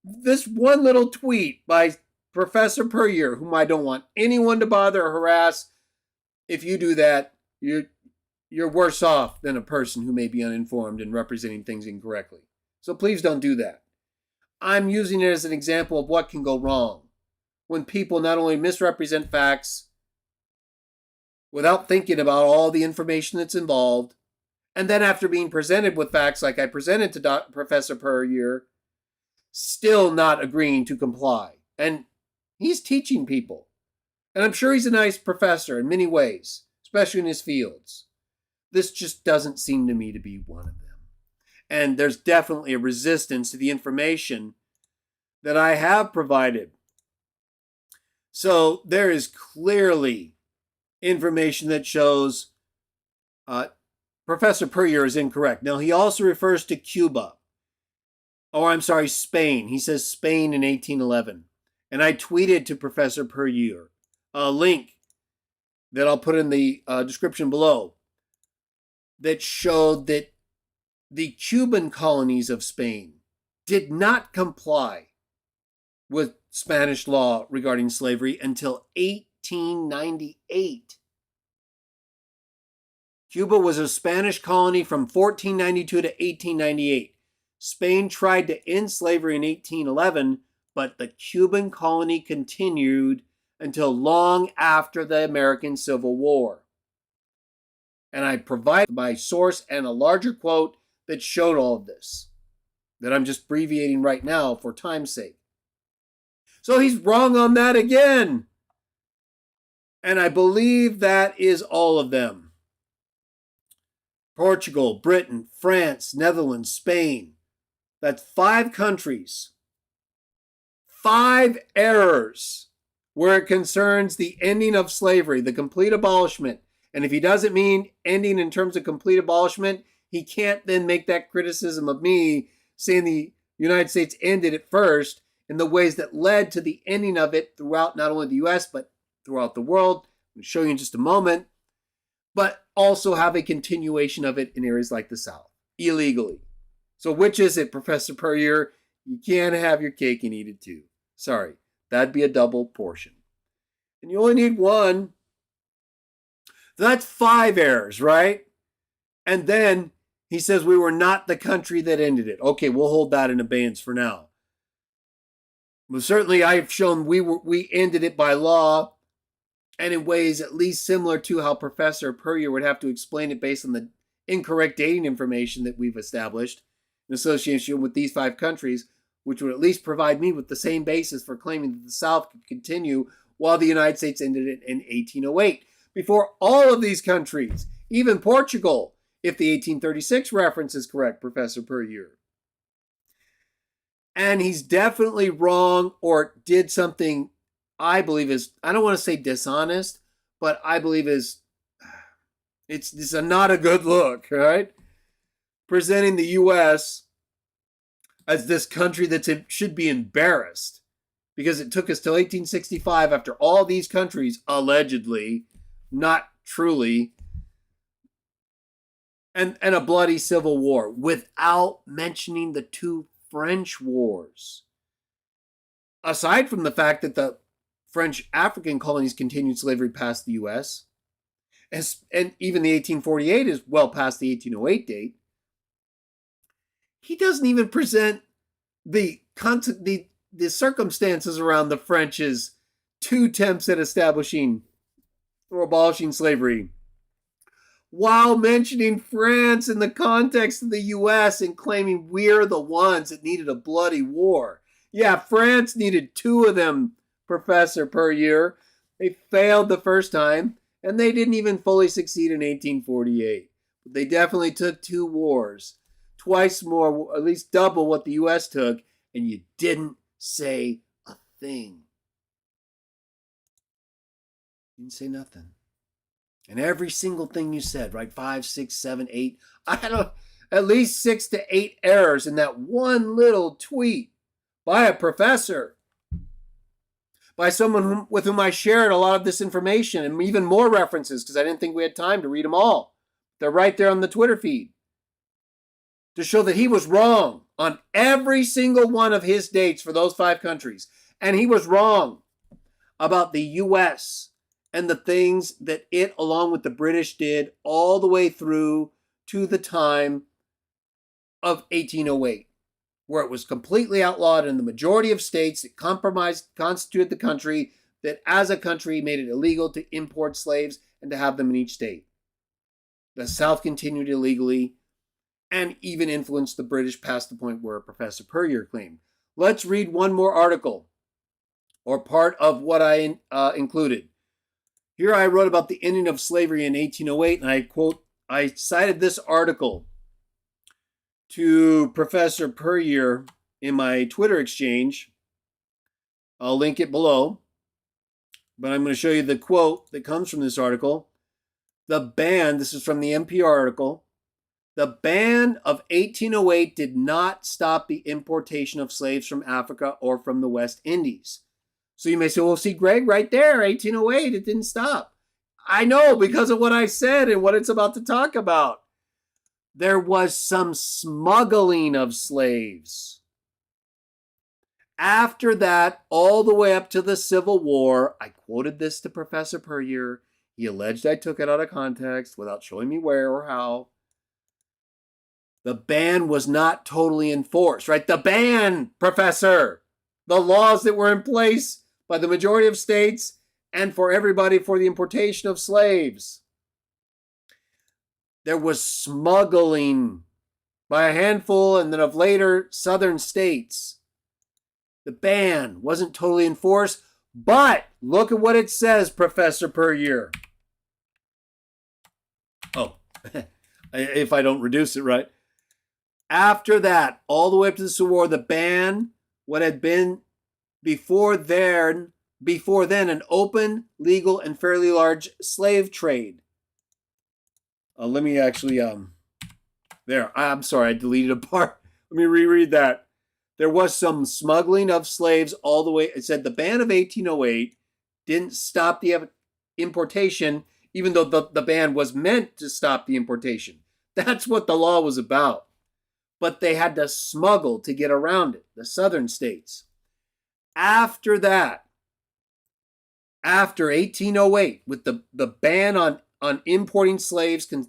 This one little tweet by Professor Puryear, whom I don't want anyone to bother or harass. If you do that, you're worse off than a person who may be uninformed and representing things incorrectly. So please don't do that. I'm using it as an example of what can go wrong when people not only misrepresent facts, without thinking about all the information that's involved. And then after being presented with facts like I presented to Professor Puryear, still not agreeing to comply. And he's teaching people. And I'm sure he's a nice professor in many ways, especially in his fields. This just doesn't seem to me to be one of them. And there's definitely a resistance to the information that I have provided. So there is clearly information that shows Professor Puryear is incorrect. Now, he also refers to Cuba. Spain. He says Spain in 1811. And I tweeted to Professor Puryear a link that I'll put in the description below that showed that the Cuban colonies of Spain did not comply with Spanish law regarding slavery until 1898. Cuba was a Spanish colony from 1492 to 1898. Spain tried to end slavery in 1811, but the Cuban colony continued until long after the American Civil War. And I provide my source and a larger quote that showed all of this, that I'm just abbreviating right now for time's sake. So he's wrong on that again. And I believe that is all of them. Portugal, Britain, France, Netherlands, Spain. That's 5 countries. 5 errors where it concerns the ending of slavery, the complete abolishment. And if he doesn't mean ending in terms of complete abolishment, he can't then make that criticism of me saying the United States ended it first in the ways that led to the ending of it throughout not only the U.S., but throughout the world. I'll show you in just a moment. But also have a continuation of it in areas like the South, illegally. So which is it, Professor Puryear? You can't have your cake and eat it too. Sorry, that'd be a double portion. And you only need one. That's 5 errors, right? And then he says we were not the country that ended it. Okay, we'll hold that in abeyance for now. Well, certainly I've shown we ended it by law, and in ways at least similar to how Professor Puryear would have to explain it based on the incorrect dating information that we've established in association with these 5 countries, which would at least provide me with the same basis for claiming that the South could continue while the United States ended it in 1808. Before all of these countries, even Portugal, if the 1836 reference is correct, Professor Puryear. And he's definitely wrong or did something I believe is, I don't want to say dishonest, but I believe is, it's not a good look, right? Presenting the U.S. as this country that should be embarrassed because it took us till 1865 after all these countries, allegedly, not truly, and a bloody civil war without mentioning the 2 French wars. Aside from the fact that the French African colonies continued slavery past the U.S., and even the 1848 is well past the 1808 date, he doesn't even present the circumstances around the French's 2 attempts at establishing or abolishing slavery, while mentioning France in the context of the U.S. and claiming we're the ones that needed a bloody war. Yeah, France needed 2 of them, Professor Puryear. They failed the first time, and they didn't even fully succeed in 1848. But they definitely took 2 wars, twice more, at least double what the U.S. took, and you didn't say a thing. You didn't say nothing. And every single thing you said, right? 5, 6, 7, 8. I had at least 6 to 8 errors in that one little tweet by a professor, by someone with whom I shared a lot of this information and even more references because I didn't think we had time to read them all. They're right there on the Twitter feed to show that he was wrong on every single one of his dates for those 5 countries. And he was wrong about the U.S. and the things that it, along with the British, did all the way through to the time of 1808, where it was completely outlawed in the majority of states. It constituted the country, that as a country made it illegal to import slaves and to have them in each state. The South continued illegally and even influenced the British past the point where Professor Puryear claimed. Let's read one more article, or part of what I included. Here I wrote about the ending of slavery in 1808, and I quote, I cited this article to Professor Puryear in my Twitter exchange. I'll link it below, but I'm going to show you the quote that comes from this article. The ban, this is from the NPR article, the ban of 1808 did not stop the importation of slaves from Africa or from the West Indies. So you may say, well, see, Greg, right there, 1808, it didn't stop. I know, because of what I said and what it's about to talk about. There was some smuggling of slaves. After that, all the way up to the Civil War, I quoted this to Professor Puryear. He alleged I took it out of context without showing me where or how. The ban was not totally enforced, right? The ban, Professor! The laws that were in place by the majority of states and for everybody for the importation of slaves. There was smuggling by a handful and then of later southern states. The ban wasn't totally enforced, but look at what it says, Professor Puryear. Oh, if I don't reduce it right. After that, all the way up to the Civil War, the ban, what had been before then an open, legal, and fairly large slave trade. Let me actually, there, I'm sorry, I deleted a part. Let me reread that. There was some smuggling of slaves all the way. It said the ban of 1808 didn't stop the importation, even though the ban was meant to stop the importation. That's what the law was about. But they had to smuggle to get around it, the southern states. After that, after 1808, with the ban on importing slaves at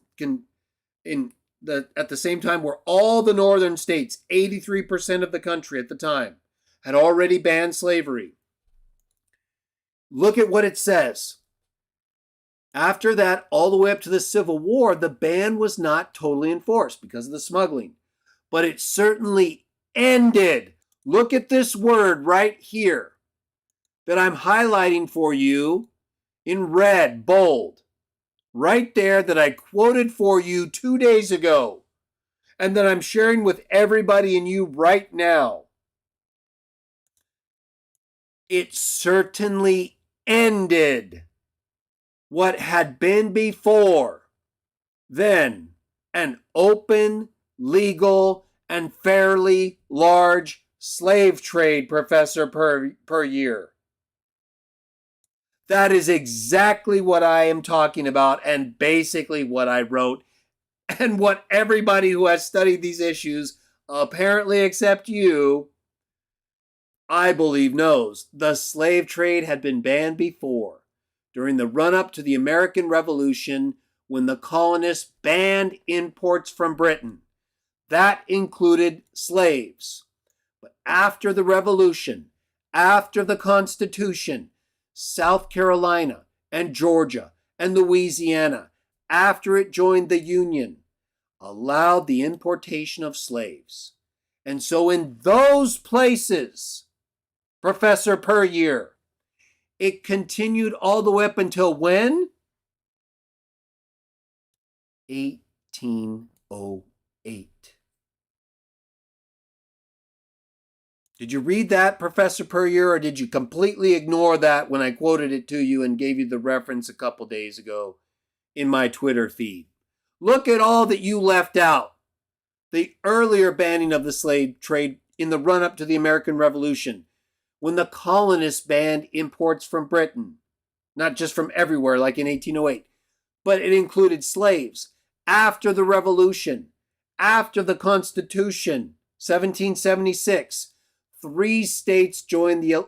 the same time where all the northern states, 83% of the country at the time, had already banned slavery. Look at what it says. After that, all the way up to the Civil War, the ban was not totally enforced because of the smuggling. But it certainly ended. Look at this word right here that I'm highlighting for you in red, bold. Right there that I quoted for you 2 days ago and that I'm sharing with everybody and you right now. It certainly ended what had been before then an open, legal, and fairly large slave trade, Professor Puryear. That is exactly what I am talking about and basically what I wrote and what everybody who has studied these issues, apparently except you, I believe knows. The slave trade had been banned before, during the run-up to the American Revolution, when the colonists banned imports from Britain. That included slaves. But after the Revolution, after the Constitution, South Carolina and Georgia and Louisiana, after it joined the Union, allowed the importation of slaves. And so in those places, Professor Puryear, it continued all the way up until when? 1808. Did you read that, Professor Puryear, or did you completely ignore that when I quoted it to you and gave you the reference a couple days ago in my Twitter feed? Look at all that you left out. The earlier banning of the slave trade in the run-up to the American Revolution, when the colonists banned imports from Britain, not just from everywhere like in 1808, but it included slaves. After the Revolution, after the Constitution, 1776, 3 states joined the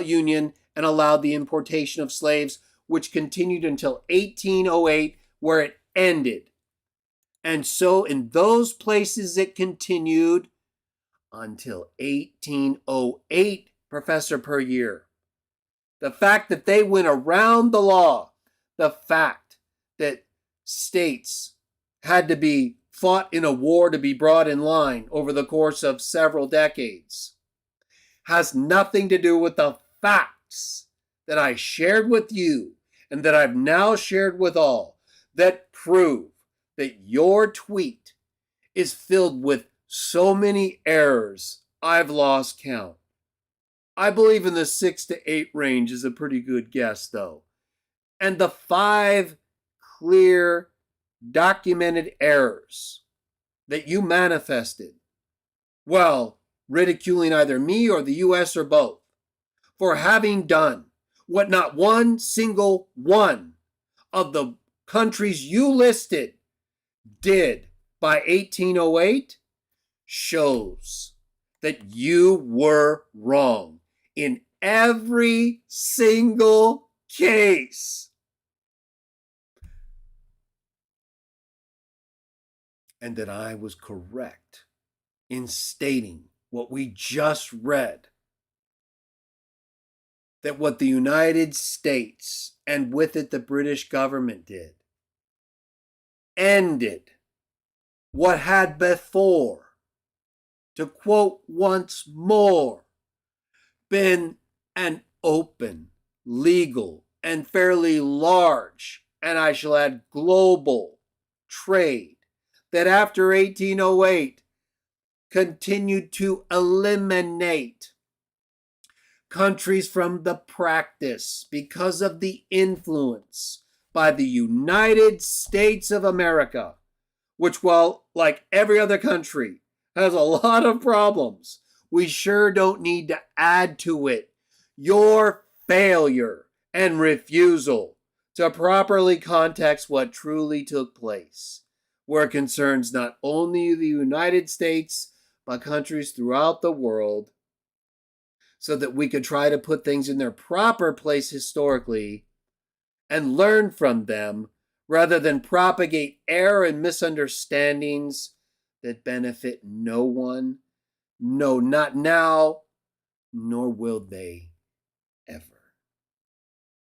Union and allowed the importation of slaves, which continued until 1808, where it ended. And so in those places it continued until 1808, Professor Puryear. The fact that they went around the law, the fact that states had to be fought in a war to be brought in line over the course of several decades has nothing to do with the facts that I shared with you and that I've now shared with all that prove that your tweet is filled with so many errors I've lost count. I believe in the 6 to 8 range is a pretty good guess, though. And the 5 clear, documented errors that you manifested, well, ridiculing either me or the US or both, for having done what not one single one of the countries you listed did by 1808, shows that you were wrong in every single case. And that I was correct in stating what we just read. That what the United States, and with it the British government did, ended what had before, to quote once more, been an open, legal, and fairly large, and I shall add global, trade that after 1808 continued to eliminate countries from the practice because of the influence by the United States of America, which, while like every other country has a lot of problems, we sure don't need to add to it your failure and refusal to properly context what truly took place, where it concerns not only the United States, but countries throughout the world, so that we could try to put things in their proper place historically and learn from them, rather than propagate error and misunderstandings that benefit no one, no, not now, nor will they.